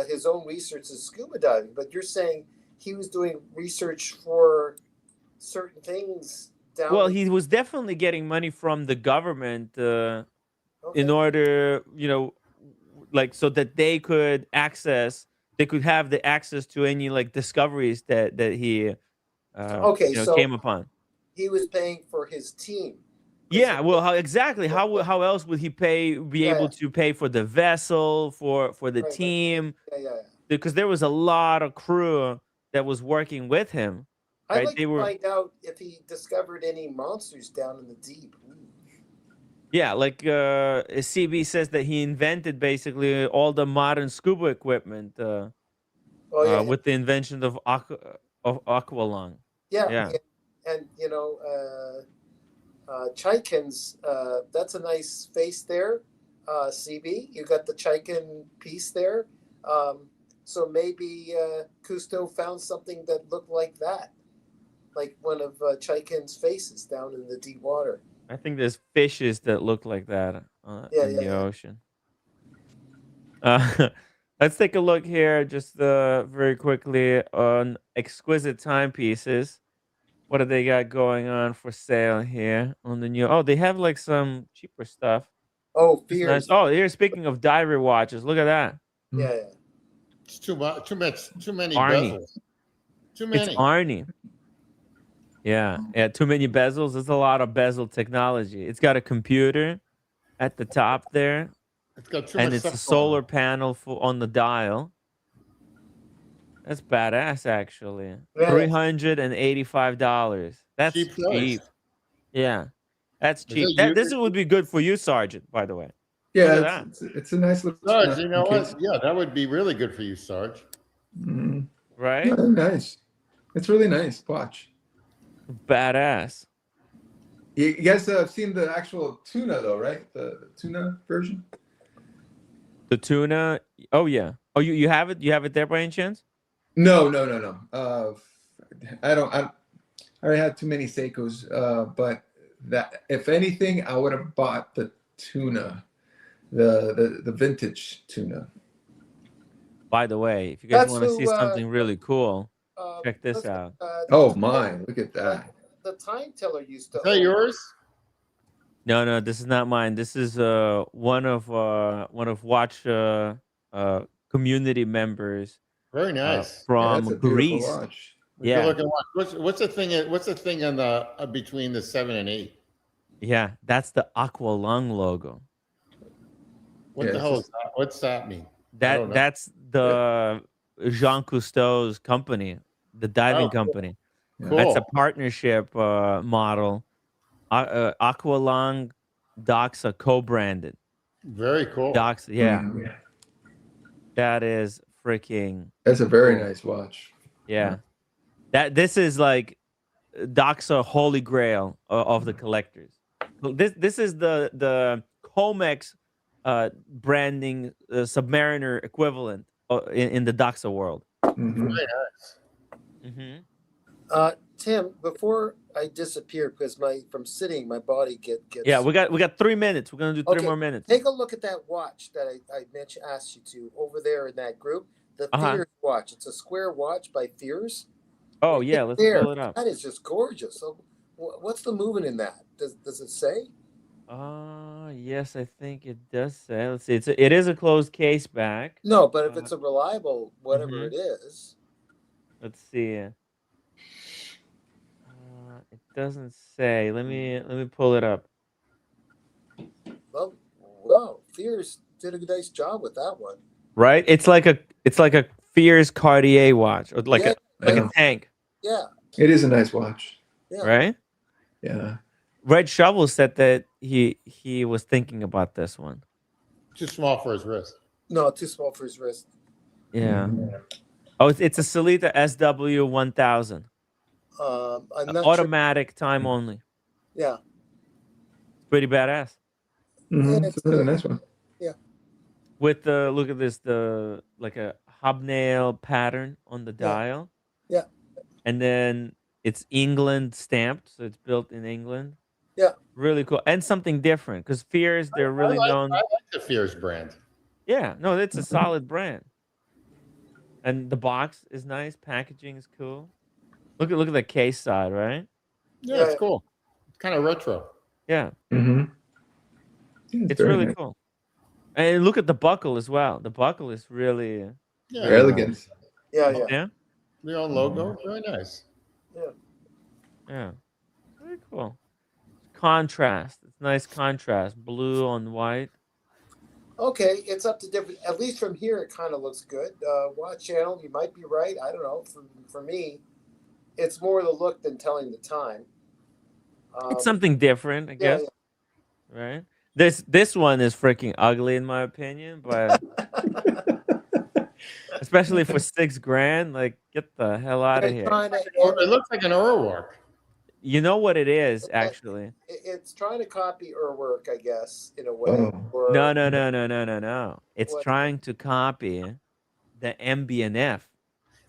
his own research in scuba diving, but you're saying he was doing research for certain things. Well, he was definitely getting money from the government in order, so that they could have the access to any discoveries that he came upon. He was paying for his team. Yeah, well, how else would he be able to pay for the vessel, for the team? Yeah. Because there was a lot of crew that was working with him. I'd right? like to find out if he discovered any monsters down in the deep. Yeah, CB says that he invented basically all the modern scuba equipment with the invention of Aqualung. Yeah. And Chaikin's, that's a nice face there. CB, you got the Chaikin piece there. So maybe Cousteau found something that looked like that, like one of Chaikin's faces down in the deep water. I think there's fishes that look like that Yeah, in yeah, the yeah. ocean. Let's take a look here, just very quickly on exquisite timepieces. What do they got going on for sale here on the new? Oh, they have like some cheaper stuff. Oh, It's nice. Fears. Oh, here, speaking of diary watches, look at that. Yeah, yeah. It's too much. Too many Arnie. bezels. Too It's many. Arnie. Yeah, yeah. Too many bezels. There's a lot of bezel technology. It's got a computer at the top there, It's got too and much it's a stuff going solar on. panel on the dial. That's badass, actually. Yeah. $385. That's Cheap price. cheap. Yeah, that's Is cheap. it This would be good for you, Sergeant. By the way. Yeah, Look at it's a nice little Sarge, you know case. what? Yeah, that would be really good for you, Sarge. Mm, Right? yeah, nice. It's really nice. Watch. Badass. You guys have seen the actual tuna though, right? The tuna version. The tuna. Oh yeah. Oh, you have it. You have it there by any chance? No. I already had too many Seikos. But that, if anything, I would have bought the tuna, the vintage tuna. By the way, if you guys That's want to see who, something really cool, check this listen, out. Oh my! Look at that. The time teller used to. Is that yours? No, this is not mine. This is one of watch community members Very nice. Yeah, from that's a beautiful Greece. watch. Yeah. Yeah, Look at what's the thing? What's the thing on the between the 7 and 8? yeah, that's the Aqualung logo. What Yeah, the it's hell just- is that? What's that mean? I don't know. That's the Jean Cousteau's company, the diving Oh, company. Cool. That's a partnership model. Aqualung Doxa co-branded. Very cool. Doxa, yeah, Mhm. that is freaking. That's a very Cool. nice watch. Yeah, this is like Doxa holy grail of the collectors. Look, this is the Comex branding Submariner equivalent in the Doxa world. Mhm. Very nice. Mm-hmm. Tim, before I disappear, because from sitting, my body gets. Yeah, we got 3 minutes. We're gonna do three Okay, more minutes. Take a look at that watch that I asked you to over there in that group. The Uh-huh. Fears watch. It's a square watch by Fears. Oh yeah, let's There. pull it up. That is just gorgeous. So, what's the movement in that? Does it say? Yes, I think it does say. Let's see. It is a closed case back. No, but if it's a reliable whatever Mhm. it is. Let's see. It doesn't say. Let me pull it up. Well, wow, Fears did a nice job with that one. Right? It's like a Fears Cartier watch, or like Yeah. a Yeah. tank, Yeah, It is a nice watch. yeah. right? Yeah. Red Shovel said that he was thinking about this one. Too small for his wrist. No, too small for his wrist. Yeah. Mhm. Oh, it's a Selita SW 1000. I'm not Automatic time only. Sure. Yeah. It's pretty badass. Mhm. Yeah, It's a really nice one. With the look at this, like a hobnail pattern on the dial. Yeah. And then it's England stamped, so it's built in England. Yeah. Really cool. And something different, because Fears, they're really known. I like the Fears brand. Yeah, no, it's a solid brand. And the box is nice, packaging is cool. Look at the case side, right? Yeah, Yeah. it's cool. It's kind of retro. Yeah, Mm-hmm. it's really cool. And look at the buckle as well. The buckle is really Yeah, Elegant. Yeah, yeah. yeah. Their own logo. Very nice. Yeah. Very cool. Contrast. It's nice contrast. Blue on white. Okay, it's up to different. At least from here, it kind of looks good. Watch channel, you might be right. I don't know. For me, it's more the look than telling the time. It's something different, I yeah, guess. Right? This one is freaking ugly in my opinion, but especially for $6,000, like get the hell out of They're here. trying to It looks like an Aurwork. You know what it is, Okay. actually? It's trying to copy her work, I guess, in a way. Oh. Or No. It's What? trying to copy the MBNF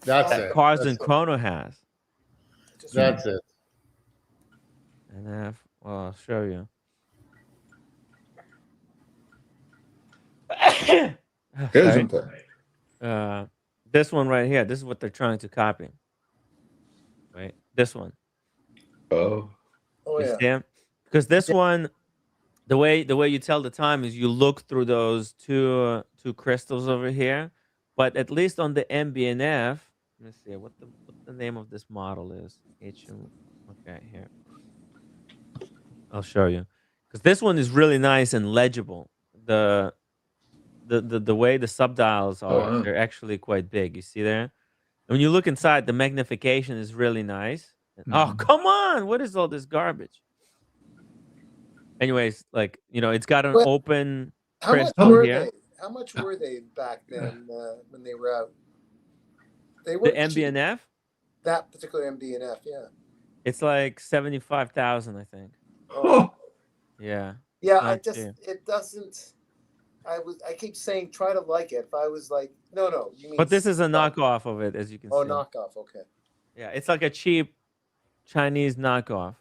That's that it. Cars That's and it. Chrono has. just That's it. NF. Well, I'll show you. Oh, sorry. Gesundheit. This one right here. This is what they're trying to copy. Right. This one. Oh. oh You yeah. see? Because this one, the way you tell the time is you look through those two crystals over here. But at least on the MBNF, let me see what the name of this model is. Okay, here. I'll show you. Because this one is really nice and legible. The way the subdials are, wow. they're actually quite big. You see there? And when you look inside, the magnification is really nice. Oh, come on! What is all this garbage? Anyways, like, it's got an Well, open How much crystal were here. they? How much were they back then when they were out? They The were cheap. MBNF, That particular MBNF, yeah. it's like 75,000, I think. Oh. Yeah. Yeah, Not cheap. it doesn't. I keep saying try to like it. If I was like, no, you mean. But this is a stuff. knockoff of it, as you can Oh, see. knockoff. Okay. Yeah, it's like a cheap Chinese knockoff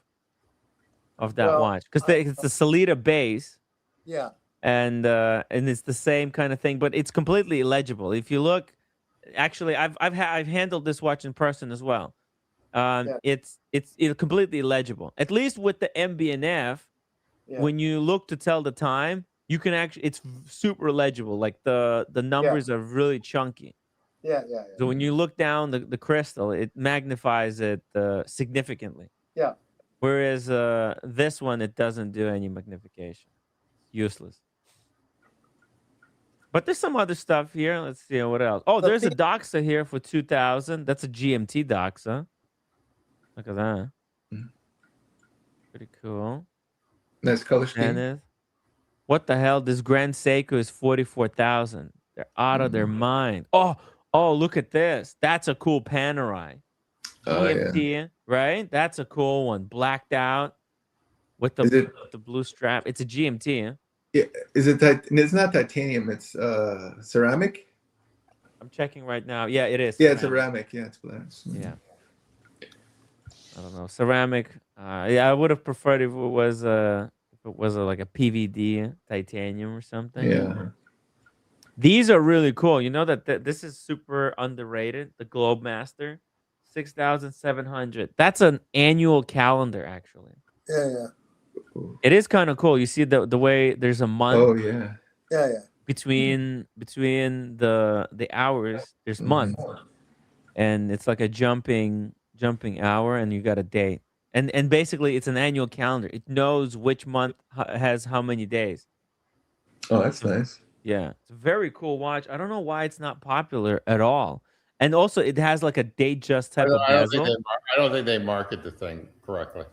of that Well, watch because it's the Salida base. Yeah. And it's the same kind of thing, but it's completely illegible. If you look, actually, I've handled this watch in person as well. Yeah. It's completely illegible. At least with the MBNF, Yeah. when you look to tell the time, you can actually it's super legible. Like the numbers are really chunky. Yeah. So when you look down the crystal, it magnifies it significantly. Yeah. Whereas this one, it doesn't do any magnification. Useless. But there's some other stuff here. Let's see what else. Oh, there's a Doxa here for 2,000. That's a GMT Doxa. Look at that. Pretty cool. Nice color scheme. Kenneth. What the hell? This Grand Seiko is 44,000. They're out of their mind. Oh, look at this. That's a cool Panerai. Oh, yeah. GMT, right? That's a cool one. Blacked out with the blue strap. It's a GMT. Huh? Yeah. Is it? It's not titanium. It's ceramic. I'm checking right now. Yeah, it is. Yeah, it's ceramic. Yeah, it's glass. Yeah. I don't know. Ceramic. Yeah, I would have preferred if it was like a PVD titanium or something. Yeah. These are really cool. You know that this is super underrated. The Globemaster, 6,700. That's an annual calendar, actually. Yeah. It is kind of cool. You see the way there's a month. Oh yeah. Yeah. Between the hours, there's month, and it's like a jumping hour, and you got a date, and basically it's an annual calendar. It knows which month has how many days. Oh, that's nice. Yeah, it's a very cool watch. I don't know why it's not popular at all, and also it has like a Datejust type of bezel. I don't think they market the thing correctly.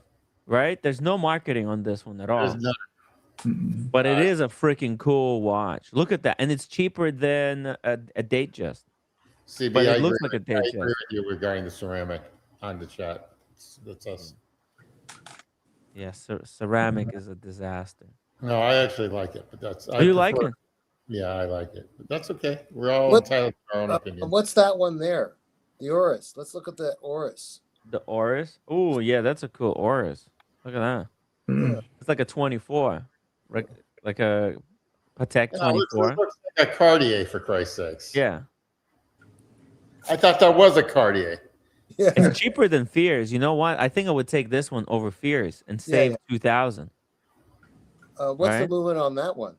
Right? There's no marketing on this one at all. There's none. But it is a freaking cool watch. Look at that. And it's cheaper than a Datejust. CB, But I it looks agree, like a I Datejust. agree with you regarding the ceramic on the chat. That's us. Yeah, ceramic is a disaster. No, I actually like it, but that's. Do you like it? Yeah, I like it, but that's okay. We're all entitled to our own opinion. What's that one there? The Oris. Let's look at the Oris. The Oris? Oh, yeah, that's a cool Oris. Look at that. It's like a 24. Like a Patek 24. It looks like a Cartier, for Christ's sakes. Yeah. I thought that was a Cartier. Yeah. It's cheaper than Fears. You know what? I think I would take this one over Fears and save 2,000. What's Right? the movement on that one?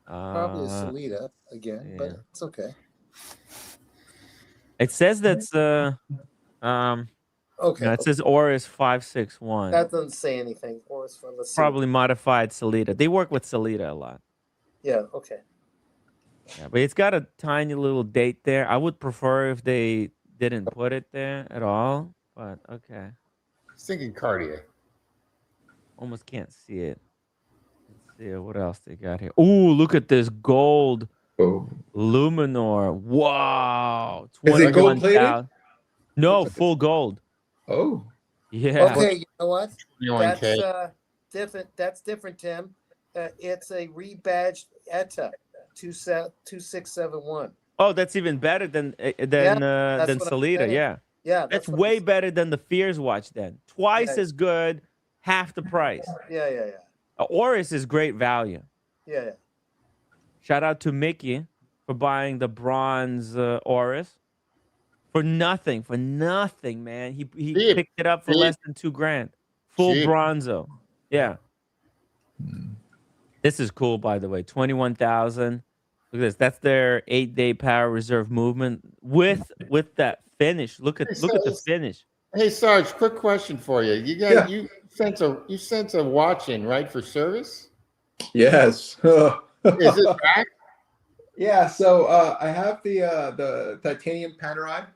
Probably a Salida again, but it's okay. It says that's Okay. no, it says Oris 561. That doesn't say anything. Oris from the Probably modified Salida. They work with Salida a lot. Yeah. Okay. Yeah, but it's got a tiny little date there. I would prefer if they didn't put it there at all. But okay. I was thinking Cartier. Almost can't see it. Let's see what else they got here. Ooh, look at this gold Luminor. Wow. Is it gold plated? 21,000. No, full gold. Oh. Yeah. Okay, you know what? 21K. That's different. That's different, Tim. It's a rebadged ETA 2671. Oh, that's even better than That's than what I'm Salida. saying. Yeah. Yeah, That's what I'm way saying. better than the Fears watch then. Twice Yeah. as good, half the price. Yeah. Oris is great value. Yeah. Shout out to Mickey for buying the bronze Oris for nothing, man. He Cheap, picked it up for cheap. less than $2,000. Full Cheap. bronzo. Yeah. This is cool, by the way. 21,000. Look at this. That's their 8-day power reserve movement with that finish. Look at the finish. Hey Sarge, quick question for you. Yeah. You sent a watch in, right, for service? Yes. Is it back? Yeah. So I have the titanium Panerai.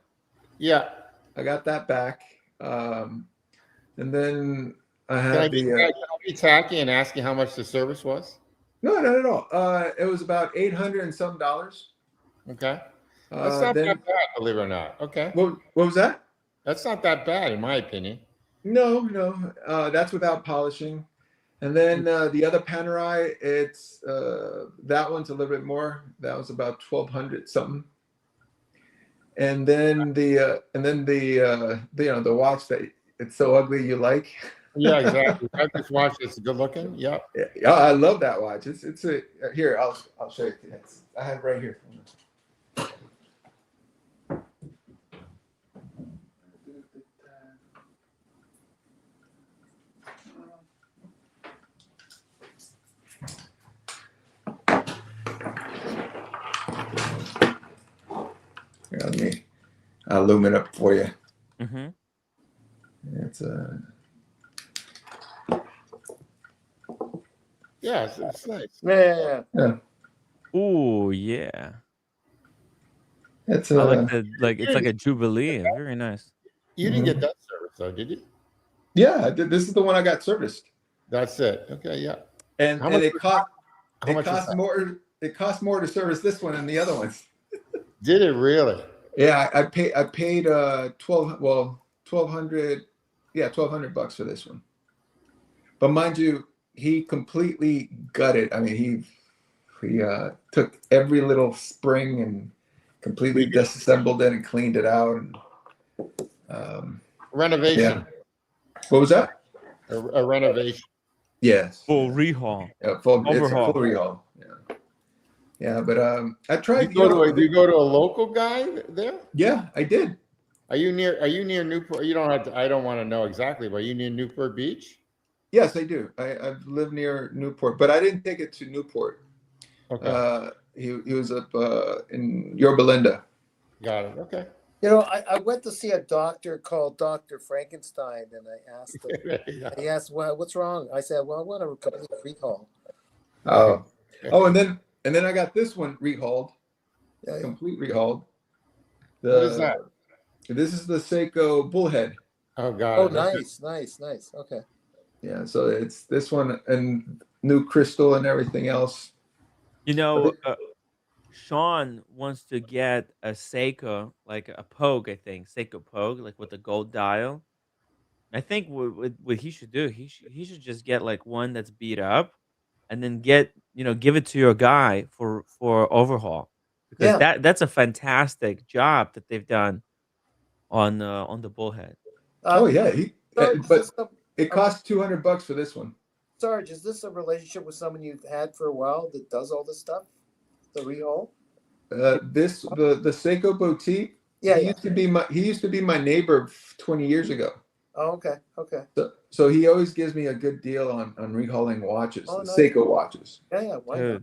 Yeah. I got that back. And then I Can have I be tacky and ask you how much the service was? no, not at all. It was about $800 and some dollars. Okay. That's not Then that bad, believe it or not. Okay. what was that? That's not that bad, in my opinion. No. That's without polishing. And then the other Panerai, it's that one's a little bit more. That was about 1,200 something. And then the the watch that it's so ugly you like. Yeah, exactly. I just watched this. Good looking. Yep. Yeah, I love that watch. It's a here. I'll show you. I have it right here. Here, let me loom it up for you. Mm-hmm. It's Yeah, it's nice. Yeah. Ooh, yeah. it's I like it's like a jubilee. Very nice. You didn't get that service though, did you? yeah. I did. This is the one I got serviced, That's it. Okay, yeah. and How much it was cost How it much was cost that? more. It cost more to service this one than the other ones. Did it really? Yeah, I paid 1,200. Yeah, $1,200 for this one. But mind you, he completely gutted. I mean, he took every little spring and completely disassembled it and cleaned it out. And Renovation. what was that? A renovation. Yes. Full rehaul. Full Overhaul. It's a full rehaul. Yeah, but I Do tried. you go to a local guy there? Yeah, I did. Are you near Newport? You don't have to. I don't want to know exactly, but are you near Newport Beach? Yes, I do. I live near Newport, but I didn't take it to Newport. Okay. He was up in Yorba Linda. Got it. Okay. You know, I went to see a doctor called Dr. Frankenstein, and I asked him, Yeah. he asked, well, what's wrong? I said, well, I want a complete recall. Oh, and then I got this one rehauled, complete rehauled. What is that? This is the Seiko Bullhead. Oh God. Oh, nice. Okay. Yeah, so it's this one and new crystal and everything else. You know, Sean wants to get a Seiko, like a Pogue, I think. Seiko Pogue, like with a gold dial. I think what he should do, he should just get like one that's beat up and then give it to your guy for overhaul. Because that's a fantastic job that they've done on the Bullhead. Oh yeah, Sarge, but it costs $200 for this one. Sarge, is this a relationship with someone you've had for a while that does all this stuff? The rehaul? The Seiko Boutique. He used to be my neighbor 20 years ago. Oh, okay. So he always gives me a good deal on rehauling watches, Oh, nice. Seiko watches. Yeah. Why not?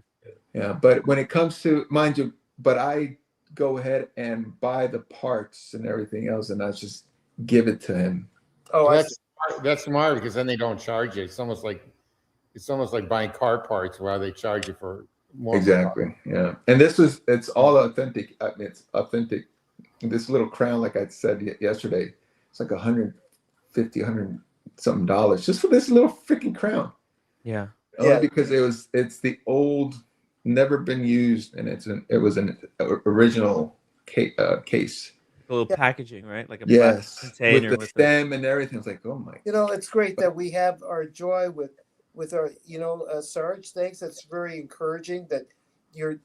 Yeah, but when it comes to, mind you, but I go ahead and buy the parts and everything else, and I just give it to him. Oh, that's smart because then they don't charge you. It's almost like buying car parts where they charge you for more. Exactly. Yeah, and it's all authentic. I mean, it's authentic. This little crown, like I said yesterday, it's like $150 something just for this little freaking crown. Yeah. Only because it's the old, never been used, and it was an original case. The little Yeah. packaging, right? Like a plastic Yes, with container the with the. stem and everything. It's like, oh my. It's great that we have our joy with our, Sarge. Thanks. That's very encouraging that you're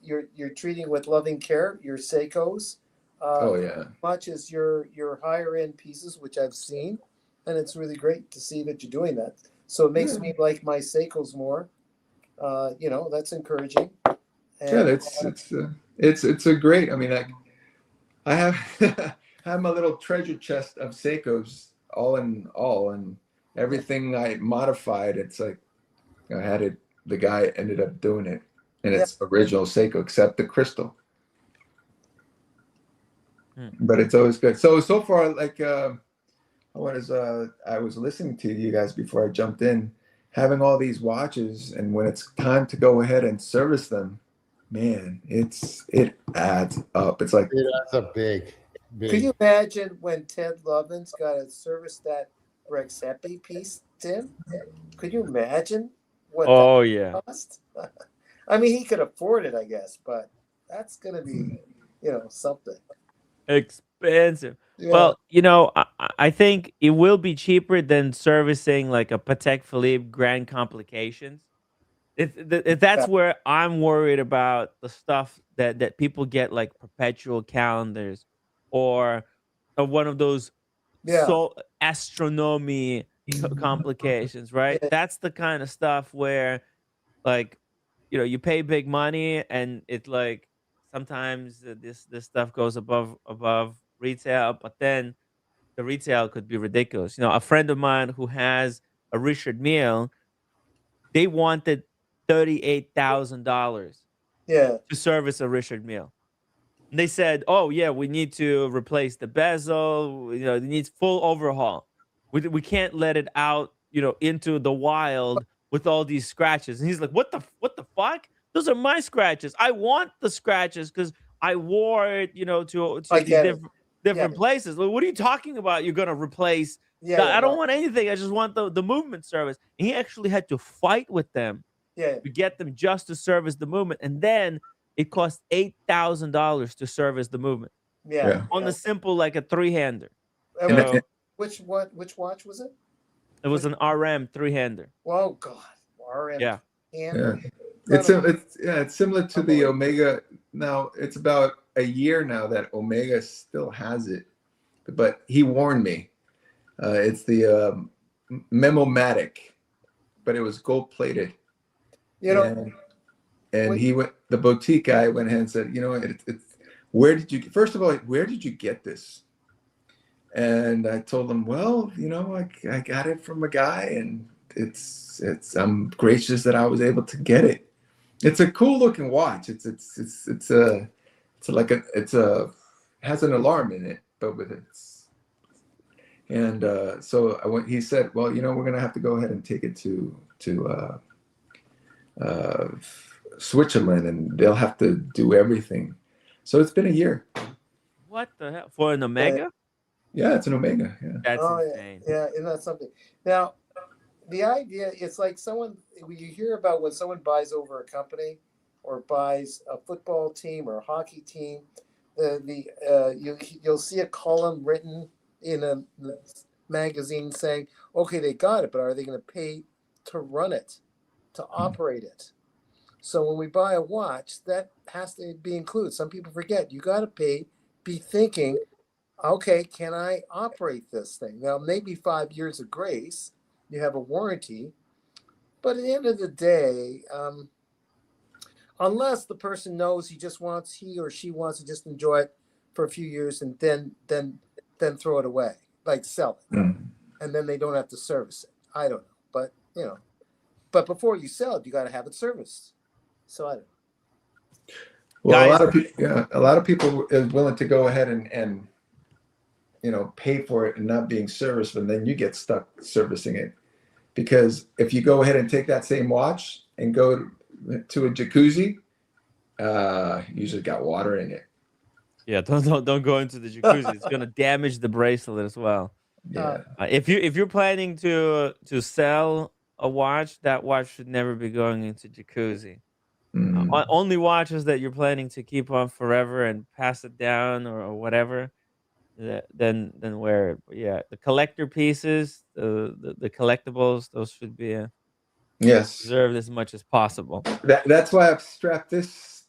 treating with loving care your Seikos. Oh yeah. Much as your higher end pieces, which I've seen, and it's really great to see that you're doing that. So it makes me like my Seikos more. That's encouraging. Yeah, And it's a great. I mean, I have I have my little treasure chest of Seikos, all in all, and everything I modified. It's like I had it. The guy ended up doing it, and Yeah. it's original Seiko, except the crystal. Hmm. But it's always good. So far, like I was listening to you guys before I jumped in, having all these watches, and when it's time to go ahead and service them, man, it adds up. It's like That's a big. could you imagine when Ted Lovins got to service that Rexepi piece, Tim? Could you imagine what Oh yeah. that cost? I mean, he could afford it, I guess, but that's going to be, something. Expensive. Yeah. Well, I think it will be cheaper than servicing like a Patek Philippe Grand Complications. That's where I'm worried about the stuff that people get, like perpetual calendars or one of those Yeah. so astronomy complications, right? Yeah. That's the kind of stuff where, like, you pay big money and it like sometimes this stuff goes above retail, but then the retail could be ridiculous. A friend of mine who has a Richard Mille, they wanted $38,000 Yeah. to service a Richard Mille. And they said, "Oh yeah, we need to replace the bezel. It needs full overhaul. We can't let it out, into the wild with all these scratches." And he's like, "What the fuck? Those are my scratches. I want the scratches because I wore it, to I these get it. different Yeah. places. Like, what are you talking about? You're gonna replace? Yeah. I don't Right. want anything. I just want the movement service." And he actually had to fight with them Yeah. to get them just to service the movement, and then it cost $8,000 to service the movement Yeah. Yeah. on the simple, like a three-hander. And So which watch was it? it was an RM three-hander. Oh God, RM. Yeah. yeah, it's similar to the Omega. Now it's about a year now that Omega still has it, but he warned me. It's the Memomatic, but it was gold plated. And he went. The boutique guy went ahead and said, it's where did you? First of all, where did you get this? And I told him, well, I got it from a guy, and it's I'm gracious that I was able to get it. It's a cool looking watch. It has an alarm in it, but with it. And so he said, well, we're gonna have to go ahead and take it to Switzerland, and they'll have to do everything. So it's been a year. What the hell? For an Omega? Yeah, it's an Omega. Yeah. That's insane. Yeah, isn't that something? Now, the idea, it's like when you hear about when someone buys over a company or buys a football team or a hockey team, you'll see a column written in a magazine saying, okay, they got it, but are they going to pay to run it, to operate it? So when we buy a watch, that has to be included. Some people forget, you got to be thinking, okay, can I operate this thing? Now, maybe 5 years of grace, you have a warranty, but at the end of the day, unless the person knows he or she wants to just enjoy it for a few years and then throw it away, like sell it, and then they don't have to service it. I don't know, but before you sell it, you got to have it serviced. So I don't know. Well, Guys, a lot of people are willing to go ahead and pay for it and not being serviced, but then you get stuck servicing it. Because if you go ahead and take that same watch and go to a jacuzzi, usually got water in it. Yeah, don't go into the jacuzzi. It's gonna damage the bracelet as well. Yeah. If you're planning to sell a watch, that watch should never be going into jacuzzi. Only watches that you're planning to keep on forever and pass it down or whatever, then wear it. But yeah, the collector pieces, the collectibles, those should be Yes. preserved as much as possible. That's why I've strapped this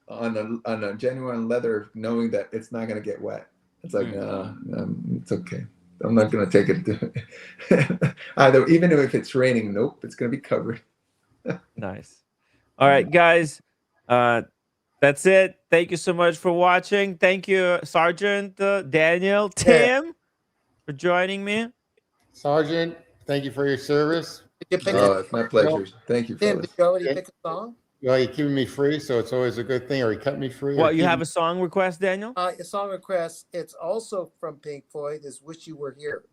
on a genuine leather, knowing that it's not going to get wet. It's like, no, it's okay. I'm not going to take it to either. Even if it's raining, nope, it's going to be covered. Nice. All right, guys. That's it. Thank you so much for watching. Thank you, Sergeant Daniel, Tim, for joining me. Sergeant, thank you for your service. Did you pick Oh, it's my pleasure. Thank you, Tim, fellas. did you already pick a song? Well, you're keeping me free, so it's always a good thing. Or you cut me free. What, you have a song request, Daniel? A song request. It's also from Pink Floyd. Is "Wish You Were Here."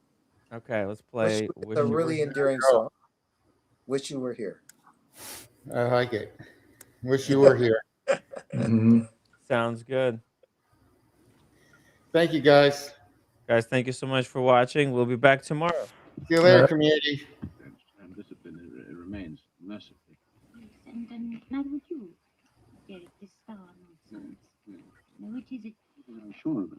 Okay, let's play. It's a really endearing song. "Wish You Were Here." I like it. Wish you were here. Sounds good. Thank you, guys. Guys, thank you so much for watching. We'll be back tomorrow. See you later, community. And discipline it remains mercifully. And neither would you. Derek, this star nonsense. Now, which is it? I'm sure of it.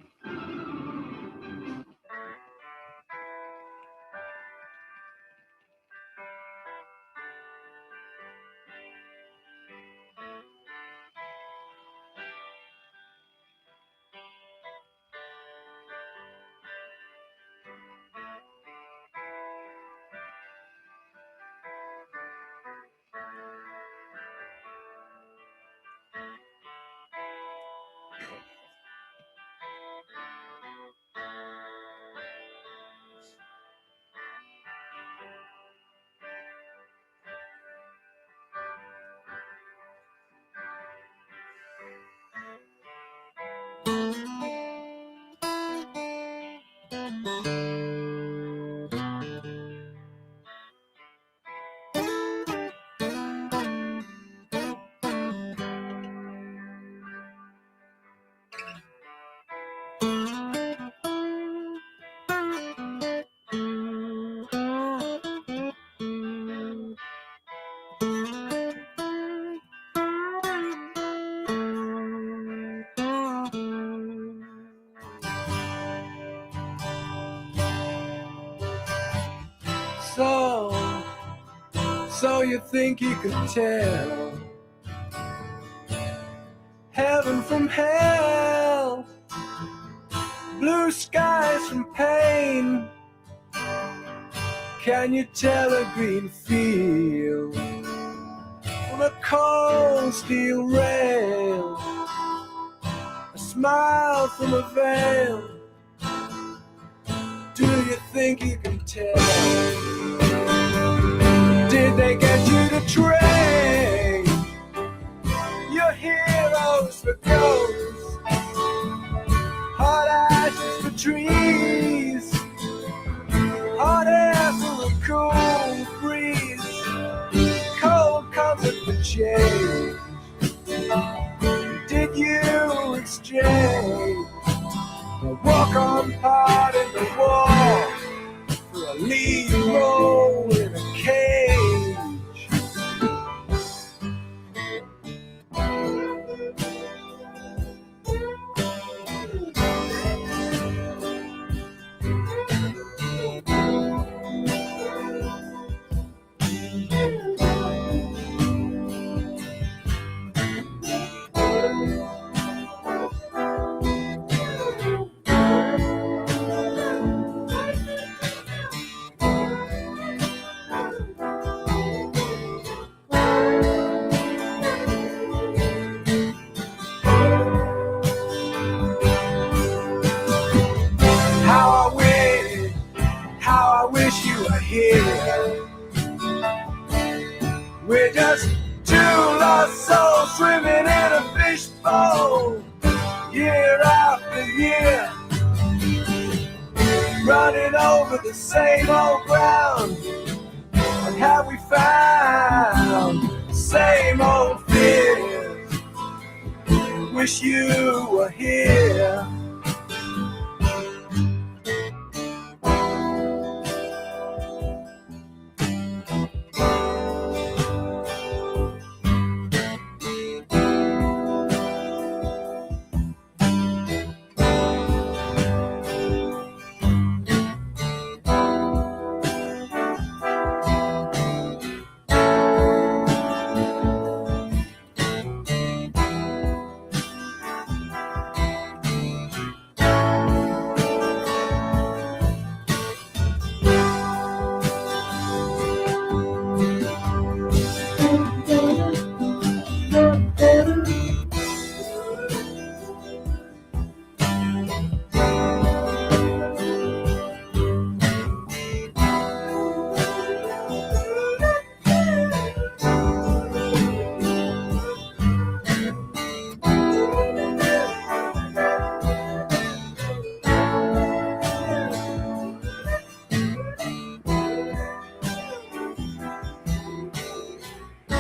So you think you could tell heaven from hell, blue skies from pain? Can you tell a green field from a cold steel rail, a smile from a veil? Do you think you can tell? Did they get you to trade your heroes for ghosts, hot ashes for trees, hot air for a cool breeze, cold comfort for change? Did you exchange a walk-on part in the wall for a lead role in a cage? Here, we're just two lost souls swimming in a fishbowl, year after year, running over the same old ground. What have we found? The same old fears. Wish you were here.